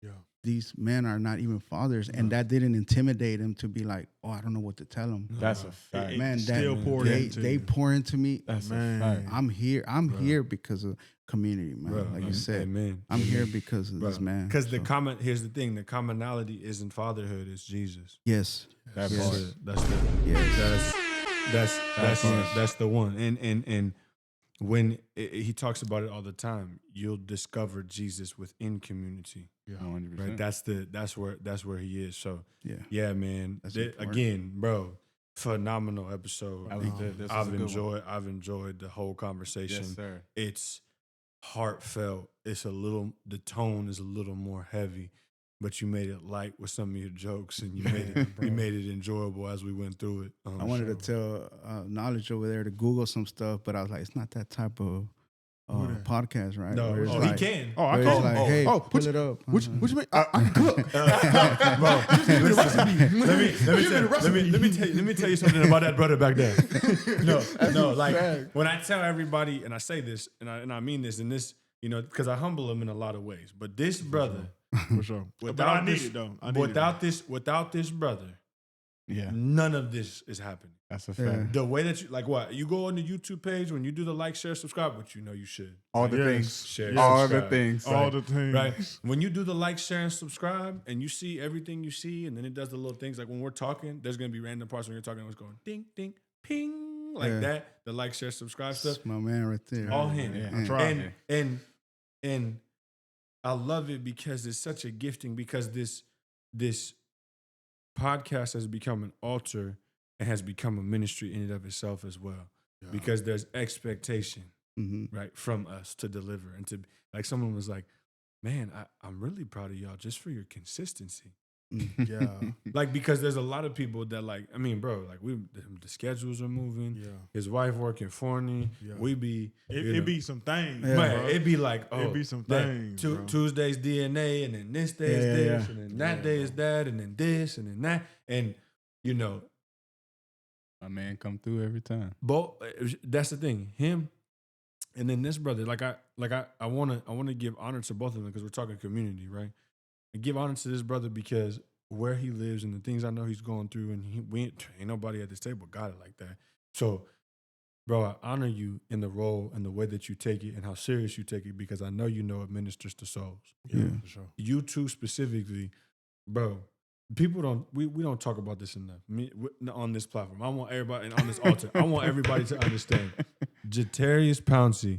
[SPEAKER 7] Yeah.
[SPEAKER 1] These men are not even fathers, and that didn't intimidate them to be like, oh, I don't know what to tell them.
[SPEAKER 3] That's a fact.
[SPEAKER 1] Man,
[SPEAKER 7] still
[SPEAKER 1] that
[SPEAKER 7] poured into
[SPEAKER 1] they
[SPEAKER 7] you.
[SPEAKER 1] pour into me.
[SPEAKER 3] That's
[SPEAKER 7] Man.
[SPEAKER 3] a fact.
[SPEAKER 1] I'm here. I'm here because of community, man.
[SPEAKER 2] Bro,
[SPEAKER 1] like you said,
[SPEAKER 2] amen.
[SPEAKER 1] I'm here because of this man.
[SPEAKER 2] Because
[SPEAKER 1] So,
[SPEAKER 2] here's the thing: the commonality isn't fatherhood; it's Jesus.
[SPEAKER 1] yes,
[SPEAKER 3] That
[SPEAKER 1] yes,
[SPEAKER 3] part.
[SPEAKER 2] That's the one. And when he talks about it all the time, you'll discover Jesus within community.
[SPEAKER 3] Yeah, 100%.
[SPEAKER 2] Right. That's where he is. So
[SPEAKER 1] yeah.
[SPEAKER 2] man.
[SPEAKER 1] That's important.
[SPEAKER 2] Again, bro, phenomenal episode.
[SPEAKER 3] That was good. This was a good one.
[SPEAKER 2] I've enjoyed the whole conversation.
[SPEAKER 3] Yes, sir.
[SPEAKER 2] It's heartfelt. The tone is a little more heavy, but you made it light with some of your jokes, and you made it enjoyable as we went through it.
[SPEAKER 1] I wanted to tell Knowledge over there to Google some stuff, but I was like, it's not that type of podcast, right?
[SPEAKER 2] No,
[SPEAKER 1] Where it's
[SPEAKER 2] he
[SPEAKER 1] like,
[SPEAKER 2] can.
[SPEAKER 7] Oh, I
[SPEAKER 1] where
[SPEAKER 7] can.
[SPEAKER 1] it's like, hey, pull
[SPEAKER 7] what
[SPEAKER 1] it up.
[SPEAKER 7] What you mean? I can cook.
[SPEAKER 2] Let me tell you something about that brother back there. No, like when I tell everybody, and I say this, and I mean this, and this, you know, because I humble him in a lot of ways. But this brother,
[SPEAKER 7] For sure. But I need it though.
[SPEAKER 2] Without this brother, none of this is happening.
[SPEAKER 3] That's a fact.
[SPEAKER 2] The way that you go on the YouTube page when you do the like, share, subscribe, which you know you should.
[SPEAKER 3] All the
[SPEAKER 7] Yes.
[SPEAKER 3] things.
[SPEAKER 2] Share,
[SPEAKER 3] All
[SPEAKER 2] subscribe.
[SPEAKER 3] the things.
[SPEAKER 7] all the things.
[SPEAKER 2] Right. When you do the like, share, and subscribe, and you see everything you see, and then it does the little things like when we're talking, there's gonna be random parts when you're talking, it's going ding, ding, ping, like that. The like, share, subscribe stuff.
[SPEAKER 1] That's my man right there.
[SPEAKER 2] All him.
[SPEAKER 3] Yeah.
[SPEAKER 7] I tried.
[SPEAKER 2] And I love it because it's such a gifting because this podcast has become an altar and has become a ministry in and of itself as well. Yeah. Because there's expectation, right, from us to deliver. And to, like, someone was like, man, I'm really proud of y'all just for your consistency.
[SPEAKER 7] Yeah.
[SPEAKER 2] Like, because there's a lot of people that like, I mean, bro, like the schedules are moving.
[SPEAKER 7] Yeah.
[SPEAKER 2] His wife working forney.
[SPEAKER 7] Yeah.
[SPEAKER 2] We be,
[SPEAKER 7] It be some things,
[SPEAKER 1] Yeah.
[SPEAKER 2] man,
[SPEAKER 7] bro.
[SPEAKER 2] it'd be like, oh,
[SPEAKER 7] It be some
[SPEAKER 2] that
[SPEAKER 7] things, bro.
[SPEAKER 2] Tuesday's DNA, and then this day is
[SPEAKER 1] Yeah,
[SPEAKER 2] this,
[SPEAKER 1] yeah.
[SPEAKER 2] and then that day is that, and then this, and then that, and you know,
[SPEAKER 3] My man come through every time.
[SPEAKER 2] both. That's the thing, him, and then this brother. I wanna give honor to both of them because we're talking community, right? And give honor to this brother because where he lives and the things I know he's going through, and we ain't nobody at this table got it like that. So, bro, I honor you in the role and the way that you take it and how serious you take it because I know it ministers to souls.
[SPEAKER 7] Yeah,
[SPEAKER 1] Yeah.
[SPEAKER 7] for sure.
[SPEAKER 2] You two specifically, bro. People don't we don't talk about this enough. On this platform, I want everybody, and on this altar, I want everybody to understand. Jatarius Pouncey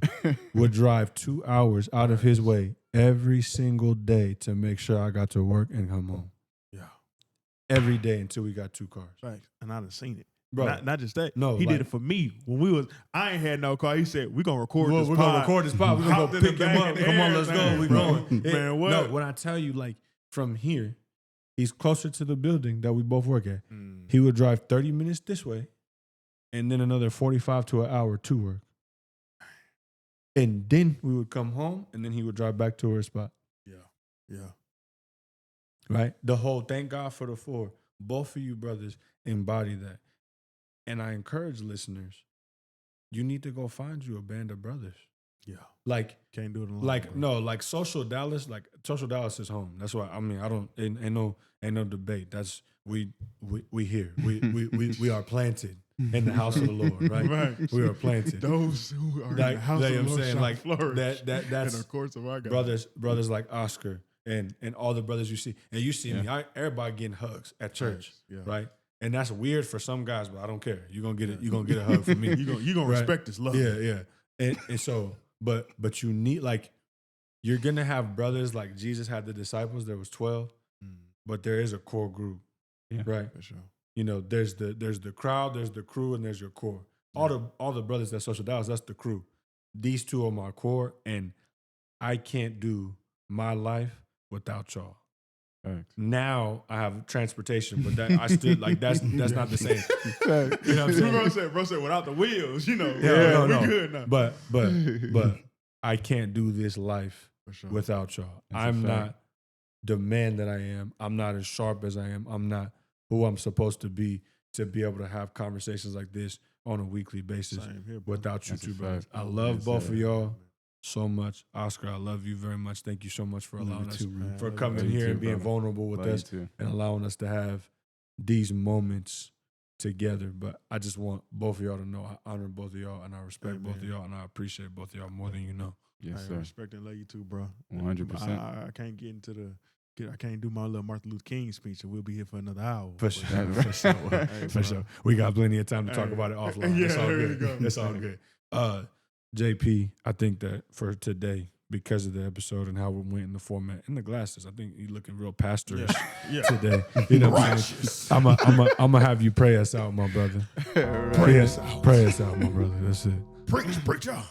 [SPEAKER 2] would drive 2 hours out of his way every single day to make sure I got to work and come home.
[SPEAKER 7] Yeah.
[SPEAKER 2] Every day until we got 2 cars.
[SPEAKER 7] Facts. And I done seen it.
[SPEAKER 2] Bro,
[SPEAKER 7] Not just that.
[SPEAKER 2] no,
[SPEAKER 7] he
[SPEAKER 2] like-
[SPEAKER 7] did it for me when I ain't had no car. He said, "We're gonna record this.
[SPEAKER 2] we're
[SPEAKER 7] pod."
[SPEAKER 2] gonna record this pod. We're gonna
[SPEAKER 7] Hopped
[SPEAKER 2] go
[SPEAKER 7] in the
[SPEAKER 2] pick him
[SPEAKER 7] back
[SPEAKER 2] up.
[SPEAKER 7] and
[SPEAKER 2] Come on, let's go.
[SPEAKER 7] everything,
[SPEAKER 2] We
[SPEAKER 7] bro.
[SPEAKER 2] going.
[SPEAKER 7] Man, what?
[SPEAKER 2] No, when I tell you, like, from here, he's closer to the building that we both work at.
[SPEAKER 7] Mm.
[SPEAKER 2] He would drive 30 minutes this way and then another 45 to an hour to work. And then we would come home and then he would drive back to our spot.
[SPEAKER 7] Yeah.
[SPEAKER 2] Right? The whole thank God for the 4. Both of you brothers embody that. And I encourage listeners, you need to go find you a band of brothers.
[SPEAKER 7] Yeah.
[SPEAKER 2] Like,
[SPEAKER 7] Can't do it alone.
[SPEAKER 2] like
[SPEAKER 7] bro.
[SPEAKER 2] no, like Social Dallas is home. That's why I don't ain't no debate. That's we here. We are planted in the house of the Lord, right?
[SPEAKER 7] Right.
[SPEAKER 2] We are planted.
[SPEAKER 7] Those who are in
[SPEAKER 2] Like,
[SPEAKER 7] the house
[SPEAKER 2] you know
[SPEAKER 7] of
[SPEAKER 2] what
[SPEAKER 7] the
[SPEAKER 2] I'm
[SPEAKER 7] Lord
[SPEAKER 2] saying?
[SPEAKER 7] shall
[SPEAKER 2] Like,
[SPEAKER 7] flourish.
[SPEAKER 2] that's
[SPEAKER 7] in the course of our God.
[SPEAKER 2] brothers like Oscar and all the brothers you see. And you see me, everybody getting hugs at church,
[SPEAKER 7] Yeah.
[SPEAKER 2] right? And that's weird for some guys, but I don't care. You're gonna get it. You're gonna get a hug from me.
[SPEAKER 7] You gonna
[SPEAKER 2] Right.
[SPEAKER 7] respect this love.
[SPEAKER 2] Yeah. And so, but you need, like, you're gonna have brothers like Jesus had the disciples. There was 12, but there is a core group, right?
[SPEAKER 7] For sure.
[SPEAKER 2] You know, there's the crowd, there's the crew, and there's your core. All the brothers that Social Dallas, that's the crew. These 2 are my core, and I can't do my life without y'all.
[SPEAKER 3] Facts.
[SPEAKER 2] Now I have transportation, but that I still like that's not the same. You know what I'm saying?
[SPEAKER 7] Bro said without the wheels, you know.
[SPEAKER 2] Yeah,
[SPEAKER 7] we
[SPEAKER 2] no.
[SPEAKER 7] good now.
[SPEAKER 2] But I can't do this life
[SPEAKER 7] For sure.
[SPEAKER 2] without y'all.
[SPEAKER 3] That's a
[SPEAKER 2] I'm
[SPEAKER 3] fact.
[SPEAKER 2] not the man that I am. I'm not as sharp as I am. I'm not who I'm supposed to be able to have conversations like this on a weekly basis
[SPEAKER 7] Same here, bro.
[SPEAKER 2] without you
[SPEAKER 3] That's a
[SPEAKER 2] two brothers.
[SPEAKER 3] fact.
[SPEAKER 2] I love
[SPEAKER 3] Yes,
[SPEAKER 2] both
[SPEAKER 3] sir.
[SPEAKER 2] of y'all so much. Oscar, I love you very much. Thank you so much for allowing us,
[SPEAKER 7] man.
[SPEAKER 2] for
[SPEAKER 7] Love
[SPEAKER 2] coming
[SPEAKER 3] you
[SPEAKER 2] here
[SPEAKER 3] too,
[SPEAKER 2] and being
[SPEAKER 3] brother.
[SPEAKER 2] vulnerable with
[SPEAKER 3] Love you
[SPEAKER 2] us
[SPEAKER 3] too.
[SPEAKER 2] and allowing us to have these moments together. But I just want both of y'all to know I honor both of y'all and I respect both of
[SPEAKER 7] Amen.
[SPEAKER 2] y'all and I appreciate both of y'all more than you know.
[SPEAKER 3] Yes,
[SPEAKER 7] I
[SPEAKER 3] sir.
[SPEAKER 7] respect and love you too, bro.
[SPEAKER 3] 100%.
[SPEAKER 7] I can't get into I can't do my little Martin Luther King speech, and we'll be here for another hour.
[SPEAKER 2] For
[SPEAKER 7] But-
[SPEAKER 2] sure. For sure.
[SPEAKER 7] Hey,
[SPEAKER 2] For
[SPEAKER 7] bro.
[SPEAKER 2] sure. We got plenty of time to talk
[SPEAKER 7] Hey.
[SPEAKER 2] about it offline.
[SPEAKER 7] Yeah,
[SPEAKER 2] It's all
[SPEAKER 7] there you
[SPEAKER 2] good.
[SPEAKER 7] go.
[SPEAKER 2] It's all good. JP, I think that for today, because of the episode and how we went in the format and the glasses, I think you're looking real pastorish
[SPEAKER 7] Yeah.
[SPEAKER 2] today. You know what I'm saying? I'm gonna have you pray us out, my brother. Pray us out, my brother. That's it.
[SPEAKER 7] Preacher.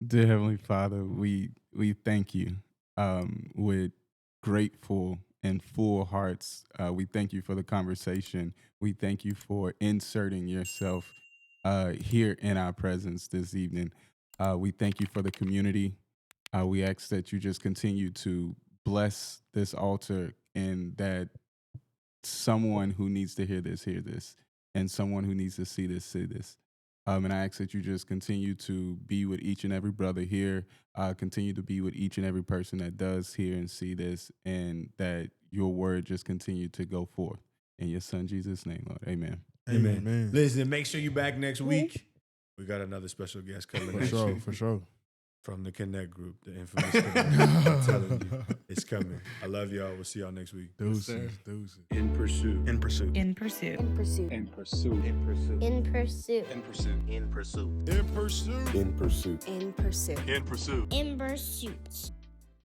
[SPEAKER 3] Dear Heavenly Father, we thank you with grateful and full hearts. We thank you for the conversation. We thank you for inserting yourself here in our presence this evening. We thank you for the community. We ask that you just continue to bless this altar and that someone who needs to hear this, and someone who needs to see this. And I ask that you just continue to be with each and every brother here, continue to be with each and every person that does hear and see this, and that your word just continue to go forth. In your son Jesus' name, Lord. Amen.
[SPEAKER 2] Amen. Listen, make sure you back next week. We got another special guest coming
[SPEAKER 7] For
[SPEAKER 2] next
[SPEAKER 7] sure,
[SPEAKER 2] week
[SPEAKER 7] for sure.
[SPEAKER 2] from the Connect group, the infamous Connect. I'm telling you, it's coming. I love y'all. We'll see y'all next week.
[SPEAKER 7] Deuces.
[SPEAKER 2] In pursuit.
[SPEAKER 7] In pursuit.
[SPEAKER 5] In pursuit.
[SPEAKER 4] In pursuit.
[SPEAKER 5] In pursuit.
[SPEAKER 4] In pursuit.
[SPEAKER 5] In pursuit.
[SPEAKER 4] In pursuit.
[SPEAKER 5] In pursuit.
[SPEAKER 4] In pursuit.
[SPEAKER 5] In pursuit.
[SPEAKER 4] In pursuit.
[SPEAKER 5] In pursuit.